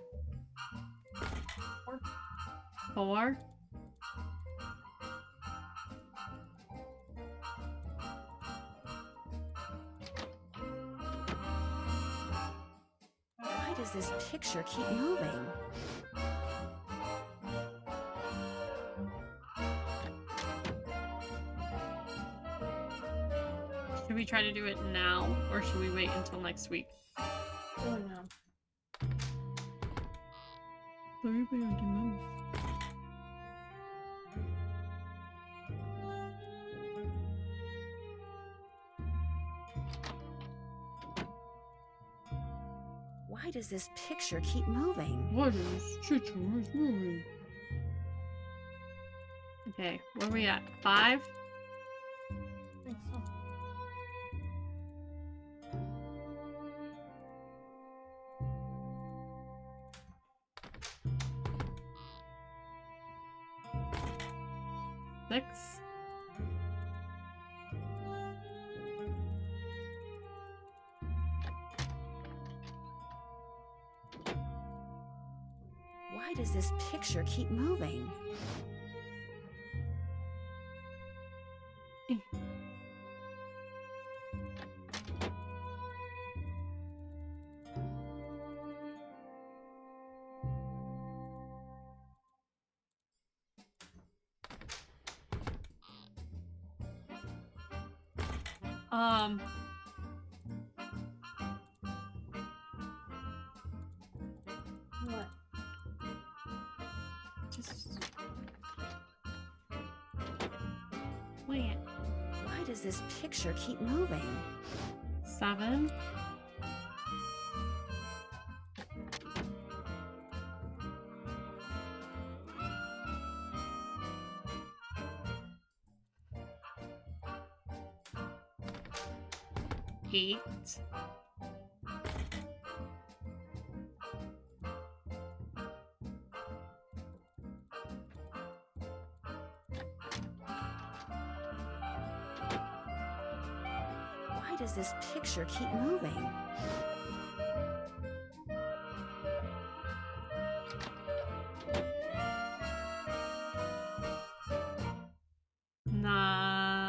4? Why does this picture keep moving? Should we try to do it now, or should we wait until next week? Do it now. Everybody can move. Why does this picture keep moving? What is picture moving? Okay, where are we at? 5? I think so. Why does this picture keep moving? What? Just wait. Why does this picture keep moving? 7. Eight. Why does this picture keep moving? Nine.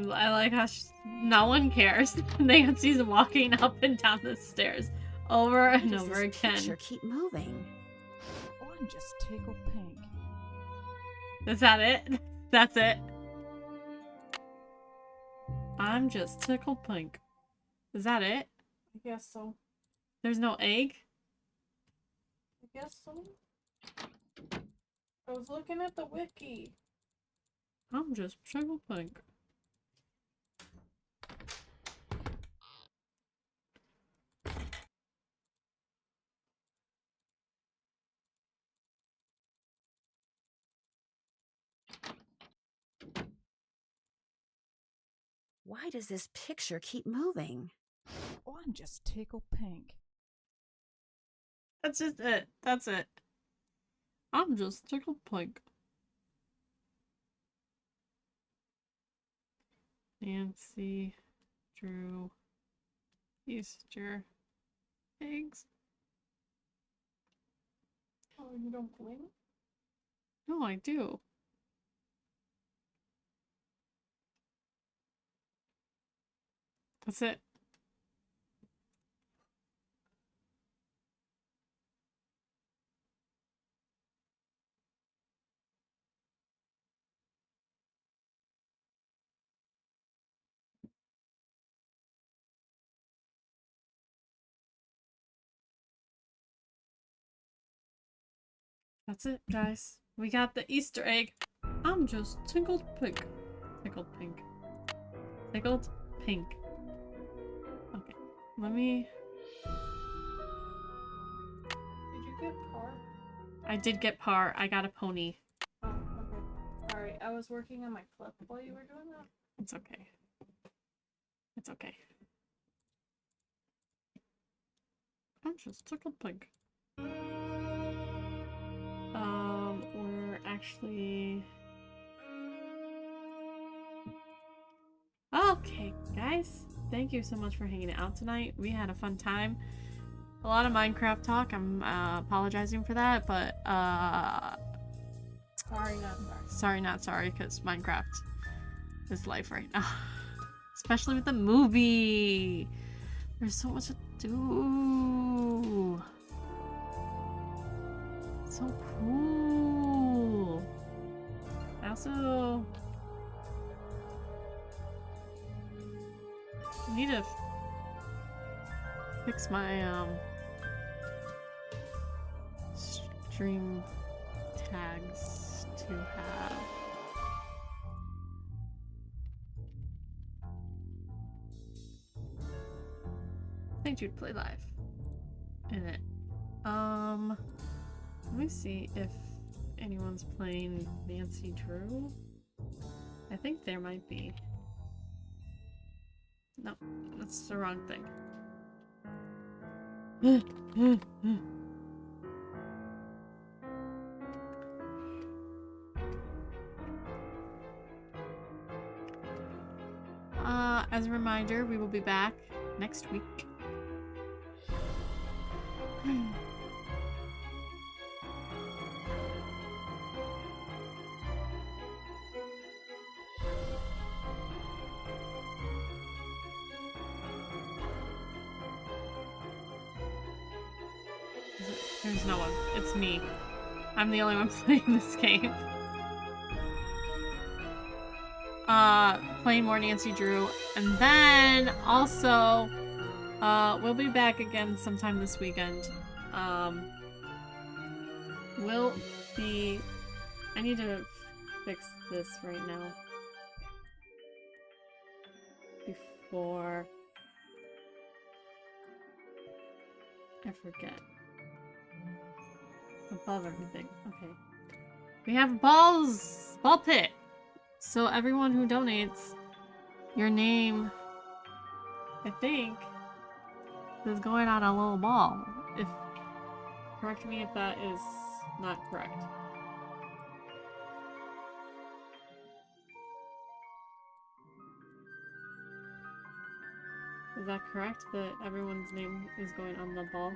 I like how no one cares. Nancy's walking up and down the stairs over and over again. Why does this picture keep moving? Oh, I'm just tickled pink. Is that it? That's it. I'm just tickled pink. Is that it? I guess so. There's no egg? I Guess so. I was looking at the wiki. I'm just Triple Pink. Why does this picture keep moving? Oh, I'm just Tickle Pink. That's just it. That's it. I'm just Tickle Pink. Nancy Drew Easter eggs. Oh, you don't believe it? No, I do. That's it. That's it, guys. We got the Easter egg. I'm just tickled pink. Tickled pink. Tickled pink. Okay, let me... Did you get par? I did get par. I got a pony. Oh, okay. Sorry, I was working on my clip while you were doing that. It's okay. It's okay. I'm just tickled pink. We're actually... Okay, guys. Thank you so much for hanging out tonight. We had a fun time. A lot of Minecraft talk. I'm apologizing for that, but Sorry, not sorry. sorry, not sorry, because Minecraft is life right now. Especially with the movie. There's so much to do. So cool. I also need to fix my stream tags to have St. Jude Play Live in it. Let me see if anyone's playing Nancy Drew. I think there might be. No, that's the wrong thing. As a reminder, we will be back next week. There's no one. It's me. I'm the only one playing this game. Playing more Nancy Drew. And then also, we'll be back again sometime this weekend. We'll be... I need to fix this right now. Before I forget. Above everything. Okay. We have ball pit. So everyone who donates, your name, I think, is going on a little ball. Correct me if that is not correct. Is that correct? That everyone's name is going on the ball?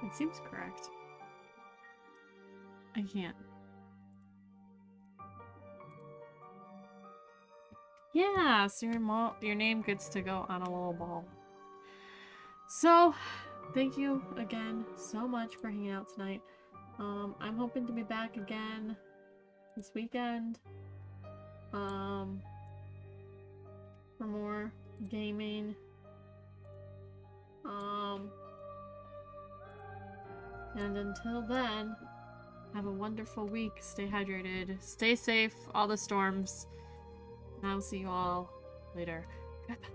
It seems correct. I can't. Yeah, so your name gets to go on a little ball. So, thank you again so much for hanging out tonight. I'm hoping to be back again this weekend. for more gaming. And until then, have a wonderful week. Stay hydrated. Stay safe. All the storms. And I will see you all later. Goodbye.